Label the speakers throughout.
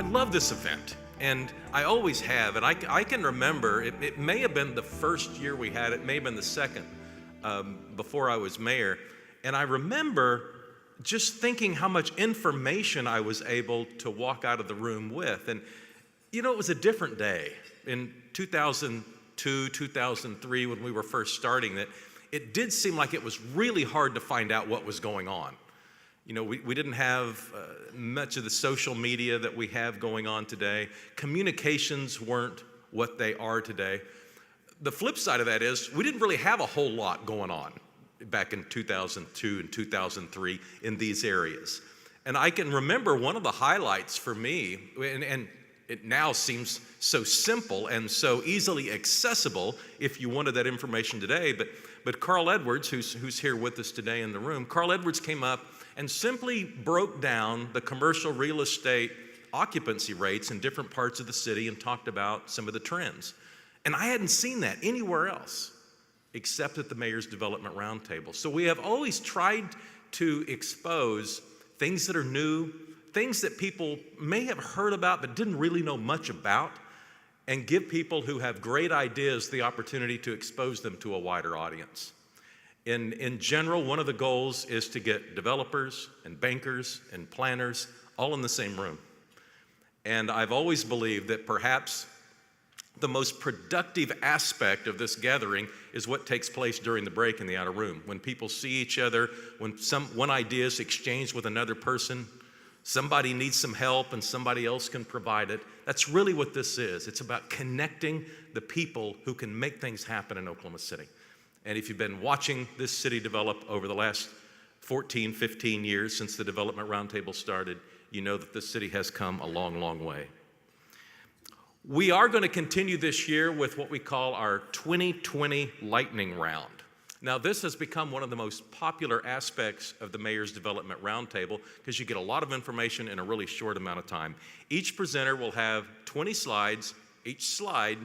Speaker 1: love this event, and I always have, and I can remember, it may have been the first year we had it, may have been the second, before I was mayor, and I remember just thinking how much information I was able to walk out of the room with. And you know, it was a different day in 2002, 2003 when we were first starting that it did seem like it was really hard to find out what was going on. You know, we didn't have much of the social media that we have going on today. Communications weren't what they are today. The flip side of that is we didn't really have a whole lot going on back in 2002 and 2003 in these areas. And I can remember one of the highlights for me, and it now seems so simple and so easily accessible if you wanted that information today, but Carl Edwards, who's here with us today in the room, Carl Edwards came up and simply broke down the commercial real estate occupancy rates in different parts of the city and talked about some of the trends. And I hadn't seen that anywhere else except at the Mayor's Development Roundtable. So we have always tried to expose things that are new, things that people may have heard about but didn't really know much about, and give people who have great ideas the opportunity to expose them to a wider audience. In general, one of the goals is to get developers and bankers and planners all in the same room. And I've always believed that perhaps the most productive aspect of this gathering is what takes place during the break in the outer room. When people see each other, when one idea is exchanged with another person, somebody needs some help and somebody else can provide it. That's really what this is. It's about connecting the people who can make things happen in Oklahoma City. And if you've been watching this city develop over the last 14, 15 years since the Development Roundtable started, you know that this city has come a long, long way. We are going to continue this year with what we call our 2020 Lightning Round. Now, this has become one of the most popular aspects of the Mayor's Development Roundtable because you get a lot of information in a really short amount of time. Each presenter will have 20 slides. Each slide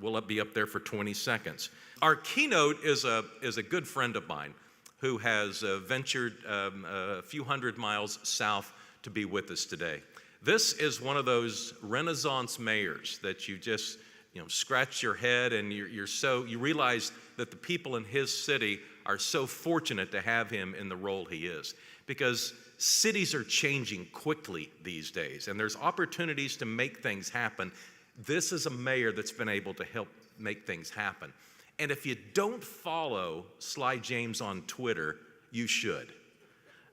Speaker 1: will be up there for 20 seconds. Our keynote is a good friend of mine who has ventured a few hundred miles south to be with us today. This is one of those Renaissance mayors that you just, scratch your head and you realize that the people in his city are so fortunate to have him in the role he is, because cities are changing quickly these days and there's opportunities to make things happen. This is a mayor that's been able to help make things happen. And if you don't follow Sly James on Twitter, you should.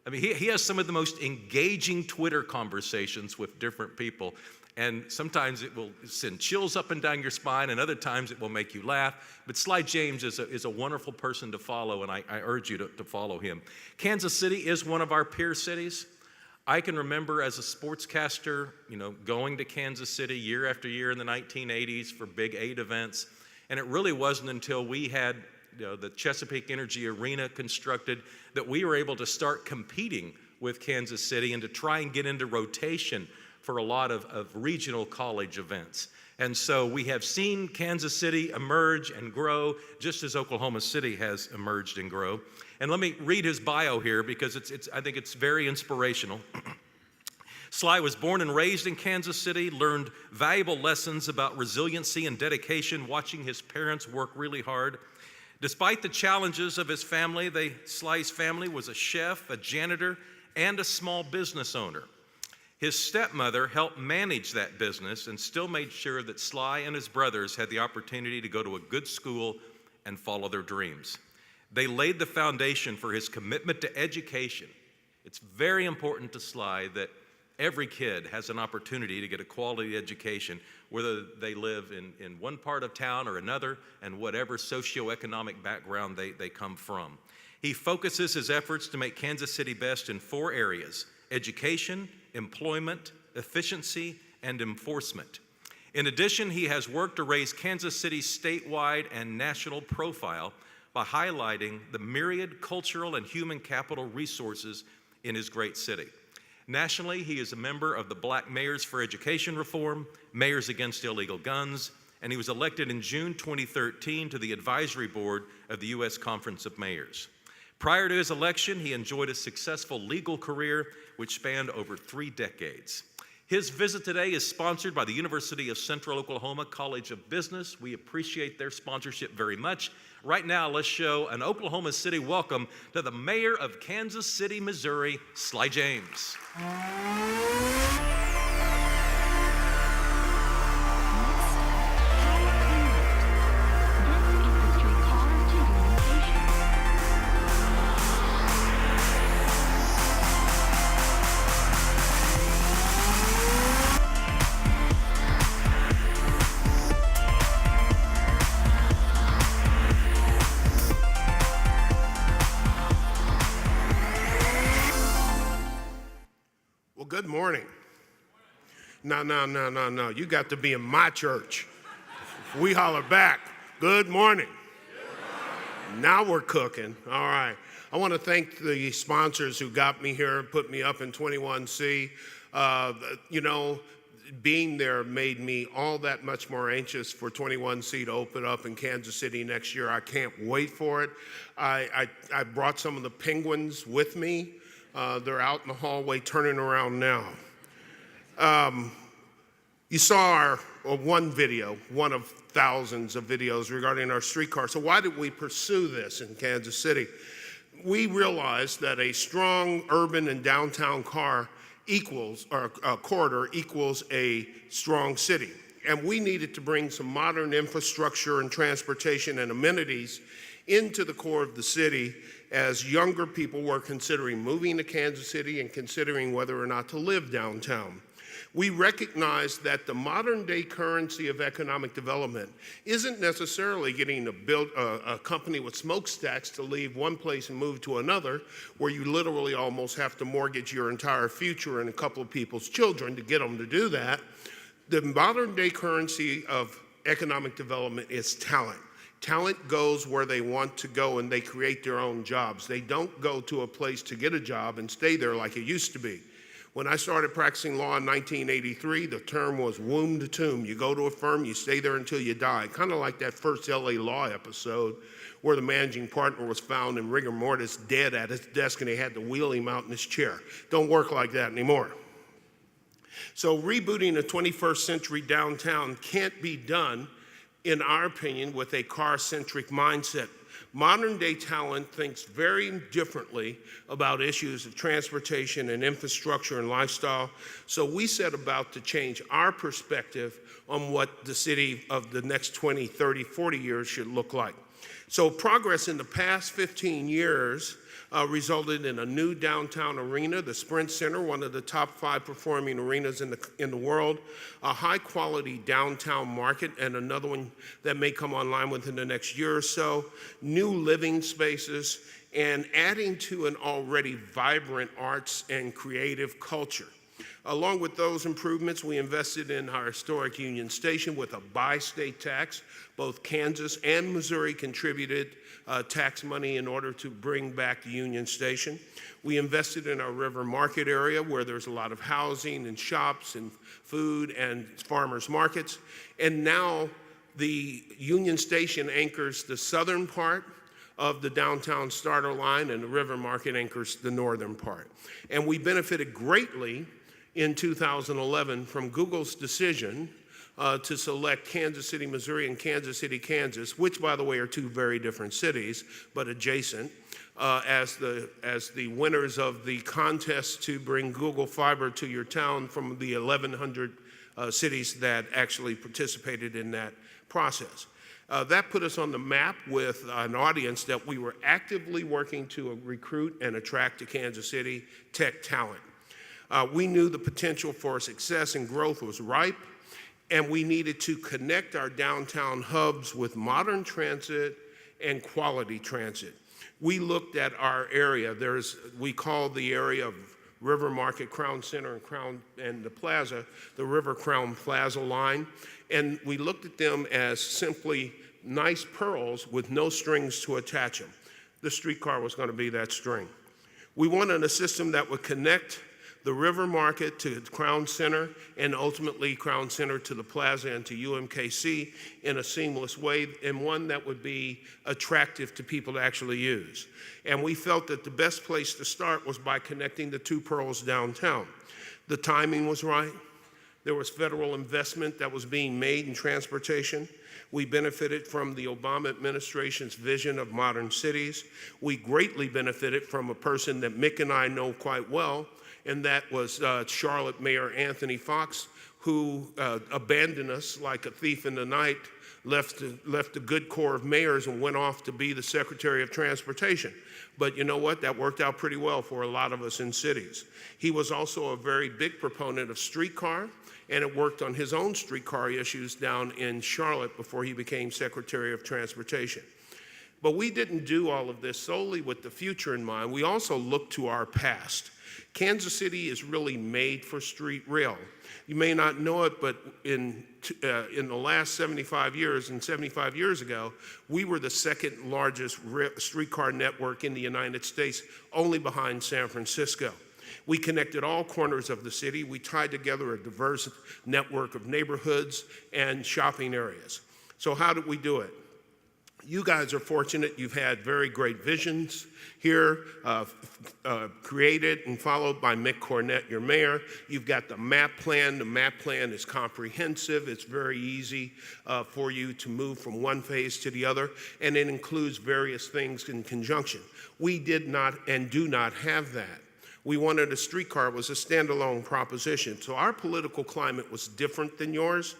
Speaker 1: I mean, he has some of the most engaging Twitter conversations with different people, and sometimes it will send chills up and down your spine, and other times it will make you laugh. But Sly James is a wonderful person to follow, and I urge you to follow him. Kansas City is one of our peer cities. I can remember as a sportscaster, going to Kansas City year after year in the 1980s for Big 8 events, and it really wasn't until we had the Chesapeake Energy Arena constructed that we were able to start competing with Kansas City and to try and get into rotation for a lot of regional college events. And so we have seen Kansas City emerge and grow just as Oklahoma City has emerged and grow. And let me read his bio here because I think it's very inspirational. Sly was born and raised in Kansas City, learned valuable lessons about resiliency and dedication, watching his parents work really hard. Despite the challenges of his family, Sly's family was a chef, a janitor, and a small business owner. His stepmother helped manage that business and still made sure that Sly and his brothers had the opportunity to go to a good school and follow their dreams. They laid the foundation for his commitment to education. It's very important to Sly that every kid has an opportunity to get a quality education, whether they live in one part of town or another, and whatever socioeconomic background they come from. He focuses his efforts to make Kansas City best in 4 areas: education, employment, efficiency, and enforcement. In addition, he has worked to raise Kansas City's statewide and national profile by highlighting the myriad cultural and human capital resources in his great city. Nationally, he is a member of the Black Mayors for Education Reform, Mayors Against Illegal Guns, and he was elected in June 2013 to the advisory board of the U.S. Conference of Mayors. Prior to his election, he enjoyed a successful legal career which spanned over 3 decades. His visit today is sponsored by the University of Central Oklahoma College of Business. We appreciate their sponsorship very much. Right now, let's show an Oklahoma City welcome to the mayor of Kansas City, Missouri, Sly James.
Speaker 2: Good morning. No. You got to be in my church. We holler back. Good morning. Now we're cooking. All right. I want to thank the sponsors who got me here, put me up in 21C. Being there made me all that much more anxious for 21C to open up in Kansas City next year. I can't wait for it. I brought some of the penguins with me. They're out in the hallway turning around now. You saw one video, one of thousands of videos regarding our streetcar. So why did we pursue this in Kansas City? We realized that a strong urban and downtown corridor equals a strong city. And we needed to bring some modern infrastructure and transportation and amenities into the core of the city as younger people were considering moving to Kansas City and considering whether or not to live downtown. We recognize that the modern day currency of economic development isn't necessarily getting a company with smokestacks to leave one place and move to another, where you literally almost have to mortgage your entire future and a couple of people's children to get them to do that. The modern day currency of economic development is talent. Talent goes where they want to go and they create their own jobs. They don't go to a place to get a job and stay there like it used to be. When I started practicing law in 1983, the term was womb to tomb. You go to a firm, you stay there until you die. Kind of like that first LA Law episode where the managing partner was found in rigor mortis dead at his desk and they had to wheel him out in his chair. Don't work like that anymore. So rebooting a 21st century downtown can't be done, in our opinion, with a car-centric mindset. Modern day talent thinks very differently about issues of transportation and infrastructure and lifestyle. So we set about to change our perspective on what the city of the next 20, 30, 40 years should look like. So progress in the past 15 years resulted in a new downtown arena, the Sprint Center, one of the top 5 performing arenas in the world, a high-quality downtown market, and another one that may come online within the next year or so, new living spaces, and adding to an already vibrant arts and creative culture. Along with those improvements, we invested in our historic Union Station with a bi-state tax. Both Kansas and Missouri contributed tax money in order to bring back the Union Station. We invested in our river market area where there's a lot of housing and shops and food and farmers markets. And now the Union Station anchors the southern part of the downtown starter line and the river market anchors the northern part. And we benefited greatly in 2011 from Google's decision to select Kansas City, Missouri and Kansas City, Kansas, which by the way are 2 very different cities, but adjacent, as the winners of the contest to bring Google Fiber to your town from the 1,100 cities that actually participated in that process. That put us on the map with an audience that we were actively working to recruit and attract to Kansas City tech talent. We knew the potential for success and growth was ripe, and we needed to connect our downtown hubs with modern transit and quality transit. We looked at our area. We call the area of River Market, Crown Center, and the Plaza, the River Crown Plaza line, and we looked at them as simply nice pearls with no strings to attach them. The streetcar was going to be that string. We wanted a system that would connect the River Market to Crown Center, and ultimately Crown Center to the Plaza and to UMKC in a seamless way, and one that would be attractive to people to actually use. And we felt that the best place to start was by connecting the 2 pearls downtown. The timing was right, There was federal investment that was being made in transportation. We benefited from the Obama administration's vision of modern cities. We greatly benefited from a person that Mick and I know quite well, and that was Charlotte Mayor Anthony Fox, who abandoned us like a thief in the night, left a good core of mayors and went off to be the Secretary of Transportation. But you know what? That worked out pretty well for a lot of us in cities. He was also a very big proponent of streetcar, and it worked on his own streetcar issues down in Charlotte before he became Secretary of Transportation. But we didn't do all of this solely with the future in mind. We also looked to our past. Kansas City is really made for street rail. You may not know it, but in the last 75 years, and 75 years ago, we were the second largest streetcar network in the United States, only behind San Francisco. We connected all corners of the city. We tied together a diverse network of neighborhoods and shopping areas. So how did we do it? You guys are fortunate. You've had very great visions here, created and followed by Mick Cornett, your mayor. You've got the map plan. The map plan is comprehensive. It's very easy for you to move from one phase to the other, and it includes various things in conjunction. We did not and do not have that. We wanted a streetcar. It was a standalone proposition. So our political climate was different than yours.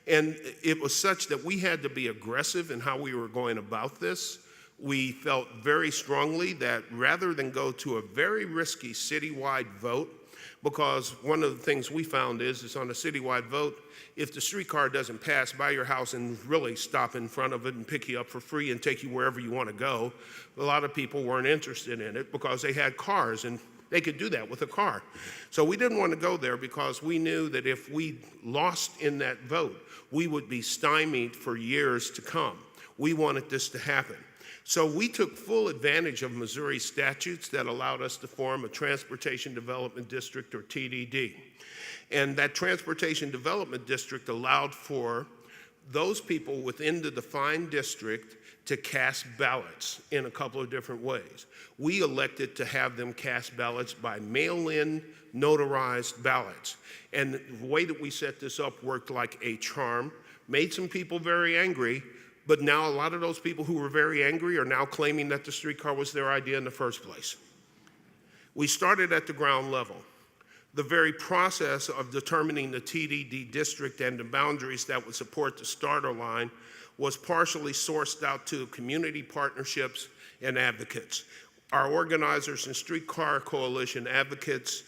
Speaker 2: And it was such that we had to be aggressive in how we were going about this. We felt very strongly that rather than go to a very risky citywide vote, because one of the things we found is on a citywide vote, if the streetcar doesn't pass by your house and really stop in front of it and pick you up for free and take you wherever you want to go, a lot of people weren't interested in it because they had cars and they could do that with a car. So we didn't want to go there because we knew that if we lost in that vote, we would be stymied for years to come. We wanted this to happen. So we took full advantage of Missouri statutes that allowed us to form a Transportation Development District, or TDD. And that Transportation Development District allowed for those people within the defined district to cast ballots in a couple of different ways. We elected to have them cast ballots by mail-in notarized ballots. And the way that we set this up worked like a charm, made some people very angry, but now a lot of those people who were very angry are now claiming that the streetcar was their idea in the first place. We started at the ground level. The very process of determining the TDD district and the boundaries that would support the starter line was partially sourced out to community partnerships and advocates. Our organizers and Streetcar Coalition advocates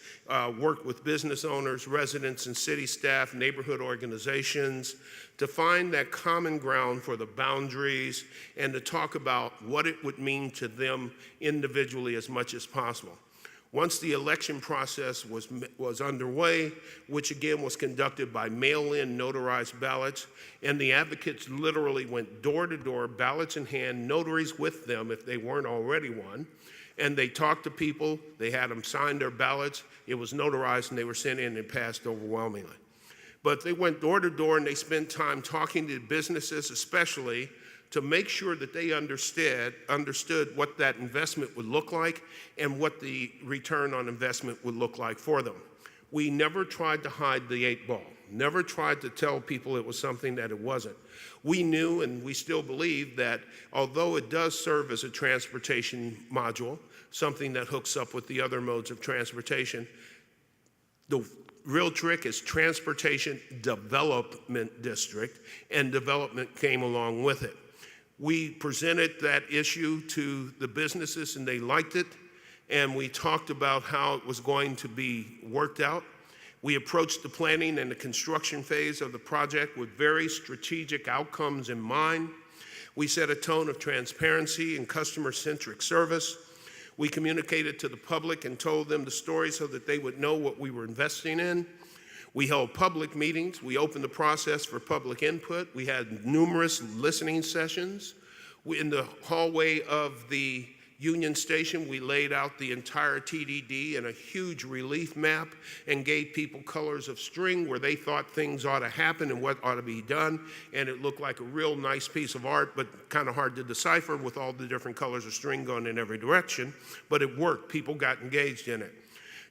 Speaker 2: worked with business owners, residents, and city staff, neighborhood organizations to find that common ground for the boundaries and to talk about what it would mean to them individually as much as possible. Once the election process was underway, which again was conducted by mail-in notarized ballots, and the advocates literally went door to door, ballots in hand, notaries with them if they weren't already one, and they talked to people, they had them sign their ballots, it was notarized, and they were sent in and passed overwhelmingly. But they went door to door and they spent time talking to businesses especially to make sure that they understood what that investment would look like and what the return on investment would look like for them. We never tried to hide the 8 ball, never tried to tell people it was something that it wasn't. We knew, and we still believe, that although it does serve as a transportation module, something that hooks up with the other modes of transportation, the real trick is Transportation Development District, and development came along with it. We presented that issue to the businesses and they liked it, and we talked about how it was going to be worked out. We approached the planning and the construction phase of the project with very strategic outcomes in mind. We set a tone of transparency and customer-centric service. We communicated to the public and told them the story so that they would know what we were investing in. We held public meetings. We opened the process for public input. We had numerous listening sessions. In the hallway of the Union Station, we laid out the entire TDD in a huge relief map and gave people colors of string where they thought things ought to happen and what ought to be done. And it looked like a real nice piece of art, but kind of hard to decipher with all the different colors of string going in every direction. But it worked. People got engaged in it.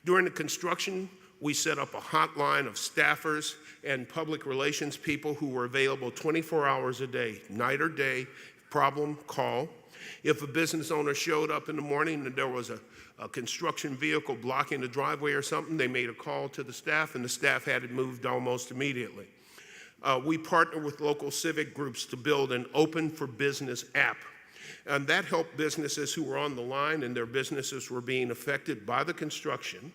Speaker 2: During the construction, We set up a hotline of staffers and public relations people who were available 24 hours a day, night or day, problem, call. If a business owner showed up in the morning and there was a construction vehicle blocking the driveway or something, they made a call to the staff and the staff had it moved almost immediately. We partner with local civic groups to build an Open for Business app. And that helped businesses who were on the line and their businesses were being affected by the construction.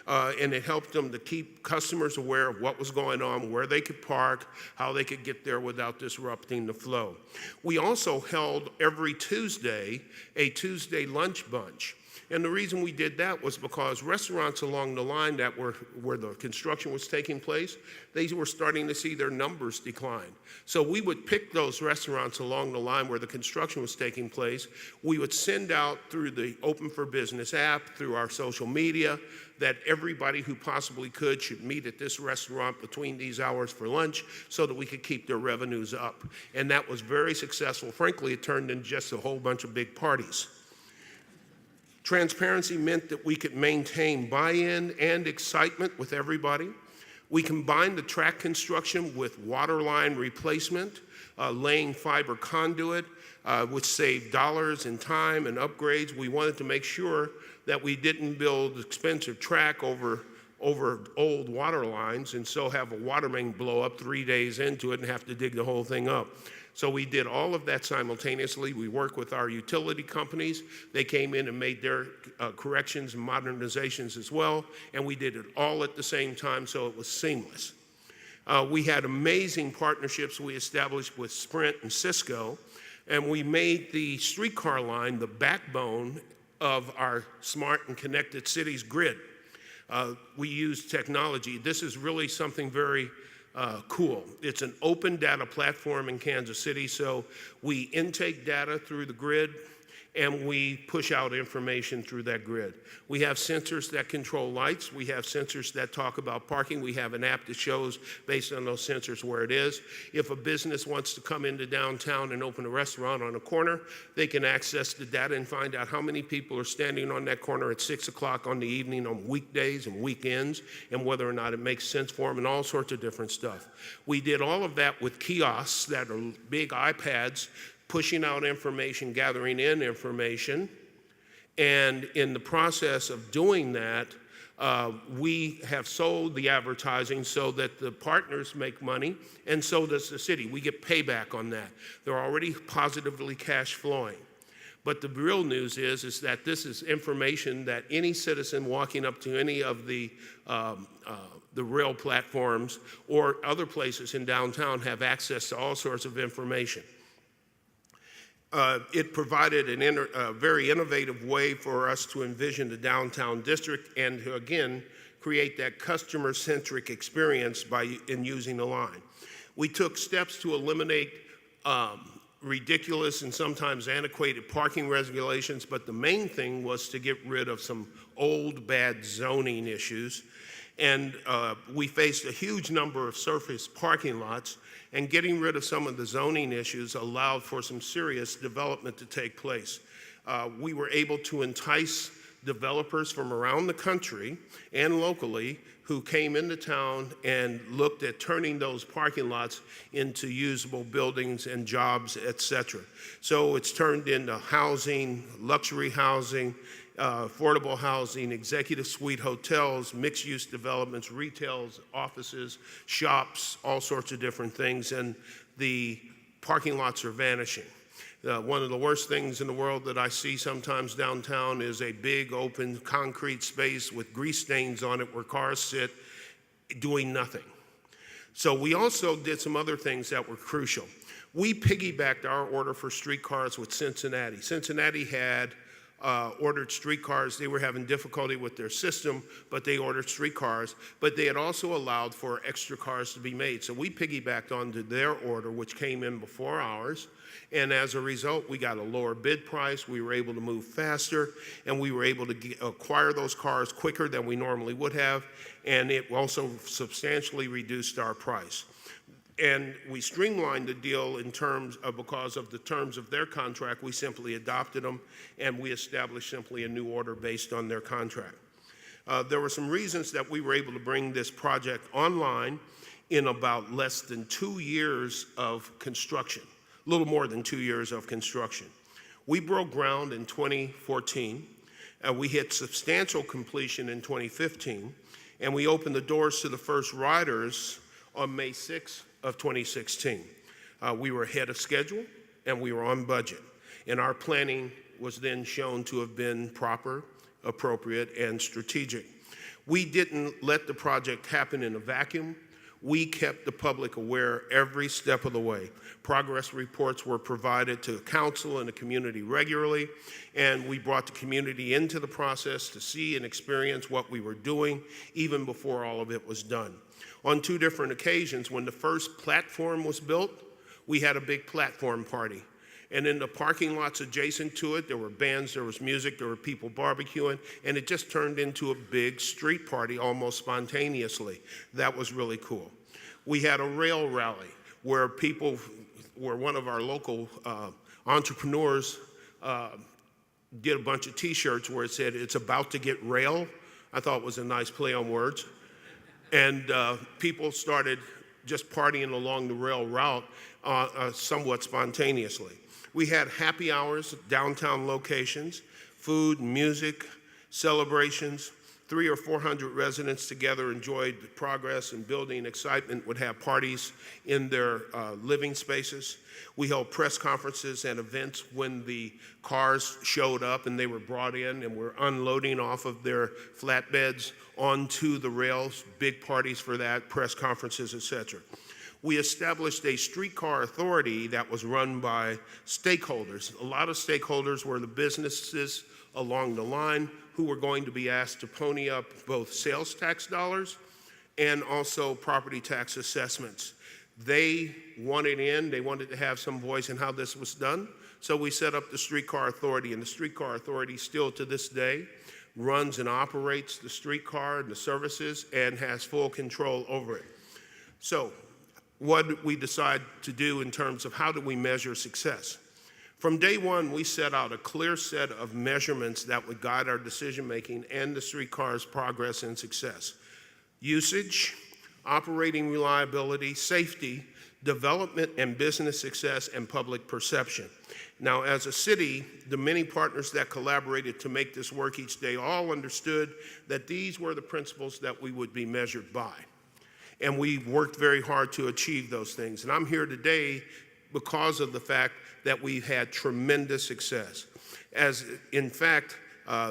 Speaker 2: And it helped them to keep customers aware of what was going on, where they could park, how they could get there without disrupting the flow. We also held every Tuesday a Tuesday lunch bunch. And the reason we did that was because restaurants along the line that were where the construction was taking place, they were starting to see their numbers decline. So we would pick those restaurants along the line where the construction was taking place. We would send out through the Open for Business app, through our social media, that everybody who possibly could should meet at this restaurant between these hours for lunch so that we could keep their revenues up. And that was very successful. Frankly, it turned into just a whole bunch of big parties. Transparency meant that we could maintain buy-in and excitement with everybody. We combined the track construction with water line replacement, laying fiber conduit, which saved dollars and time and upgrades. We wanted to make sure that we didn't build expensive track over old water lines and so have a water main blow up 3 days into it and have to dig the whole thing up. So we did all of that simultaneously. We worked with our utility companies. They came in and made their corrections and modernizations as well, and we did it all at the same time, so it was seamless. We had amazing partnerships we established with Sprint and Cisco, and we made the streetcar line the backbone of our smart and connected cities grid. We use technology. This is really something very cool. It's an open data platform in Kansas City, so we intake data through the grid and we push out information through that grid. We have sensors that control lights. We have sensors that talk about parking. We have an app that shows, based on those sensors, where it is. If a business wants to come into downtown and open a restaurant on a corner, they can access the data and find out how many people are standing on that corner at 6 o'clock on the evening on weekdays and weekends, and whether or not it makes sense for them, and all sorts of different stuff. We did all of that with kiosks that are big iPads, pushing out information, gathering in information, and in the process of doing that, we have sold the advertising so that the partners make money, and so does the city. We get payback on that. They're already positively cash flowing. But the real news is that this is information that any citizen walking up to any of the rail platforms or other places in downtown have access to all sorts of information. It provided a very innovative way for us to envision the downtown district and to, again, create that customer-centric experience in using the line. We took steps to eliminate ridiculous and sometimes antiquated parking regulations, but the main thing was to get rid of some old, bad zoning issues. And we faced a huge number of surface parking lots, and getting rid of some of the zoning issues allowed for some serious development to take place. We were able to entice developers from around the country and locally who came into town and looked at turning those parking lots into usable buildings and jobs, et cetera. So it's turned into housing, luxury housing, affordable housing, executive suite hotels, mixed-use developments, retails, offices, shops, all sorts of different things, and the parking lots are vanishing. One of the worst things in the world that I see sometimes downtown is a big open concrete space with grease stains on it where cars sit doing nothing. So we also did some other things that were crucial. We piggybacked our order for streetcars with Cincinnati. Cincinnati had ordered streetcars. They were having difficulty with their system, but they ordered streetcars. But they had also allowed for extra cars to be made. So we piggybacked onto their order, which came in before ours. And as a result, we got a lower bid price. We were able to move faster, and we were able to acquire those cars quicker than we normally would have. And it also substantially reduced our price. And we streamlined the deal in terms of, because of the terms of their contract, we simply adopted them and we established simply a new order based on their contract. There were some reasons that we were able to bring this project online in about less than 2 years of construction, a little more than 2 years of construction. We broke ground in 2014, and we hit substantial completion in 2015, and we opened the doors to the first riders on May 6th of 2016. We were ahead of schedule, and we were on budget, and our planning was then shown to have been proper, appropriate, and strategic. We didn't let the project happen in a vacuum. We kept the public aware every step of the way. Progress reports were provided to council and the community regularly, and we brought the community into the process to see and experience what we were doing even before all of it was done. On 2 different occasions, when the first platform was built, we had a big platform party. And in the parking lots adjacent to it, there were bands, there was music, there were people barbecuing, and it just turned into a big street party almost spontaneously. That was really cool. We had a rail rally where one of our local entrepreneurs did a bunch of t-shirts where it said, "It's about to get rail." I thought it was a nice play on words. And people started just partying along the rail route somewhat spontaneously. We had happy hours at downtown locations, food, music, celebrations. 300 or 400 residents together enjoyed the progress and building excitement, would have parties in their living spaces. We held press conferences and events when the cars showed up and they were brought in and were unloading off of their flatbeds onto the rails, big parties for that, press conferences, etc. We established a streetcar authority that was run by stakeholders. A lot of stakeholders were the businesses along the line who were going to be asked to pony up both sales tax dollars and also property tax assessments. They wanted in, they wanted to have some voice in how this was done, so we set up the Streetcar Authority, and the Streetcar Authority still to this day runs and operates the streetcar and the services and has full control over it. So, what did we decide to do in terms of how do we measure success? From day one, we set out a clear set of measurements that would guide our decision-making and the streetcar's progress and success. Usage, operating reliability, safety, development and business success, and public perception. Now, as a city, the many partners that collaborated to make this work each day all understood that these were the principles that we would be measured by. And we worked very hard to achieve those things. And I'm here today because of the fact that we've had tremendous success. As in fact,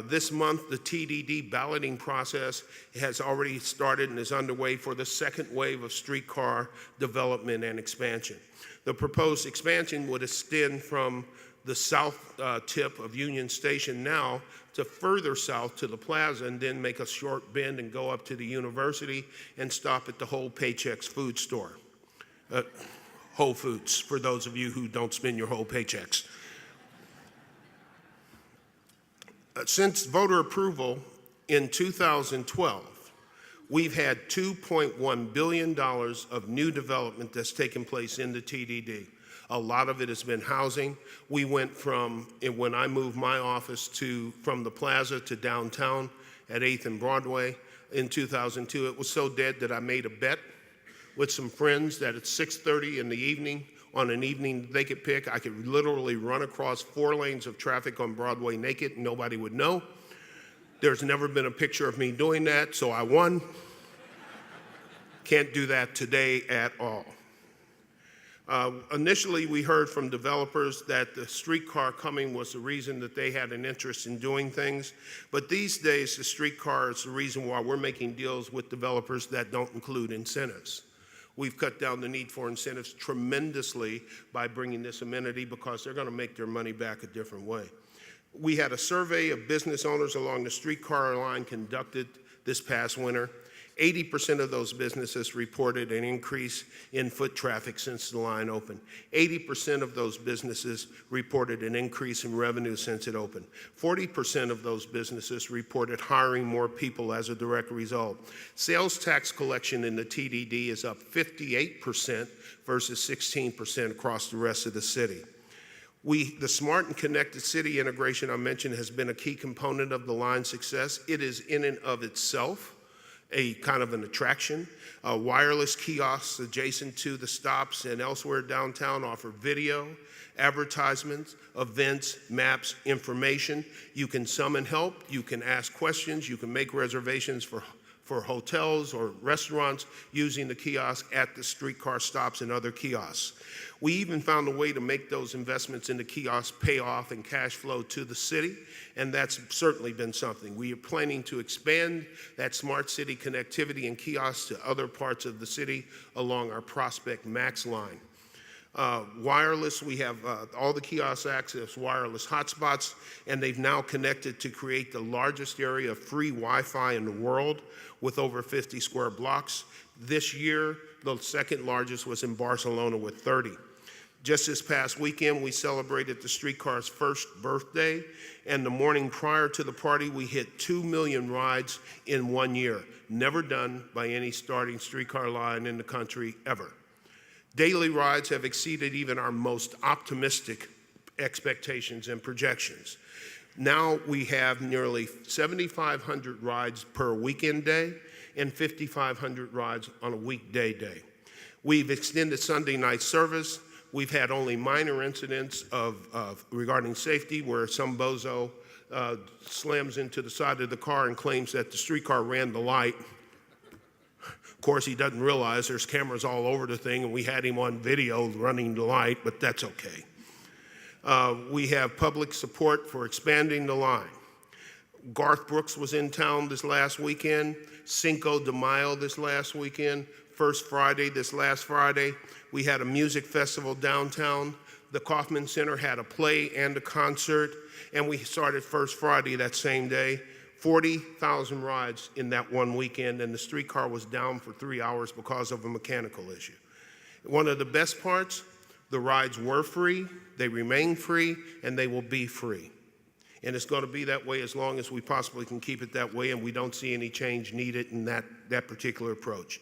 Speaker 2: this month, the TDD balloting process has already started and is underway for the second wave of streetcar development and expansion. The proposed expansion would extend from the south tip of Union Station now to further south to the plaza, and then make a short bend and go up to the university and stop at the Whole Paychecks food store. Whole Foods, for those of you who don't spend your whole paychecks. Since voter approval in 2012, we've had $2.1 billion of new development that's taken place in the TDD. A lot of it has been housing. We went from, when I moved my office from the plaza to downtown at 8th and Broadway in 2002, it was so dead that I made a bet with some friends that at 6:30 in the evening, on an evening they could pick, I could literally run across 4 lanes of traffic on Broadway naked and nobody would know. There's never been a picture of me doing that, so I won. Can't do that today at all. Initially, we heard from developers that the streetcar coming was the reason that they had an interest in doing things. But these days, the streetcar is the reason why we're making deals with developers that don't include incentives. We've cut down the need for incentives tremendously by bringing this amenity because they're going to make their money back a different way. We had a survey of business owners along the streetcar line conducted this past winter. 80% of those businesses reported an increase in foot traffic since the line opened. 80% of those businesses reported an increase in revenue since it opened. 40% of those businesses reported hiring more people as a direct result. Sales tax collection in the TDD is up 58% versus 16% across the rest of the city. The smart and connected city integration I mentioned has been a key component of the line's success. It is in and of itself a kind of an attraction. Wireless kiosks adjacent to the stops and elsewhere downtown offer video, advertisements, events, maps, information. You can summon help, you can ask questions, you can make reservations for hotels or restaurants using the kiosk at the streetcar stops and other kiosks. We even found a way to make those investments in the kiosks pay off and cash flow to the city, and that's certainly been something. We are planning to expand that smart city connectivity and kiosks to other parts of the city along our Prospect Max line. Wireless, we have all the kiosks access wireless hotspots, and they've now connected to create the largest area of free Wi-Fi in the world with over 50 square blocks. This year, the second largest was in Barcelona with 30. Just this past weekend, we celebrated the streetcar's first birthday, and the morning prior to the party, we hit 2 million rides in 1 year. Never done by any starting streetcar line in the country ever. Daily rides have exceeded even our most optimistic expectations and projections. Now we have nearly 7,500 rides per weekend day and 5,500 rides on a weekday day. We've extended Sunday night service. We've had only minor incidents regarding safety where some bozo slams into the side of the car and claims that the streetcar ran the light. Of course, he doesn't realize there's cameras all over the thing, and we had him on video running the light, but that's okay. We have public support for expanding the line. Garth Brooks was in town this last weekend, Cinco de Mayo this last weekend, First Friday this last Friday. We had a music festival downtown. The Kaufman Center had a play and a concert, and we started First Friday that same day. 40,000 rides in that one weekend, and the streetcar was down for 3 hours because of a mechanical issue. One of the best parts, the rides were free, they remain free, and they will be free. And it's going to be that way as long as we possibly can keep it that way, and we don't see any change needed in that particular approach.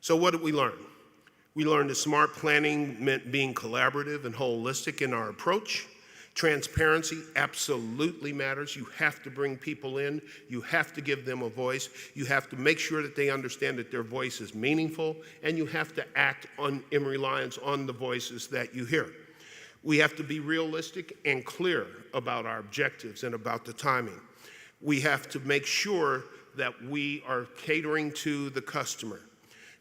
Speaker 2: So what did we learn? We learned that smart planning meant being collaborative and holistic in our approach. Transparency absolutely matters. You have to bring people in. You have to give them a voice. You have to make sure that they understand that their voice is meaningful, and you have to act in reliance on the voices that you hear. We have to be realistic and clear about our objectives and about the timing. We have to make sure that we are catering to the customer.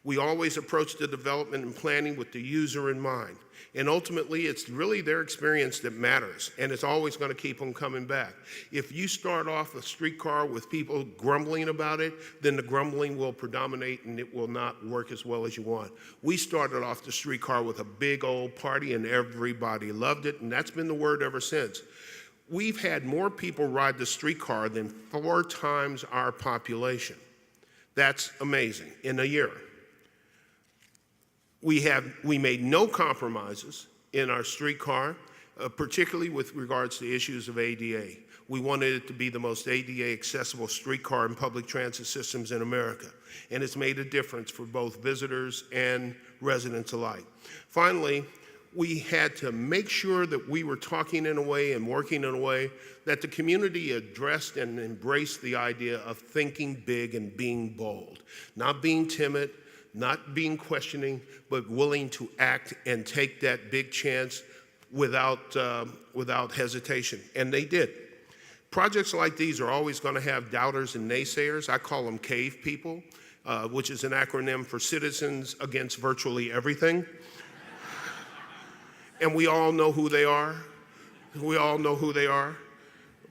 Speaker 2: We always approach the development and planning with the user in mind. And ultimately, it's really their experience that matters, and it's always going to keep them coming back. If you start off a streetcar with people grumbling about it, then the grumbling will predominate and it will not work as well as you want. We started off the streetcar with a big old party, and everybody loved it, and that's been the word ever since. We've had more people ride the streetcar than 4 times our population. That's amazing in a year. We made no compromises in our streetcar, particularly with regards to issues of ADA. We wanted it to be the most ADA accessible streetcar and public transit systems in America, and it's made a difference for both visitors and residents alike. Finally, we had to make sure that we were talking in a way and working in a way that the community addressed and embraced the idea of thinking big and being bold, not being timid, not being questioning, but willing to act and take that big chance without hesitation, and they did. Projects like these are always going to have doubters and naysayers. I call them CAVE people, which is an acronym for Citizens Against Virtually Everything. And we all know who they are. We all know who they are.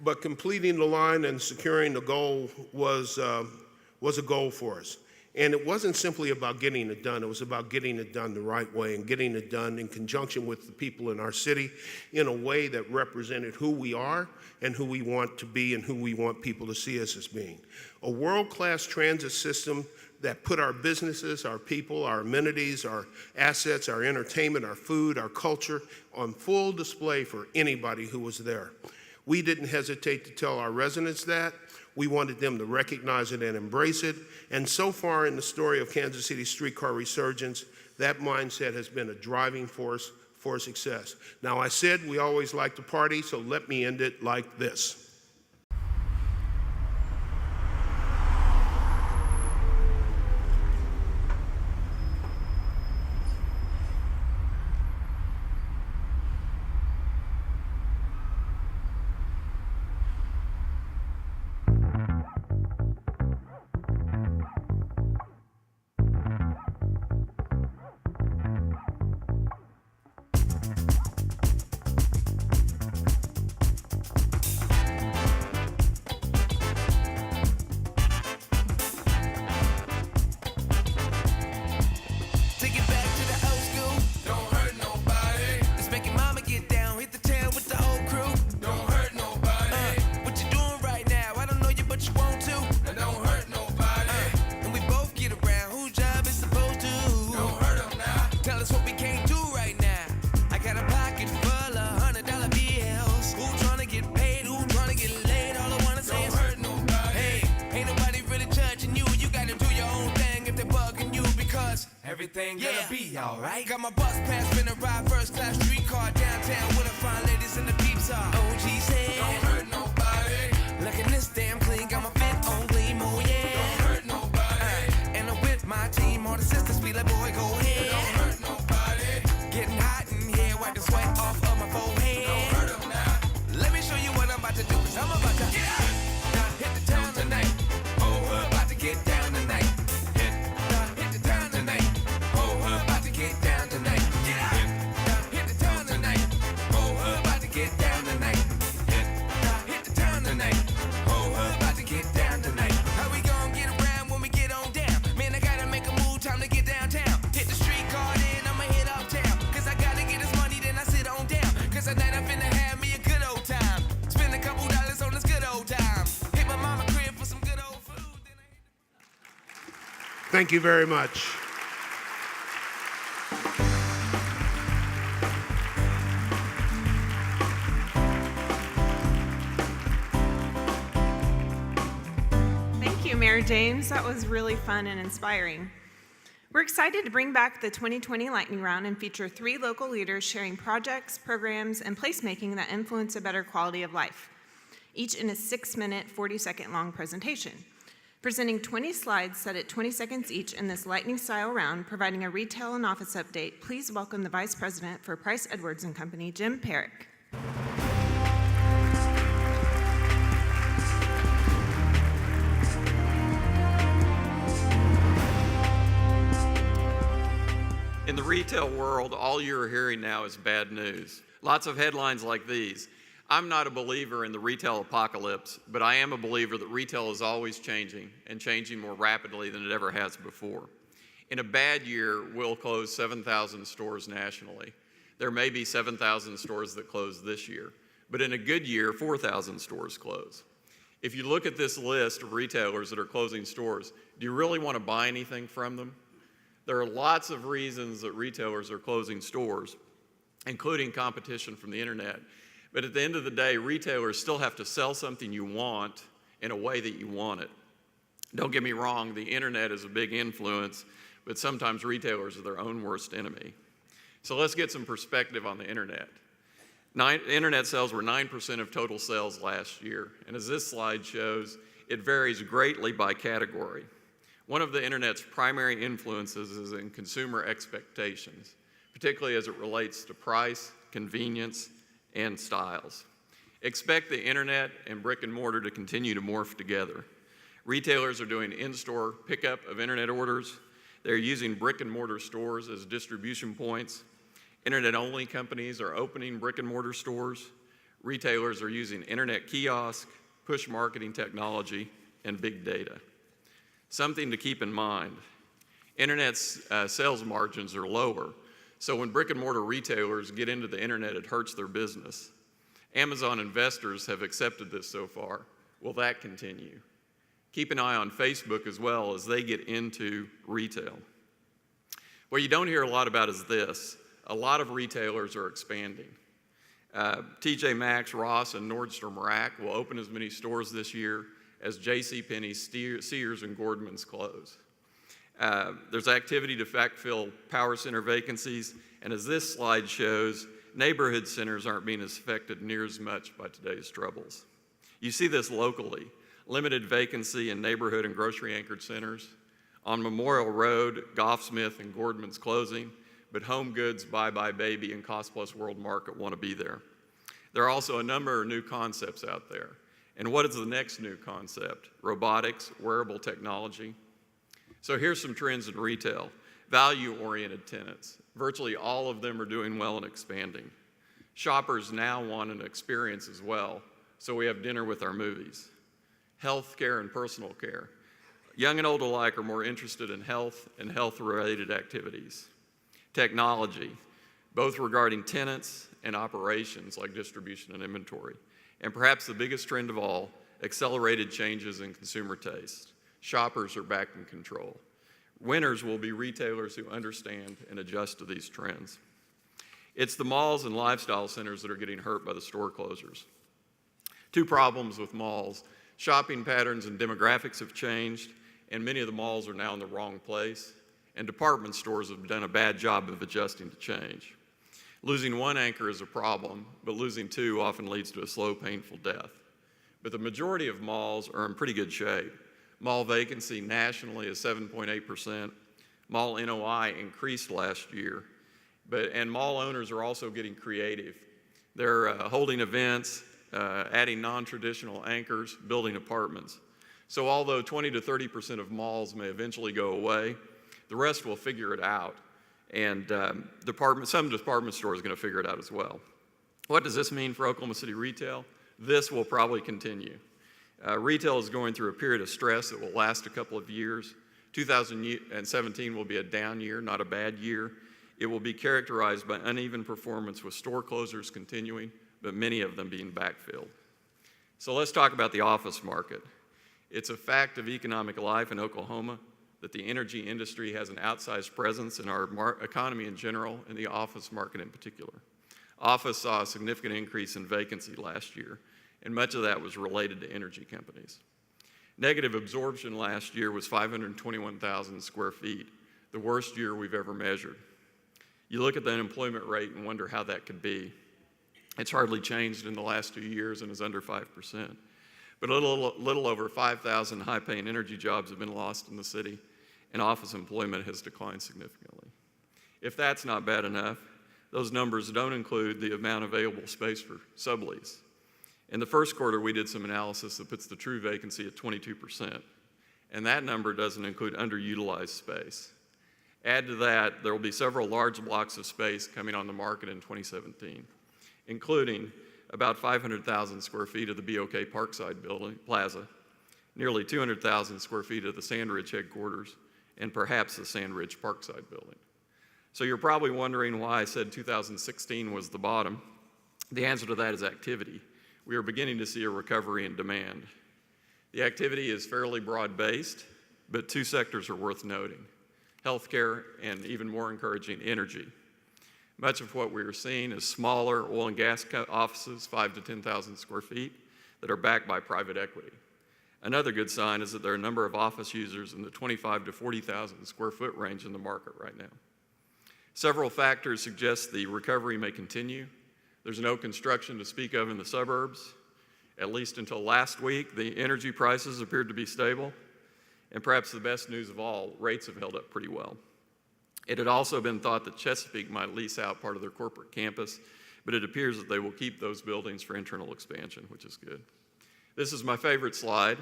Speaker 2: But completing the line and securing the goal was a goal for us. And it wasn't simply about getting it done. It was about getting it done the right way and getting it done in conjunction with the people in our city in a way that represented who we are and who we want to be and who we want people to see us as being. A world-class transit system that put our businesses, our people, our amenities, our assets, our entertainment, our food, our culture on full display for anybody who was there. We didn't hesitate to tell our residents that. We wanted them to recognize it and embrace it. And so far in the story of Kansas City streetcar resurgence, that mindset has been a driving force for success. Now, I said we always like to party, so let me end it like this.
Speaker 3: Everything gonna be alright. Got my bus pass, finna ride first class streetcar downtown with the fine ladies and the peeps are. OG said, don't hurt nobody. Looking this damn clean, got my fit on gleam, oh yeah. Don't hurt nobody. And I'm with my team, all the sisters be like, boy, go ahead. Don't hurt nobody. Getting hot in here, wipe the sweat off of my forehead. Don't hurt them now. Let me show you what I'm about to do, cause I'm about to hit the town tonight. Oh, we're about to get down tonight. Hit the town tonight. Get down tonight. Hit the town tonight. Oh, we're about to get down tonight. Hit the town tonight. Oh, we're about to get down tonight. How we gon' get around when we get on down? Man, I gotta make a move, time to get downtown. Hit the streetcar, then I'ma hit uptown. Cause I gotta get this money, then I sit on down. Cause tonight I'm finna have me a good old time. Spend a couple dollars on this good old time. Hit my mama crib for some good old food.
Speaker 2: Thank you very much.
Speaker 4: Thank you, Mayor James. That was really fun and inspiring. We're excited to bring back the 2020 Lightning Round and feature 3 local leaders sharing projects, programs, and placemaking that influence a better quality of life, each in a 6-minute, 40-second long presentation. Presenting 20 slides set at 20 seconds each in this lightning-style round, providing a retail and office update, please welcome the Vice President for Price Edwards & Company, Jim Perrick.
Speaker 5: In the retail world, all you're hearing now is bad news. Lots of headlines like these. I'm not a believer in the retail apocalypse, but I am a believer that retail is always changing and changing more rapidly than it ever has before. In a bad year, we'll close 7,000 stores nationally. There may be 7,000 stores that close this year, but in a good year, 4,000 stores close. If you look at this list of retailers that are closing stores, do you really want to buy anything from them? There are lots of reasons that retailers are closing stores, including competition from the internet. But at the end of the day, retailers still have to sell something you want in a way that you want it. Don't get me wrong, the internet is a big influence, but sometimes retailers are their own worst enemy. So let's get some perspective on the internet. Internet sales were 9% of total sales last year, and as this slide shows, it varies greatly by category. One of the internet's primary influences is in consumer expectations, particularly as it relates to price, convenience, and styles. Expect the internet and brick and mortar to continue to morph together. Retailers are doing in-store pickup of internet orders. They're using brick and mortar stores as distribution points. Internet-only companies are opening brick and mortar stores. Retailers are using internet kiosks, push marketing technology, and big data. Something to keep in mind, internet's sales margins are lower, so when brick and mortar retailers get into the internet, it hurts their business. Amazon investors have accepted this so far. Will that continue? Keep an eye on Facebook as well as they get into retail. What you don't hear a lot about is this. A lot of retailers are expanding. TJ Maxx, Ross, and Nordstrom Rack will open as many stores this year as JCPenney, Sears, and Gordman's close. There's activity to backfill power center vacancies, and as this slide shows, neighborhood centers aren't being affected near as much by today's troubles. You see this locally, limited vacancy in neighborhood and grocery anchored centers. On Memorial Road, Goffsmith and Gordman's closing, but Home Goods, Bye Bye Baby, and Cost Plus World Market want to be there. There are also a number of new concepts out there. And what is the next new concept? Robotics, wearable technology. So here's some trends in retail. Value-oriented tenants. Virtually all of them are doing well and expanding. Shoppers now want an experience as well, so we have dinner with our movies. Healthcare and personal care. Young and old alike are more interested in health and health-related activities. Technology, both regarding tenants and operations like distribution and inventory. And perhaps the biggest trend of all, accelerated changes in consumer taste. Shoppers are back in control. Winners will be retailers who understand and adjust to these trends. It's the malls and lifestyle centers that are getting hurt by the store closures. Two problems with malls. Shopping patterns and demographics have changed, and many of the malls are now in the wrong place, and department stores have done a bad job of adjusting to change. Losing one anchor is a problem, but losing two often leads to a slow, painful death. But the majority of malls are in pretty good shape. Mall vacancy nationally is 7.8%. Mall NOI increased last year, and mall owners are also getting creative. They're holding events, adding non-traditional anchors, building apartments. So although 20 to 30% of malls may eventually go away, the rest will figure it out. And some department stores are going to figure it out as well. What does this mean for Oklahoma City retail? This will probably continue. Retail is going through a period of stress that will last a couple of years. 2017 will be a down year, not a bad year. It will be characterized by uneven performance with store closures continuing, but many of them being backfilled. So let's talk about the office market. It's a fact of economic life in Oklahoma that the energy industry has an outsized presence in our economy in general and the office market in particular. Office saw a significant increase in vacancy last year, and much of that was related to energy companies. Negative absorption last year was 521,000 square feet, the worst year we've ever measured. You look at the unemployment rate and wonder how that could be. It's hardly changed in the last 2 years and is under 5%. But a little over 5,000 high-paying energy jobs have been lost in the city, and office employment has declined significantly. If that's not bad enough, those numbers don't include the amount of available space for sublease. In the first quarter, we did some analysis that puts the true vacancy at 22%, and that number doesn't include underutilized space. Add to that, there will be several large blocks of space coming on the market in 2017, including about 500,000 square feet of the BOK Parkside Plaza, nearly 200,000 square feet of the Sandridge headquarters, and perhaps the Sandridge Parkside building. So you're probably wondering why I said 2016 was the bottom. The answer to that is activity. We are beginning to see a recovery in demand. The activity is fairly broad-based, but two sectors are worth noting: healthcare and, even more encouraging, energy. Much of what we are seeing is smaller oil and gas offices, 5,000 to 10,000 square feet, that are backed by private equity. Another good sign is that there are a number of office users in the 25,000 to 40,000 square foot range in the market right now. Several factors suggest the recovery may continue. There's no construction to speak of in the suburbs. At least until last week, the energy prices appeared to be stable. And perhaps the best news of all, rates have held up pretty well. It had also been thought that Chesapeake might lease out part of their corporate campus, but it appears that they will keep those buildings for internal expansion, which is good. This is my favorite slide.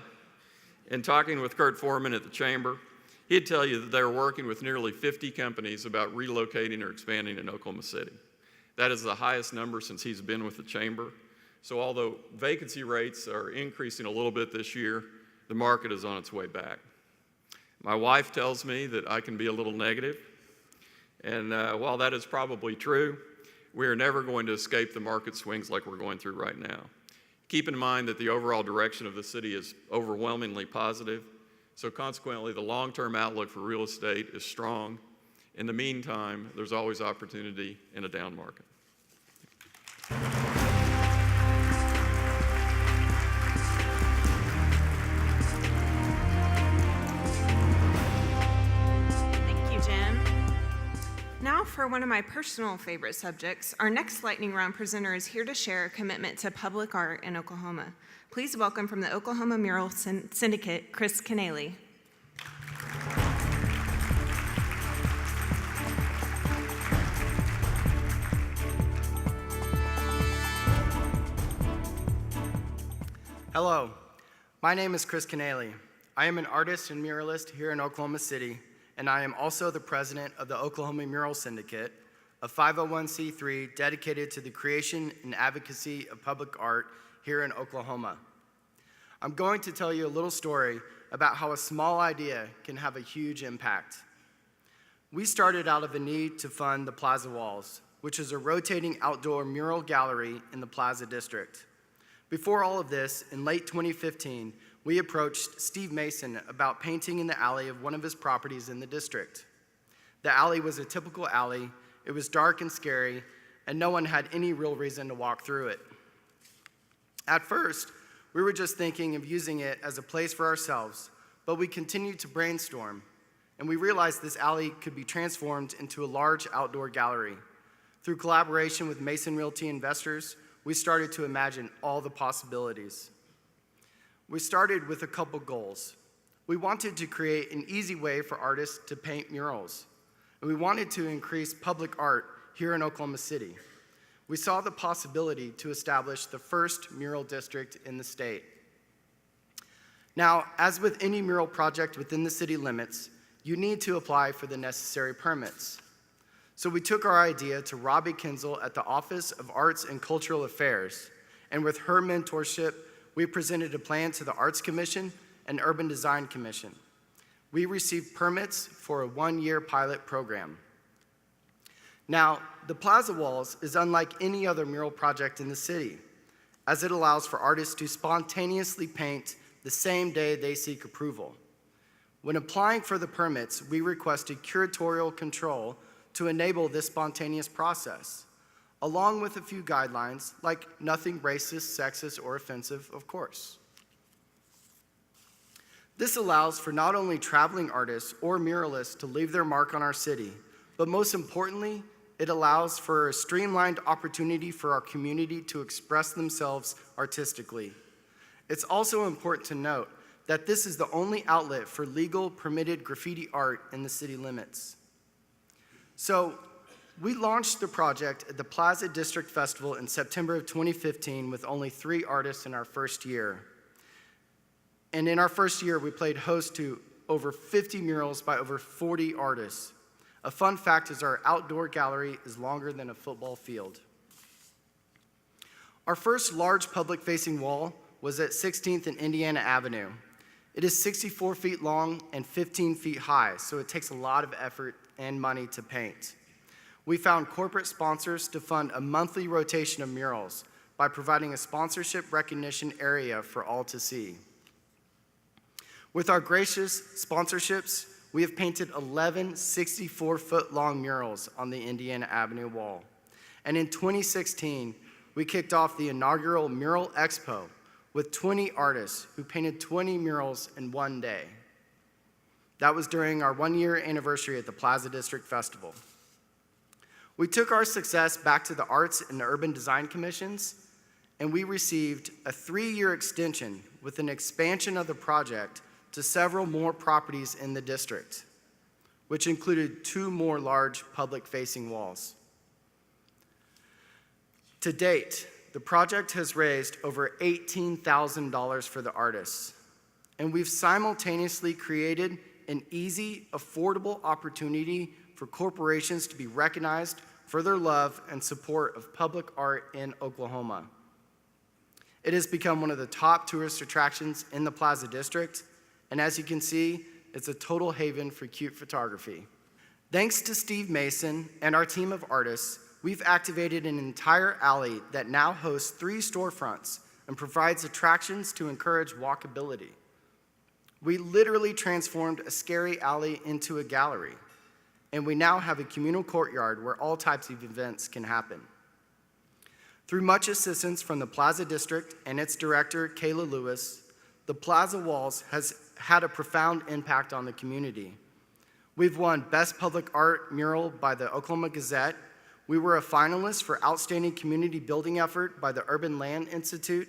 Speaker 5: In talking with Kurt Foreman at the Chamber, he'd tell you that they're working with nearly 50 companies about relocating or expanding in Oklahoma City. That is the highest number since he's been with the Chamber. So although vacancy rates are increasing a little bit this year, the market is on its way back. My wife tells me that I can be a little negative, and while that is probably true, we are never going to escape the market swings like we're going through right now. Keep in mind that the overall direction of the city is overwhelmingly positive, so consequently the long-term outlook for real estate is strong. In the meantime, there's always opportunity in a down market.
Speaker 4: for one of my personal favorite subjects, our next lightning round presenter is here to share a commitment to public art in Oklahoma. Please welcome from the Oklahoma Mural Syndicate, Chris Canale.
Speaker 6: Hello, my name is Chris Canale. I am an artist and muralist here in Oklahoma City, and I am also the president of the Oklahoma Mural Syndicate, a 501c3 dedicated to the creation and advocacy of public art here in Oklahoma. I'm going to tell you a little story about how a small idea can have a huge impact. We started out of a need to fund the Plaza Walls, which is a rotating outdoor mural gallery in the Plaza District. Before all of this, in late 2015, we approached Steve Mason about painting in the alley of one of his properties in the district. The alley was a typical alley. It was dark and scary, and no one had any real reason to walk through it. At first, we were just thinking of using it as a place for ourselves, but we continued to brainstorm, and we realized this alley could be transformed into a large outdoor gallery. Through collaboration with Mason Realty investors, we started to imagine all the possibilities. We started with a couple goals. We wanted to create an easy way for artists to paint murals, and we wanted to increase public art here in Oklahoma City. We saw the possibility to establish the first mural district in the state. Now, as with any mural project within the city limits, you need to apply for the necessary permits. So we took our idea to Robbie Kinzel at the Office of Arts and Cultural Affairs, and with her mentorship, we presented a plan to the Arts Commission and Urban Design Commission. We received permits for a one-year pilot program. Now, the Plaza Walls is unlike any other mural project in the city, as it allows for artists to spontaneously paint the same day they seek approval. When applying for the permits, we requested curatorial control to enable this spontaneous process, along with a few guidelines like nothing racist, sexist, or offensive, of course. This allows for not only traveling artists or muralists to leave their mark on our city, but most importantly, it allows for a streamlined opportunity for our community to express themselves artistically. It's also important to note that this is the only outlet for legal permitted graffiti art in the city limits. So, we launched the project at the Plaza District Festival in September of 2015 with only 3 artists in our first year. And in our first year, we played host to over 50 murals by over 40 artists. A fun fact is our outdoor gallery is longer than a football field. Our first large public-facing wall was at 16th and Indiana Avenue. It is 64 feet long and 15 feet high, so it takes a lot of effort and money to paint. We found corporate sponsors to fund a monthly rotation of murals by providing a sponsorship recognition area for all to see. With our gracious sponsorships, we have painted 11 64-foot-long murals on the Indiana Avenue wall. And in 2016, we kicked off the inaugural Mural Expo with 20 artists who painted 20 murals in one day. That was during our one-year anniversary at the Plaza District Festival. We took our success back to the Arts and Urban Design Commissions, and we received a 3-year extension with an expansion of the project to several more properties in the district, which included 2 more large public-facing walls. To date, the project has raised over $18,000 for the artists, and we've simultaneously created an easy, affordable opportunity for corporations to be recognized for their love and support of public art in Oklahoma. It has become one of the top tourist attractions in the Plaza District, and as you can see, it's a total haven for cute photography. Thanks to Steve Mason and our team of artists, we've activated an entire alley that now hosts 3 storefronts and provides attractions to encourage walkability. We literally transformed a scary alley into a gallery, and we now have a communal courtyard where all types of events can happen. Through much assistance from the Plaza District and its director, Kayla Lewis, the Plaza Walls has had a profound impact on the community. We've won Best Public Art Mural by the Oklahoma Gazette. We were a finalist for Outstanding Community Building Effort by the Urban Land Institute,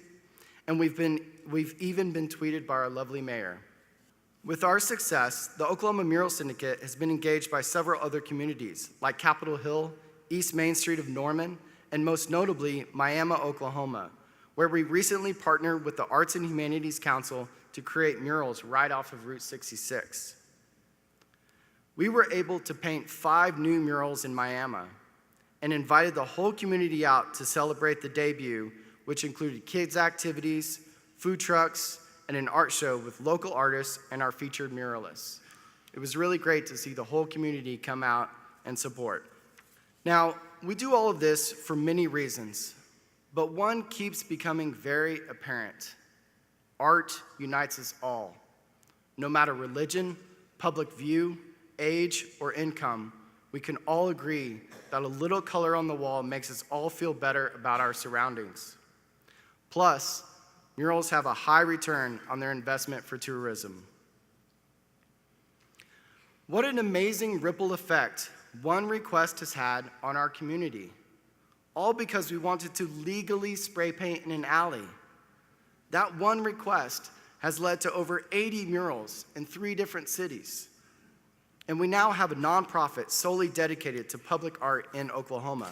Speaker 6: and we've even been tweeted by our lovely mayor. With our success, the Oklahoma Mural Syndicate has been engaged by several other communities, like Capitol Hill, East Main Street of Norman, and most notably, Miami, Oklahoma, where we recently partnered with the Arts and Humanities Council to create murals right off of Route 66. We were able to paint 5 new murals in Miami and invited the whole community out to celebrate the debut, which included kids' activities, food trucks, and an art show with local artists and our featured muralists. It was really great to see the whole community come out and support. Now, we do all of this for many reasons, but one keeps becoming very apparent. Art unites us all. No matter religion, public view, age, or income, we can all agree that a little color on the wall makes us all feel better about our surroundings. Plus, murals have a high return on their investment for tourism. What an amazing ripple effect one request has had on our community, all because we wanted to legally spray paint in an alley. That one request has led to over 80 murals in 3 different cities. And we now have a nonprofit solely dedicated to public art in Oklahoma.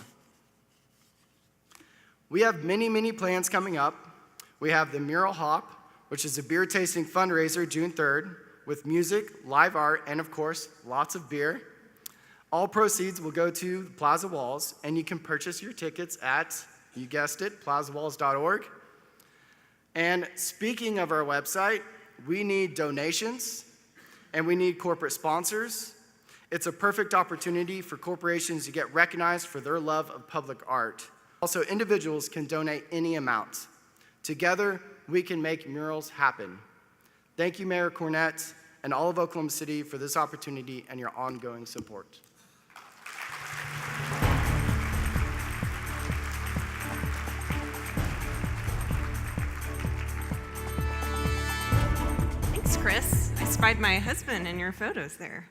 Speaker 6: We have many, many plans coming up. We have the Mural Hop, which is a beer tasting fundraiser June 3rd, with music, live art, and of course, lots of beer. All proceeds will go to Plaza Walls, and you can purchase your tickets at, you guessed it, plazawalls.org. And speaking of our website, we need donations, and we need corporate sponsors. It's a perfect opportunity for corporations to get recognized for their love of public art. Also, individuals can donate any amount. Together, we can make murals happen. Thank you, Mayor Cornett, and all of Oklahoma City for this opportunity and your ongoing support.
Speaker 4: Thanks, Chris. I spied my husband in your photos there.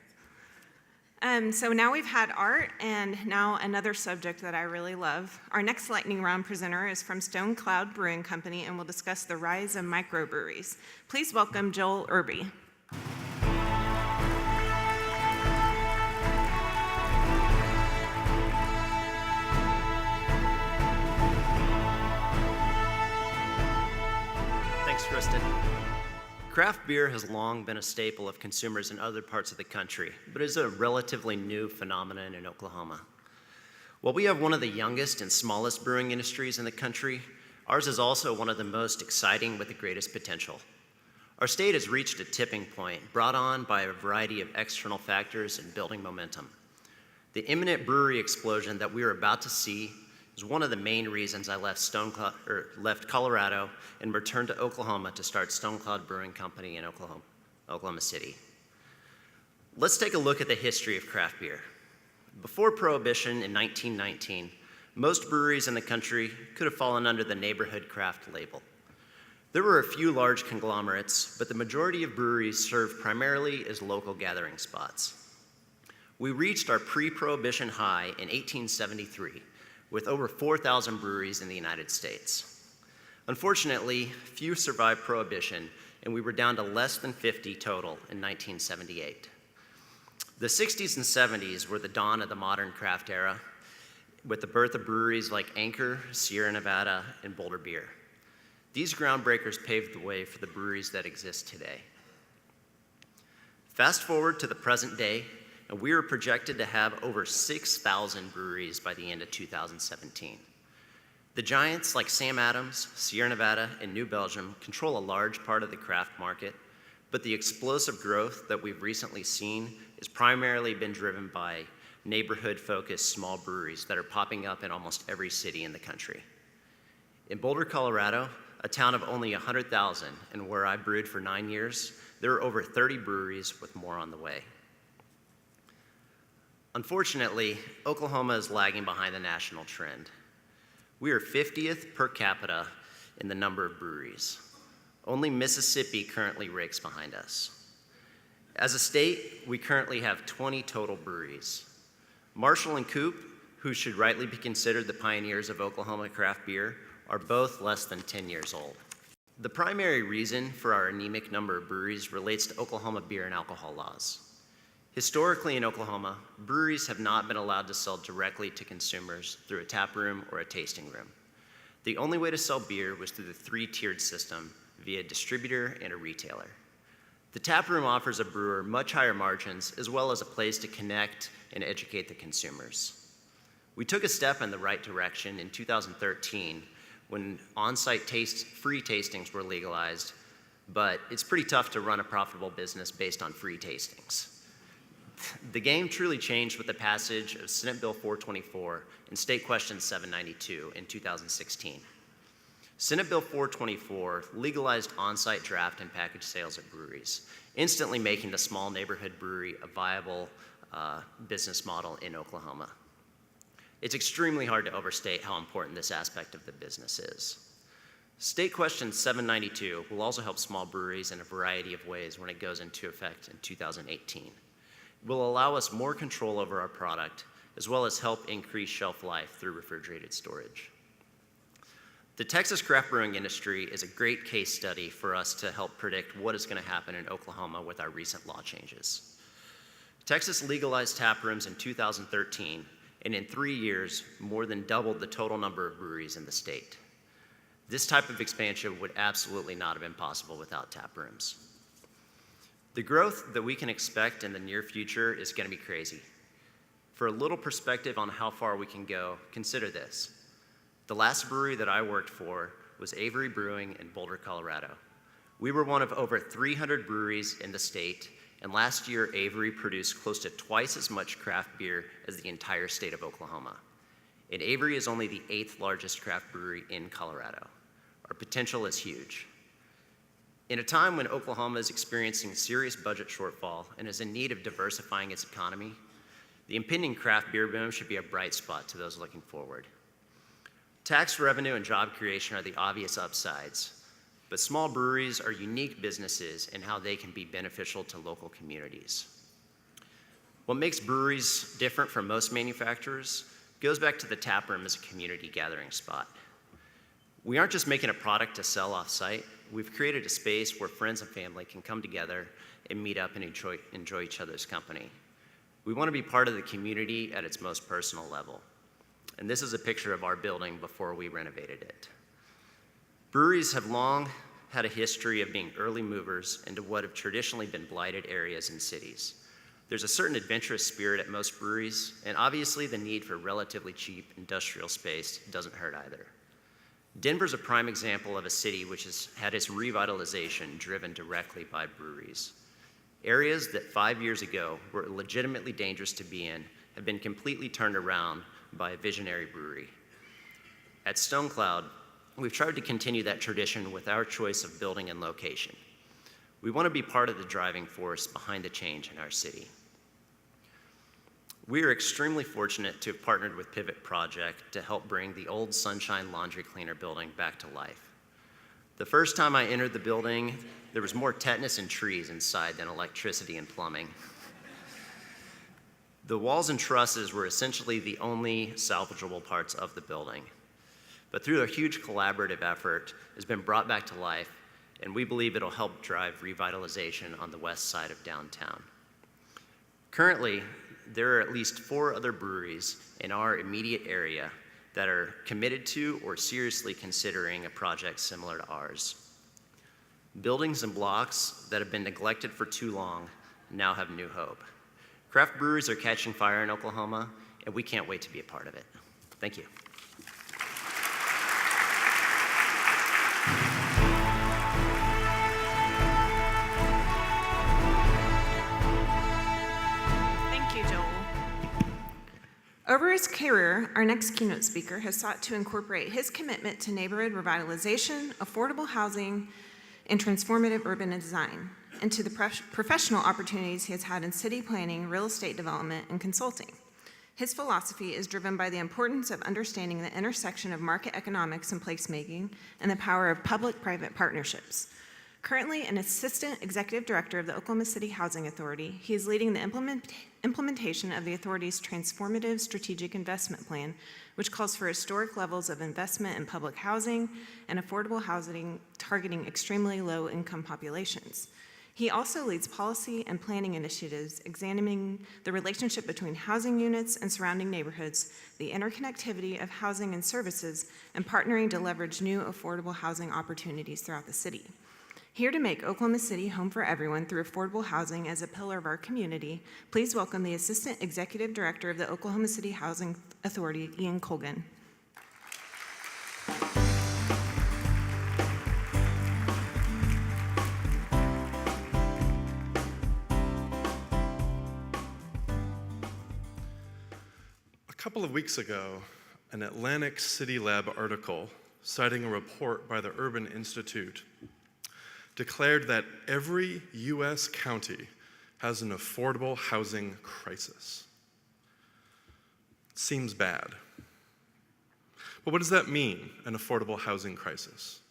Speaker 4: So now we've had art, and now another subject that I really love. Our next lightning round presenter is from Stone Cloud Brewing Company and will discuss the rise of microbreweries. Please welcome Joel Irby.
Speaker 7: Thanks, Kristen. Craft beer has long been a staple of consumers in other parts of the country, but is a relatively new phenomenon in Oklahoma. While we have one of the youngest and smallest brewing industries in the country, ours is also one of the most exciting with the greatest potential. Our state has reached a tipping point brought on by a variety of external factors and building momentum. The imminent brewery explosion that we are about to see is one of the main reasons I left Colorado and returned to Oklahoma to start Stone Cloud Brewing Company in Oklahoma City. Let's take a look at the history of craft beer. Before Prohibition in 1919, most breweries in the country could have fallen under the neighborhood craft label. There were a few large conglomerates, but the majority of breweries served primarily as local gathering spots. We reached our pre-Prohibition high in 1873, with over 4,000 breweries in the United States. Unfortunately, few survived Prohibition, and we were down to less than 50 total in 1978. The 60s and 70s were the dawn of the modern craft era, with the birth of breweries like Anchor, Sierra Nevada, and Boulder Beer. These groundbreakers paved the way for the breweries that exist today. Fast forward to the present day, and we are projected to have over 6,000 breweries by the end of 2017. The giants like Sam Adams, Sierra Nevada, and New Belgium control a large part of the craft market, but the explosive growth that we've recently seen has primarily been driven by neighborhood-focused small breweries that are popping up in almost every city in the country. In Boulder, Colorado, a town of only 100,000, and where I brewed for 9 years, there are over 30 breweries with more on the way. Unfortunately, Oklahoma is lagging behind the national trend. We are 50th per capita in the number of breweries. Only Mississippi currently rakes behind us. As a state, we currently have 20 total breweries. Marshall and Coop, who should rightly be considered the pioneers of Oklahoma craft beer, are both less than 10 years old. The primary reason for our anemic number of breweries relates to Oklahoma beer and alcohol laws. Historically in Oklahoma, breweries have not been allowed to sell directly to consumers through a tap room or a tasting room. The only way to sell beer was through the three-tiered system via a distributor and a retailer. The tap room offers a brewer much higher margins as well as a place to connect and educate the consumers. We took a step in the right direction in 2013 when on-site free tastings were legalized, but it's pretty tough to run a profitable business based on free tastings. The game truly changed with the passage of Senate Bill 424 and State Question 792 in 2016. Senate Bill 424 legalized on-site draft and package sales at breweries, instantly making the small neighborhood brewery a viable business model in Oklahoma. It's extremely hard to overstate how important this aspect of the business is. State Question 792 will also help small breweries in a variety of ways when it goes into effect in 2018. It will allow us more control over our product, as well as help increase shelf life through refrigerated storage. The Texas craft brewing industry is a great case study for us to help predict what is going to happen in Oklahoma with our recent law changes. Texas legalized tap rooms in 2013, and in 3 years, more than doubled the total number of breweries in the state. This type of expansion would absolutely not have been possible without tap rooms. The growth that we can expect in the near future is going to be crazy. For a little perspective on how far we can go, consider this. The last brewery that I worked for was Avery Brewing in Boulder, Colorado. We were one of over 300 breweries in the state, and last year Avery produced close to twice as much craft beer as the entire state of Oklahoma. And Avery is only the 8th largest craft brewery in Colorado. Our potential is huge. In a time when Oklahoma is experiencing serious budget shortfall and is in need of diversifying its economy, the impending craft beer boom should be a bright spot to those looking forward. Tax revenue and job creation are the obvious upsides, but small breweries are unique businesses in how they can be beneficial to local communities. What makes breweries different from most manufacturers goes back to the tap room as a community gathering spot. We aren't just making a product to sell off-site. We've created a space where friends and family can come together and meet up and enjoy each other's company. We want to be part of the community at its most personal level. And this is a picture of our building before we renovated it. Breweries have long had a history of being early movers into what have traditionally been blighted areas in cities. There's a certain adventurous spirit at most breweries, and obviously the need for relatively cheap industrial space doesn't hurt either. Denver's a prime example of a city which has had its revitalization driven directly by breweries. Areas that 5 years ago were legitimately dangerous to be in have been completely turned around by a visionary brewery. At Stone Cloud, we've tried to continue that tradition with our choice of building and location. We want to be part of the driving force behind the change in our city. We are extremely fortunate to have partnered with Pivot Project to help bring the old Sunshine Laundry Cleaner building back to life. The first time I entered the building, there was more tetanus and trees inside than electricity and plumbing. The walls and trusses were essentially the only salvageable parts of the building. But through a huge collaborative effort, it's been brought back to life, and we believe it'll help drive revitalization on the west side of downtown. Currently, there are at least 4 other breweries in our immediate area that are committed to or seriously considering a project similar to ours. Buildings and blocks that have been neglected for too long now have new hope. Craft breweries are catching fire in Oklahoma, and we can't wait to be a part of it. Thank you.
Speaker 4: Thank you, Joel. Over his career, our next keynote speaker has sought to incorporate his commitment to neighborhood revitalization, affordable housing, and transformative urban design into the professional opportunities he has had in city planning, real estate development, and consulting. His philosophy is driven by the importance of understanding the intersection of market economics and placemaking and the power of public-private partnerships. Currently an Assistant Executive Director of the Oklahoma City Housing Authority, he is leading the implementation of the authority's transformative strategic investment plan, which calls for historic levels of investment in public housing and affordable housing targeting extremely low-income populations. He also leads policy and planning initiatives examining the relationship between housing units and surrounding neighborhoods, the interconnectivity of housing and services, and partnering to leverage new affordable housing opportunities throughout the city. Here to make Oklahoma City home for everyone through affordable housing as a pillar of our community, please welcome the Assistant Executive Director of the Oklahoma City Housing Authority, Ian Colgan.
Speaker 8: A couple of weeks ago, an Atlantic City Lab article citing a report by the Urban Institute declared that every U.S. county has an affordable housing crisis. Seems bad. But what does that mean, an affordable housing crisis?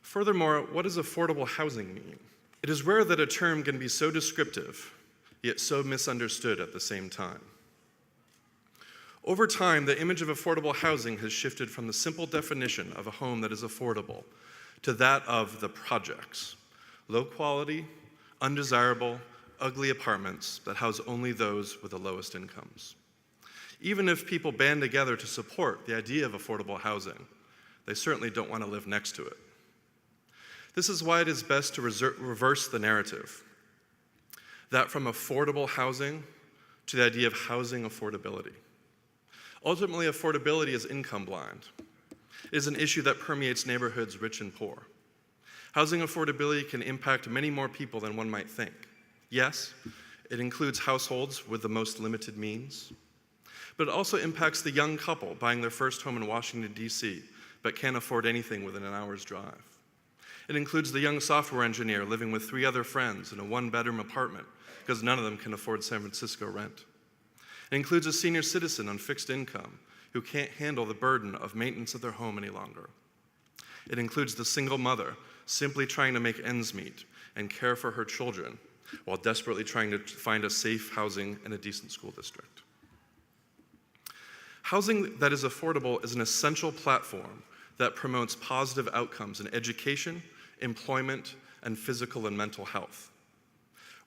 Speaker 8: Furthermore, what does affordable housing mean? It is rare that a term can be so descriptive, yet so misunderstood at the same time. Over time, the image of affordable housing has shifted from the simple definition of a home that is affordable to that of the projects, low quality, undesirable, ugly apartments that house only those with the lowest incomes. Even if people band together to support the idea of affordable housing, they certainly don't want to live next to it. This is why it is best to reverse the narrative, that from affordable housing to the idea of housing affordability. Ultimately, affordability is income blind. It is an issue that permeates neighborhoods rich and poor. Housing affordability can impact many more people than one might think. Yes, it includes households with the most limited means, but it also impacts the young couple buying their first home in Washington, D.C., but can't afford anything within an hour's drive. It includes the young software engineer living with 3 other friends in a 1-bedroom apartment because none of them can afford San Francisco rent. It includes a senior citizen on fixed income who can't handle the burden of maintenance of their home any longer. It includes the single mother simply trying to make ends meet and care for her children while desperately trying to find a safe housing and a decent school district. Housing that is affordable is an essential platform that promotes positive outcomes in education, employment, and physical and mental health.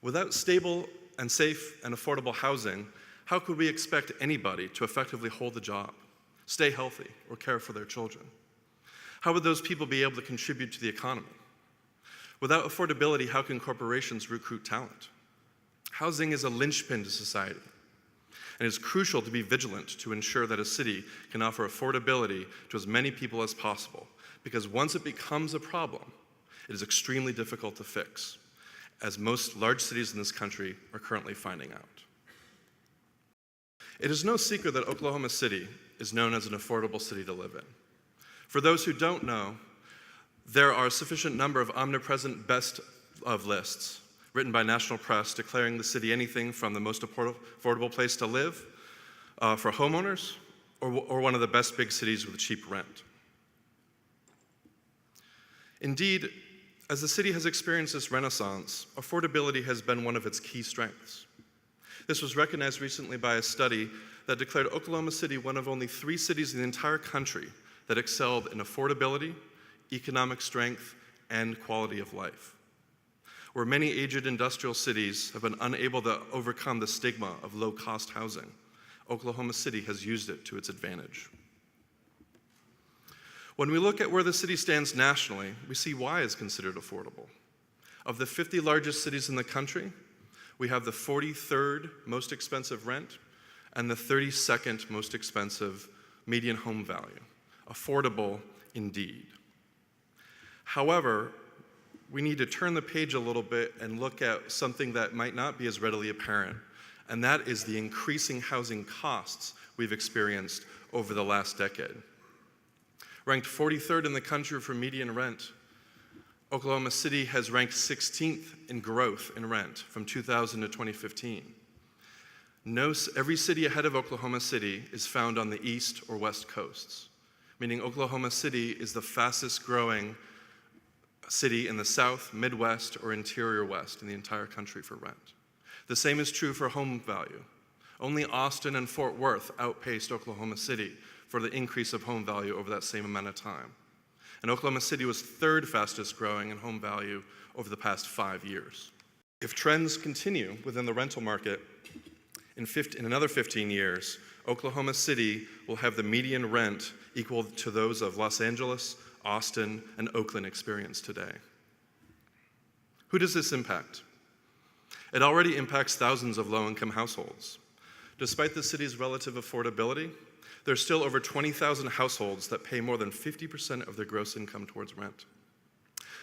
Speaker 8: Without stable and safe and affordable housing, how could we expect anybody to effectively hold a job, stay healthy, or care for their children? How would those people be able to contribute to the economy? Without affordability, how can corporations recruit talent? Housing is a linchpin to society, and it's crucial to be vigilant to ensure that a city can offer affordability to as many people as possible, because once it becomes a problem, it is extremely difficult to fix, as most large cities in this country are currently finding out. It is no secret that Oklahoma City is known as an affordable city to live in. For those who don't know, there are a sufficient number of omnipresent best of lists written by national press declaring the city anything from the most affordable place to live for homeowners or one of the best big cities with cheap rent. Indeed, as the city has experienced this renaissance, affordability has been one of its key strengths. This was recognized recently by a study that declared Oklahoma City one of only 3 cities in the entire country that excelled in affordability, economic strength, and quality of life. Where many aged industrial cities have been unable to overcome the stigma of low-cost housing, Oklahoma City has used it to its advantage. When we look at where the city stands nationally, we see why it's considered affordable. Of the 50 largest cities in the country, we have the 43rd most expensive rent and the 32nd most expensive median home value. Affordable indeed. However, we need to turn the page a little bit and look at something that might not be as readily apparent, and that is the increasing housing costs we've experienced over the last decade. Ranked 43rd in the country for median rent, Oklahoma City has ranked 16th in growth in rent from 2000 to 2015. Every city ahead of Oklahoma City is found on the east or west coasts, meaning Oklahoma City is the fastest growing city in the South, Midwest, or Interior West in the entire country for rent. The same is true for home value. Only Austin and Fort Worth outpaced Oklahoma City for the increase of home value over that same amount of time. And Oklahoma City was third fastest growing in home value over the past 5 years. If trends continue within the rental market, in another 15 years, Oklahoma City will have the median rent equal to those of Los Angeles, Austin, and Oakland experience today. Who does this impact? It already impacts thousands of low-income households. Despite the city's relative affordability, there are still over 20,000 households that pay more than 50% of their gross income towards rent.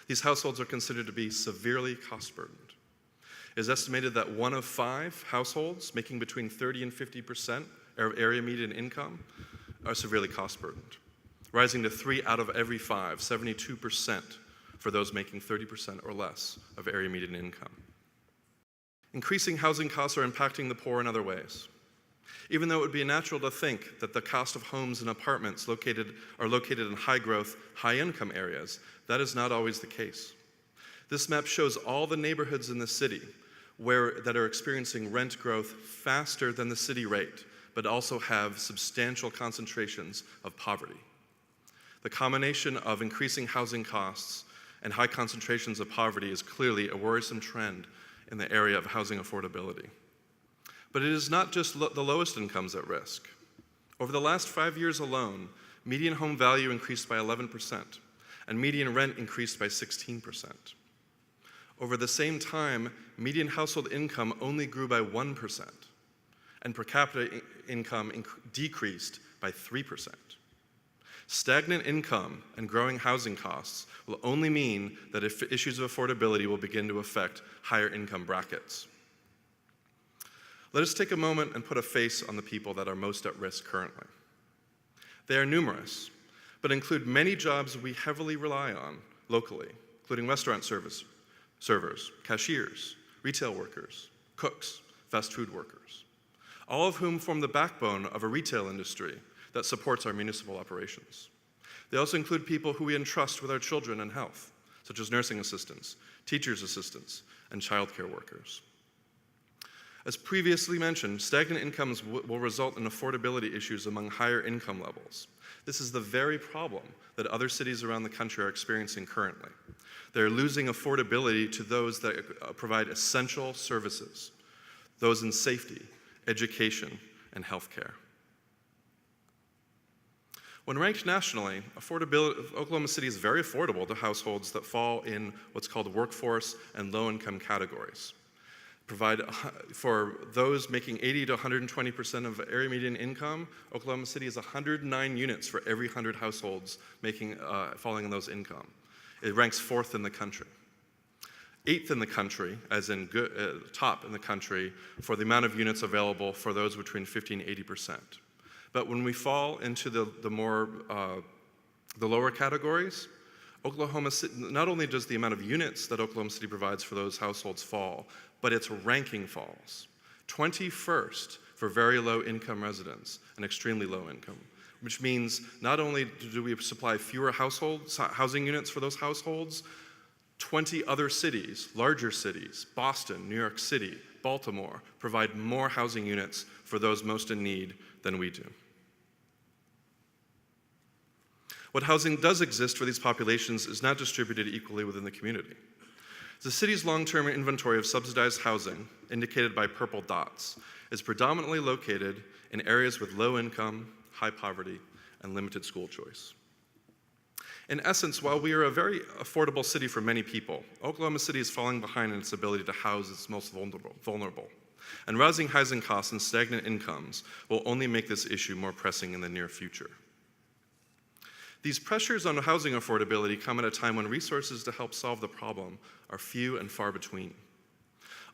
Speaker 8: These households are considered to be severely cost-burdened. It is estimated that 1 of 5 households making between 30 and 50% of area median income are severely cost-burdened, rising to 3 out of every 5, 72% for those making 30% or less of area median income. Increasing housing costs are impacting the poor in other ways. Even though it would be natural to think that the cost of homes and apartments are located in high-growth, high-income areas, that is not always the case. This map shows all the neighborhoods in the city that are experiencing rent growth faster than the city rate, but also have substantial concentrations of poverty. The combination of increasing housing costs and high concentrations of poverty is clearly a worrisome trend in the area of housing affordability. But it is not just the lowest incomes at risk. Over the last 5 years alone, median home value increased by 11%, and median rent increased by 16%. Over the same time, median household income only grew by 1%, and per capita income decreased by 3%. Stagnant income and growing housing costs will only mean that if issues of affordability will begin to affect higher income brackets. Let us take a moment and put a face on the people that are most at risk currently. They are numerous, but include many jobs we heavily rely on locally, including restaurant servers, cashiers, retail workers, cooks, fast food workers, all of whom form the backbone of a retail industry that supports our municipal operations. They also include people who we entrust with our children and health, such as nursing assistants, teachers' assistants, and childcare workers. As previously mentioned, stagnant incomes will result in affordability issues among higher income levels. This is the very problem that other cities around the country are experiencing currently. They're losing affordability to those that provide essential services, those in safety, education, and healthcare. When ranked nationally, Oklahoma City is very affordable to households that fall in what's called workforce and low-income categories. For those making 80 to 120% of area median income, Oklahoma City is 109 units for every 100 households falling in those income. It ranks 4th in the country. 8th in the country, as in top in the country, for the amount of units available for those between 50 and 80%. But when we fall into the lower categories, Oklahoma City, not only does the amount of units that Oklahoma City provides for those households fall, but its ranking falls. 21st for very low income residents and extremely low income, which means not only do we supply fewer housing units for those households, 20 other cities, larger cities, Boston, New York City, Baltimore, provide more housing units for those most in need than we do. What housing does exist for these populations is not distributed equally within the community. The city's long-term inventory of subsidized housing, indicated by purple dots, is predominantly located in areas with low income, high poverty, and limited school choice. In essence, while we are a very affordable city for many people, Oklahoma City is falling behind in its ability to house its most vulnerable. And rising housing costs and stagnant incomes will only make this issue more pressing in the near future. These pressures on housing affordability come at a time when resources to help solve the problem are few and far between.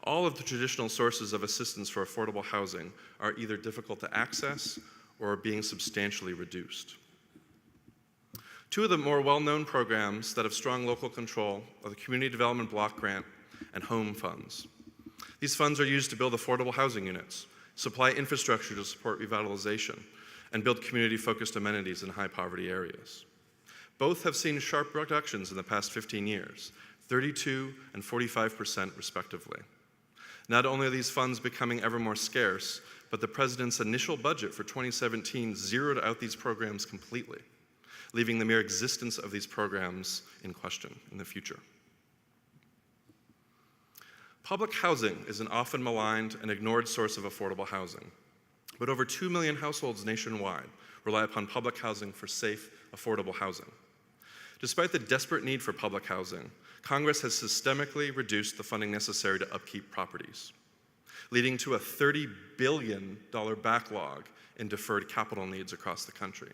Speaker 8: All of the traditional sources of assistance for affordable housing are either difficult to access or are being substantially reduced. Two of the more well-known programs that have strong local control are the Community Development Block Grant and Home Funds. These funds are used to build affordable housing units, supply infrastructure to support revitalization, and build community-focused amenities in high-poverty areas. Both have seen sharp reductions in the past 15 years, 32% and 45% respectively. Not only are these funds becoming ever more scarce, but the president's initial budget for 2017 zeroed out these programs completely, leaving the mere existence of these programs in question in the future. Public housing is an often maligned and ignored source of affordable housing, but over 2 million households nationwide rely upon public housing for safe, affordable housing. Despite the desperate need for public housing, Congress has systemically reduced the funding necessary to upkeep properties, leading to a $30 billion backlog in deferred capital needs across the country.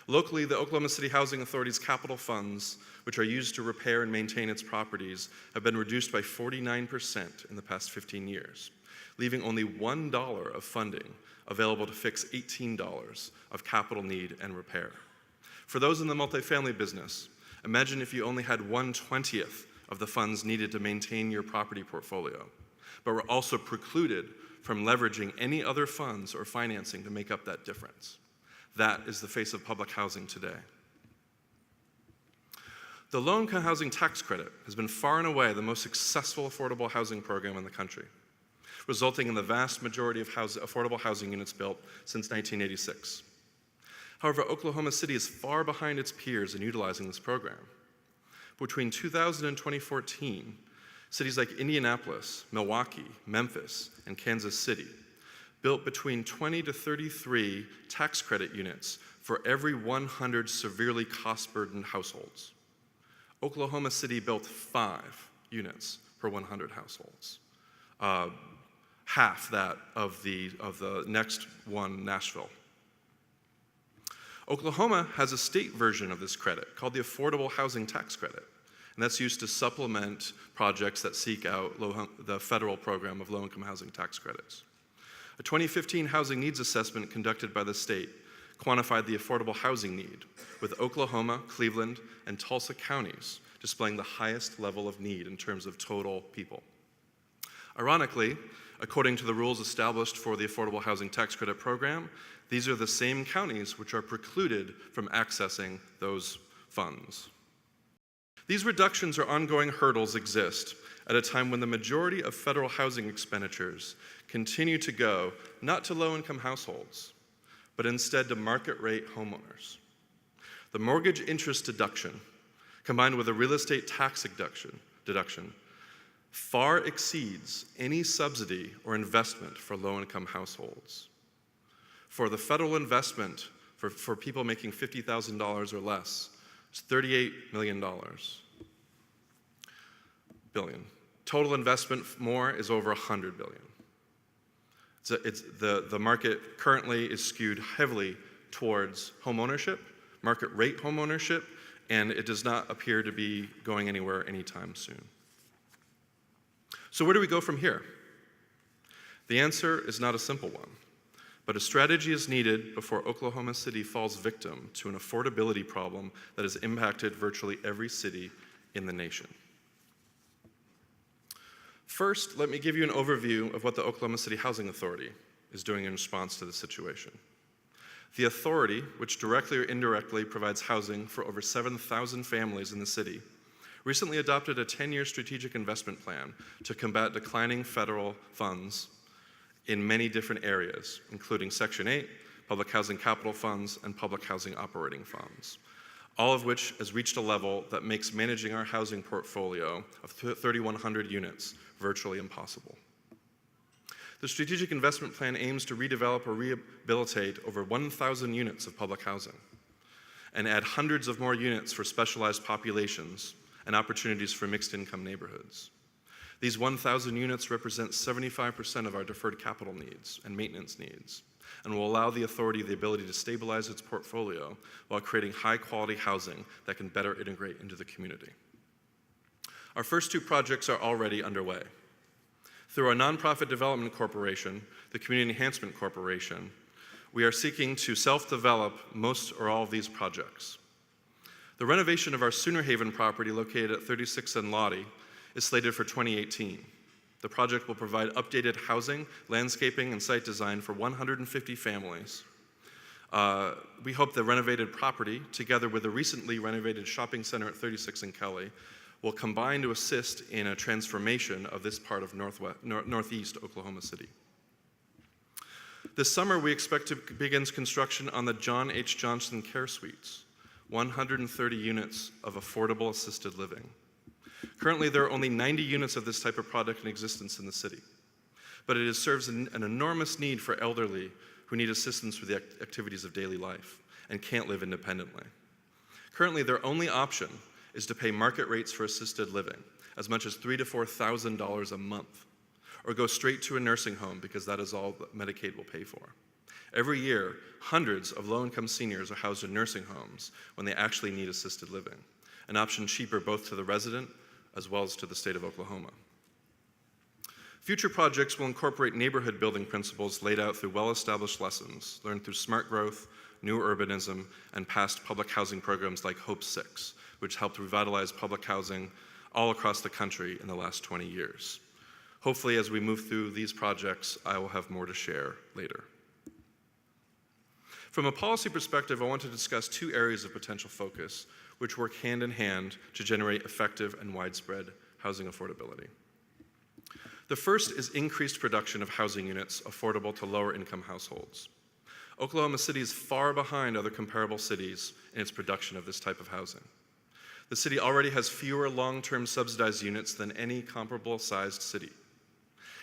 Speaker 8: Locally, the Oklahoma City Housing Authority's capital funds, which are used to repair and maintain its properties, have been reduced by 49% in the past 15 years, leaving only $1 of funding available to fix $18 of capital need and repair. For those in the multifamily business, imagine if you only had 1/20th of the funds needed to maintain your property portfolio, but were also precluded from leveraging any other funds or financing to make up that difference. That is the face of public housing today. The low-income housing tax credit has been far and away the most successful affordable housing program in the country, resulting in the vast majority of affordable housing units built since 1986. However, Oklahoma City is far behind its peers in utilizing this program. Between 2000 and 2014, cities like Indianapolis, Milwaukee, Memphis, and Kansas City built between 20 to 33 tax credit units for every 100 severely cost-burdened households. Oklahoma City built 5 units per 100 households, half that of the next one, Nashville. Oklahoma has a state version of this credit called the Affordable Housing Tax Credit, and that's used to supplement projects that seek out the federal program of low-income housing tax credits. A 2015 housing needs assessment conducted by the state quantified the affordable housing need, with Oklahoma, Cleveland, and Tulsa counties displaying the highest level of need in terms of total people. Ironically, according to the rules established for the Affordable Housing Tax Credit program, these are the same counties which are precluded from accessing those funds. These reductions or ongoing hurdles exist at a time when the majority of federal housing expenditures continue to go not to low-income households, but instead to market-rate homeowners. The mortgage interest deduction, combined with a real estate tax deduction, far exceeds any subsidy or investment for low-income households. For the federal investment for people making $50,000 or less, it's $38 billion. Total investment more is over $100 billion. The market currently is skewed heavily towards homeownership, market rate homeownership, and it does not appear to be going anywhere anytime soon. So where do we go from here? The answer is not a simple one, but a strategy is needed before Oklahoma City falls victim to an affordability problem that has impacted virtually every city in the nation. First, let me give you an overview of what the Oklahoma City Housing Authority is doing in response to the situation. The authority, which directly or indirectly provides housing for over 7,000 families in the city, recently adopted a 10-year strategic investment plan to combat declining federal funds in many different areas, including Section 8, public housing capital funds, and public housing operating funds, all of which has reached a level that makes managing our housing portfolio of 3,100 units virtually impossible. The strategic investment plan aims to redevelop or rehabilitate over 1,000 units of public housing and add hundreds of more units for specialized populations and opportunities for mixed-income neighborhoods. These 1,000 units represent 75% of our deferred capital needs and maintenance needs, and will allow the authority the ability to stabilize its portfolio while creating high-quality housing that can better integrate into the community. Our first 2 projects are already underway. Through our nonprofit development corporation, the Community Enhancement Corporation, we are seeking to self-develop most or all of these projects. The renovation of our Sooner Haven property located at 36 and Lottie is slated for 2018. The project will provide updated housing, landscaping, and site design for 150 families, We hope the renovated property, together with the recently renovated shopping center at 36 and Kelly, will combine to assist in a transformation of this part of northeast Oklahoma City. This summer, we expect to begin construction on the John H. Johnson Care Suites, 130 units of affordable assisted living. Currently, there are only 90 units of this type of product in existence in the city, but it serves an enormous need for elderly who need assistance with the activities of daily life and can't live independently. Currently, their only option is to pay market rates for assisted living, as much as $3,000 to $4,000 a month, or go straight to a nursing home because that is all that Medicaid will pay for. Every year, hundreds of low-income seniors are housed in nursing homes when they actually need assisted living, an option cheaper both to the resident as well as to the state of Oklahoma. Future projects will incorporate neighborhood building principles laid out through well-established lessons learned through smart growth, new urbanism, and past public housing programs like Hope 6, which helped revitalize public housing all across the country in the last 20 years. Hopefully, as we move through these projects, I will have more to share later. From a policy perspective, I want to discuss two areas of potential focus, which work hand in hand to generate effective and widespread housing affordability. The first is increased production of housing units affordable to lower income households. Oklahoma City is far behind other comparable cities in its production of this type of housing. The city already has fewer long-term subsidized units than any comparable sized city.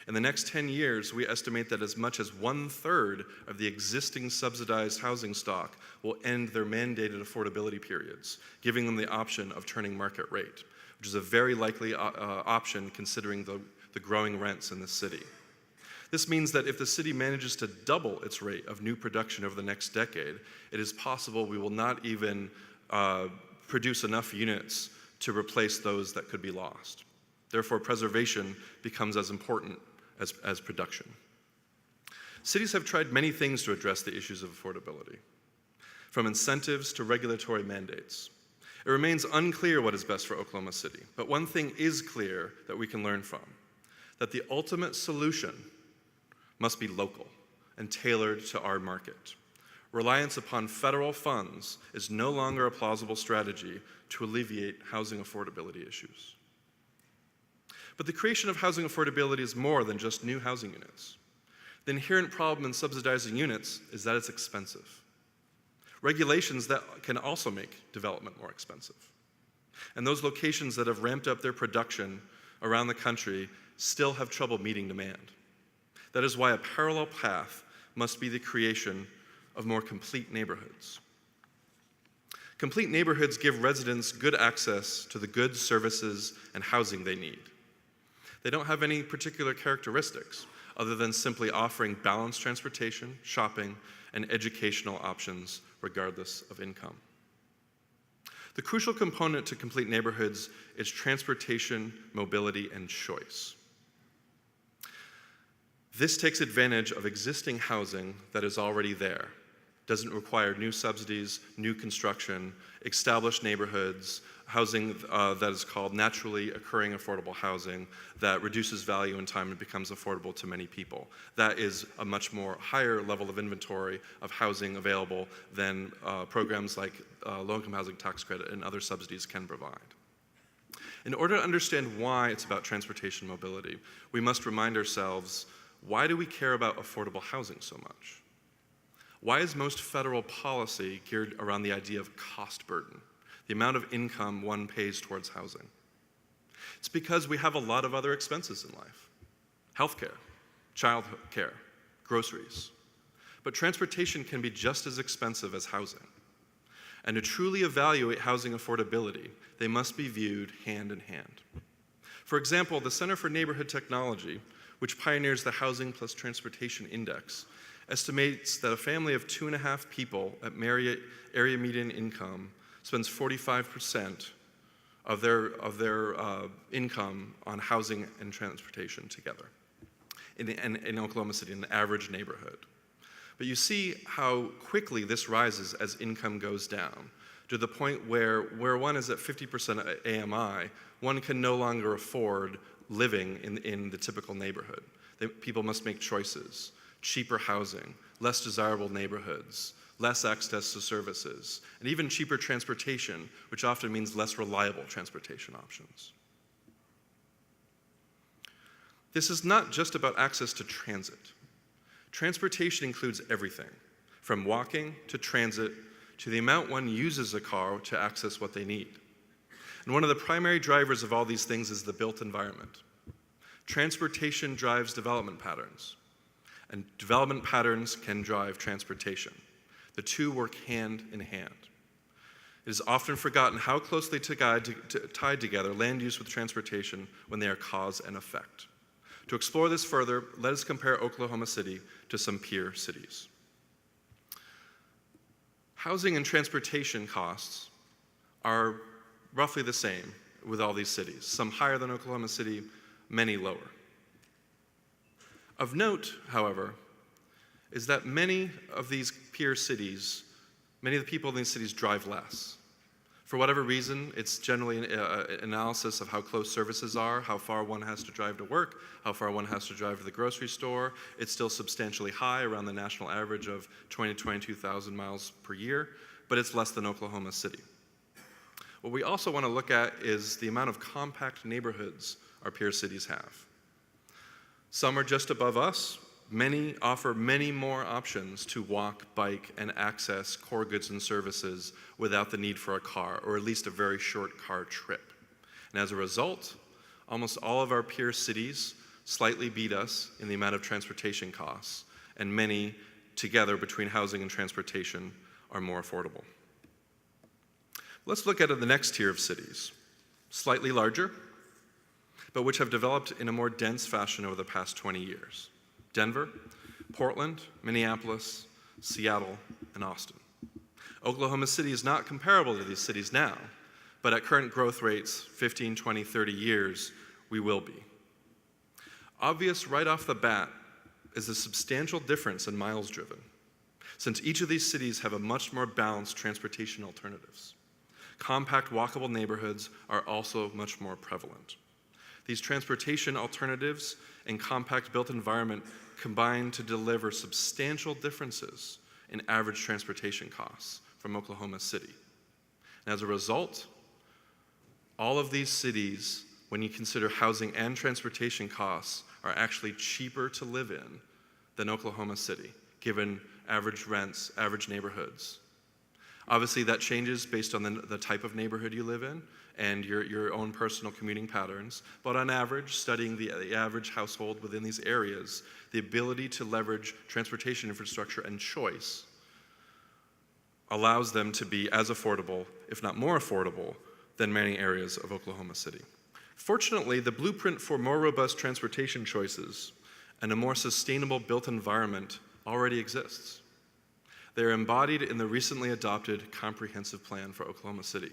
Speaker 8: In the next 10 years, we estimate that as much as 1/3 of the existing subsidized housing stock will end their mandated affordability periods, giving them the option of turning market rate, which is a very likely option considering the growing rents in the city. This means that if the city manages to double its rate of new production over the next decade, it is possible we will not even produce enough units to replace those that could be lost. Therefore, preservation becomes as important as production. Cities have tried many things to address the issues of affordability, from incentives to regulatory mandates. It remains unclear what is best for Oklahoma City, but one thing is clear that we can learn from, that the ultimate solution must be local and tailored to our market. Reliance upon federal funds is no longer a plausible strategy to alleviate housing affordability issues. But the creation of housing affordability is more than just new housing units. The inherent problem in subsidizing units is that it's expensive. Regulations that can also make development more expensive. And those locations that have ramped up their production around the country still have trouble meeting demand. That is why a parallel path must be the creation of more complete neighborhoods. Complete neighborhoods give residents good access to the goods, services, and housing they need. They don't have any particular characteristics other than simply offering balanced transportation, shopping, and educational options regardless of income. The crucial component to complete neighborhoods is transportation, mobility, and choice. This takes advantage of existing housing that is already there. Doesn't require new subsidies, new construction, established neighborhoods, housing that is called naturally occurring affordable housing that reduces value in time and becomes affordable to many people. That is a much more higher level of inventory of housing available than programs like low-income housing tax credit and other subsidies can provide. In order to understand why it's about transportation mobility, we must remind ourselves, why do we care about affordable housing so much? Why is most federal policy geared around the idea of cost burden, the amount of income one pays towards housing? It's because we have a lot of other expenses in life. Healthcare, child care, groceries. But transportation can be just as expensive as housing. And to truly evaluate housing affordability, they must be viewed hand in hand. For example, the Center for Neighborhood Technology, which pioneers the Housing plus Transportation Index, estimates that a family of 2.5 people at area median income spends 45% of their income on housing and transportation together in Oklahoma City, in the average neighborhood. But you see how quickly this rises as income goes down, to the point where one is at 50% AMI, one can no longer afford living in the typical neighborhood. People must make choices. Cheaper housing, less desirable neighborhoods, less access to services, and even cheaper transportation, which often means less reliable transportation options. This is not just about access to transit. Transportation includes everything, from walking to transit to the amount one uses a car to access what they need. And one of the primary drivers of all these things is the built environment. Transportation drives development patterns, and development patterns can drive transportation. The two work hand in hand. It is often forgotten how closely tied together land use with transportation when they are cause and effect. To explore this further, let us compare Oklahoma City to some peer cities. Housing and transportation costs are roughly the same with all these cities, some higher than Oklahoma City, many lower. Of note, however, is that many of these peer cities, many of the people in these cities drive less. For whatever reason, it's generally an analysis of how close services are, how far one has to drive to work, how far one has to drive to the grocery store. It's still substantially high, around the national average of 20 to 22,000 miles per year, but it's less than Oklahoma City. What we also want to look at is the amount of compact neighborhoods our peer cities have. Some are just above us. Many offer many more options to walk, bike, and access core goods and services without the need for a car, or at least a very short car trip. And as a result, almost all of our peer cities slightly beat us in the amount of transportation costs, and many together between housing and transportation are more affordable. Let's look at the next tier of cities, slightly larger, but which have developed in a more dense fashion over the past 20 years. Denver, Portland, Minneapolis, Seattle, and Austin. Oklahoma City is not comparable to these cities now, but at current growth rates, 15, 20, 30 years, we will be. Obvious right off the bat is a substantial difference in miles driven, since each of these cities have a much more balanced transportation alternatives. Compact, walkable neighborhoods are also much more prevalent. These transportation alternatives and compact built environment combine to deliver substantial differences in average transportation costs from Oklahoma City. And as a result, all of these cities, when you consider housing and transportation costs, are actually cheaper to live in than Oklahoma City, given average rents, average neighborhoods. Obviously, that changes based on the type of neighborhood you live in and your own personal commuting patterns. But on average, studying the average household within these areas, the ability to leverage transportation infrastructure and choice allows them to be as affordable, if not more affordable, than many areas of Oklahoma City. Fortunately, the blueprint for more robust transportation choices and a more sustainable built environment already exists. They're embodied in the recently adopted Comprehensive Plan for Oklahoma City.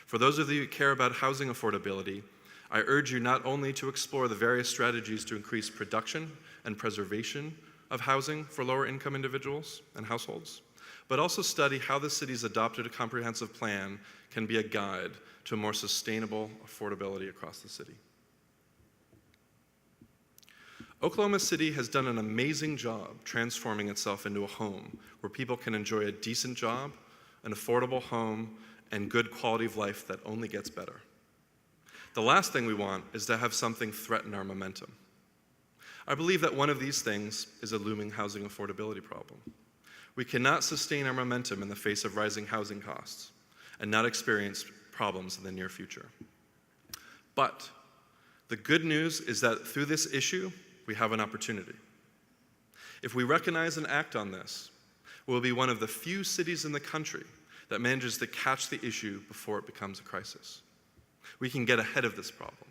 Speaker 8: For those of you who care about housing affordability, I urge you not only to explore the various strategies to increase production and preservation of housing for lower income individuals and households, but also study how the city's adopted comprehensive plan can be a guide to more sustainable affordability across the city. Oklahoma City has done an amazing job transforming itself into a home where people can enjoy a decent job, an affordable home, and good quality of life that only gets better. The last thing we want is to have something threaten our momentum. I believe that one of these things is a looming housing affordability problem. We cannot sustain our momentum in the face of rising housing costs and not experience problems in the near future. But the good news is that through this issue, we have an opportunity. If we recognize and act on this, we'll be one of the few cities in the country that manages to catch the issue before it becomes a crisis. We can get ahead of this problem.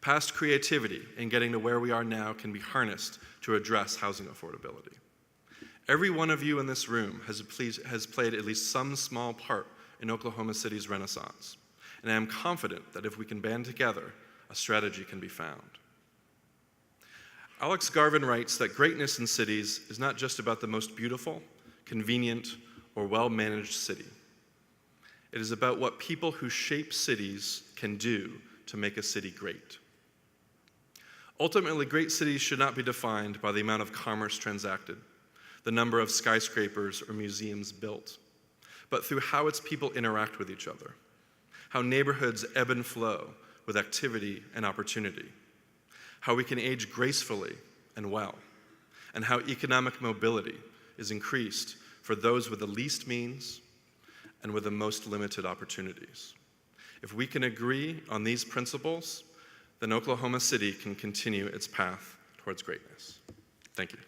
Speaker 8: Past creativity in getting to where we are now can be harnessed to address housing affordability. Every one of you in this room has played at least some small part in Oklahoma City's renaissance, and I am confident that if we can band together, a strategy can be found. Alex Garvin writes that greatness in cities is not just about the most beautiful, convenient, or well-managed city. It is about what people who shape cities can do to make a city great. Ultimately, great cities should not be defined by the amount of commerce transacted. the number of skyscrapers or museums built, but through how its people interact with each other, how neighborhoods ebb and flow with activity and opportunity, how we can age gracefully and well, and how economic mobility is increased for those with the least means and with the most limited opportunities. If we can agree on these principles, then Oklahoma City can continue its path towards greatness. Thank you.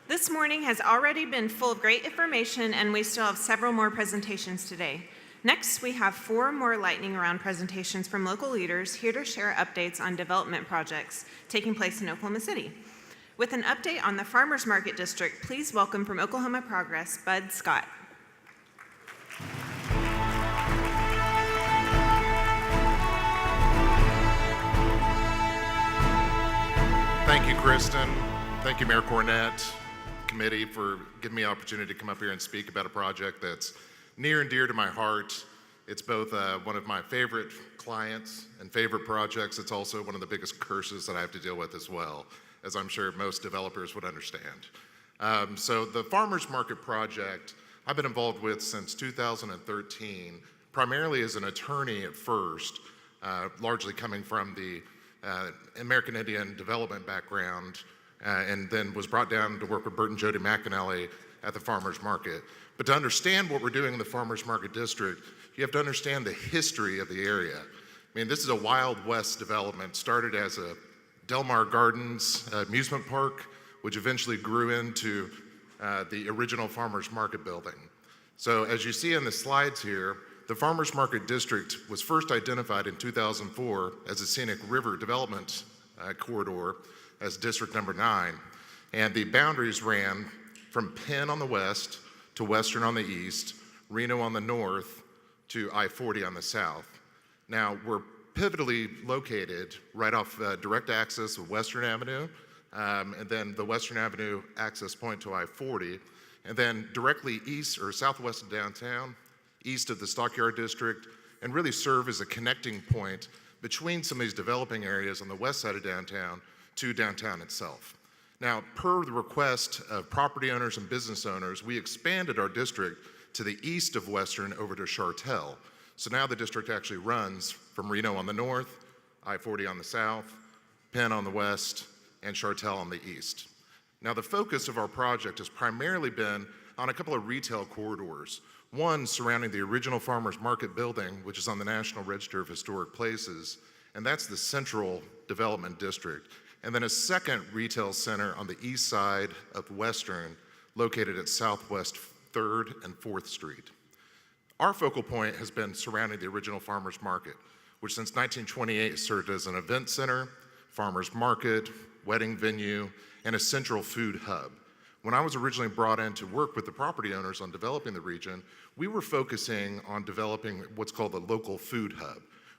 Speaker 4: This morning has already been full of great information, and we still have several more presentations today. Next, we have 4 more lightning round presentations from local leaders here to share updates on development projects taking place in Oklahoma City. With an update on the Farmers Market District, please welcome from Oklahoma Progress, Bud Scott.
Speaker 9: Thank you, Kristen. Thank you, Mayor Cornett, committee, for giving me the opportunity to come up here and speak about a project that's near and dear to my heart. It's both one of my favorite clients and favorite projects. It's also one of the biggest curses that I have to deal with as well, as I'm sure most developers would understand. So the Farmers Market project I've been involved with since 2013, primarily as an attorney at first, largely coming from the American Indian development background, and then was brought down to work with Bert and Jody McAnally at the Farmers Market. But to understand what we're doing in the Farmers Market District, you have to understand the history of the area. I mean, this is a Wild West development, started as a Del Mar Gardens amusement park, which eventually grew into the original Farmers Market building. So as you see in the slides here, the Farmers Market District was first identified in 2004 as a scenic river development corridor as District Number 9. And the boundaries ran from Penn on the west to Western on the east, Reno on the north to I-40 on the south. Now, we're pivotally located right off direct access of Western Avenue, and then the Western Avenue access point to I-40, and then directly east or southwest of downtown, east of the Stockyard District, and really serve as a connecting point between some of these developing areas on the west side of downtown to downtown itself. Now, per the request of property owners and business owners, we expanded our district to the east of Western over to Chartel. So now the district actually runs from Reno on the north, I-40 on the south, Penn on the west, and Chartel on the east. Now, the focus of our project has primarily been on a couple of retail corridors. One surrounding the original Farmers Market building, which is on the National Register of Historic Places, and that's the Central Development District. And then a second retail center on the east side of Western, located at Southwest 3rd and 4th Street. Our focal point has been surrounding the original Farmers Market, which since 1928 served as an event center, farmers market, wedding venue, and a central food hub. When I was originally brought in to work with the property owners on developing the region, we were focusing on developing what's called the local food hub,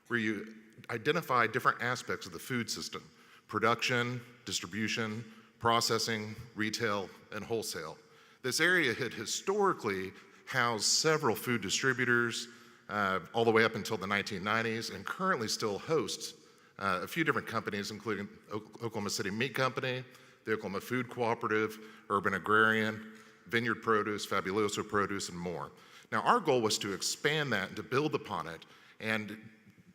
Speaker 9: where you identify different aspects of the food system: production, distribution, processing, retail, and wholesale. This area had historically housed several food distributors all the way up until the 1990s, and currently still hosts a few different companies, including Oklahoma City Meat Company, the Oklahoma Food Cooperative, Urban Agrarian, Vineyard Produce, Fabuloso Produce, and more. Now, our goal was to expand that and to build upon it and